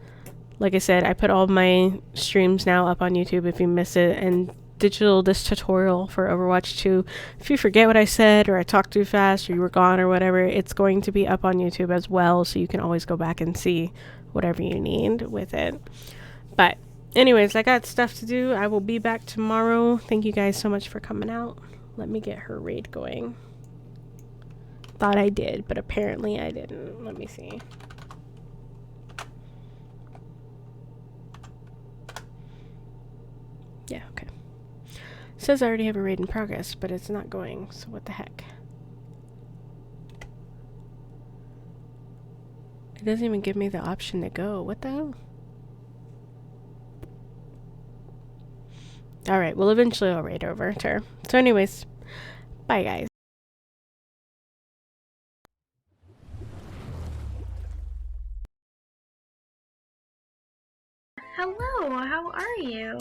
Like I said, I put all my streams now up on YouTube if you miss it, and digital this tutorial for Overwatch 2. If you forget what I said, or I talked too fast, or you were gone, or whatever, it's going to be up on YouTube as well, so you can always go back and see whatever you need with it. But anyways, I got stuff to do. I will be back tomorrow. Thank you guys so much for coming out. Let me get her raid going. Thought I did, but apparently I didn't. Let me see. Yeah, okay. Says I already have a raid in progress, but it's not going, so what the heck? It doesn't even give me the option to go. What the hell? Alright, well, eventually I'll raid over to her. So anyways, bye guys. Hello, how are you?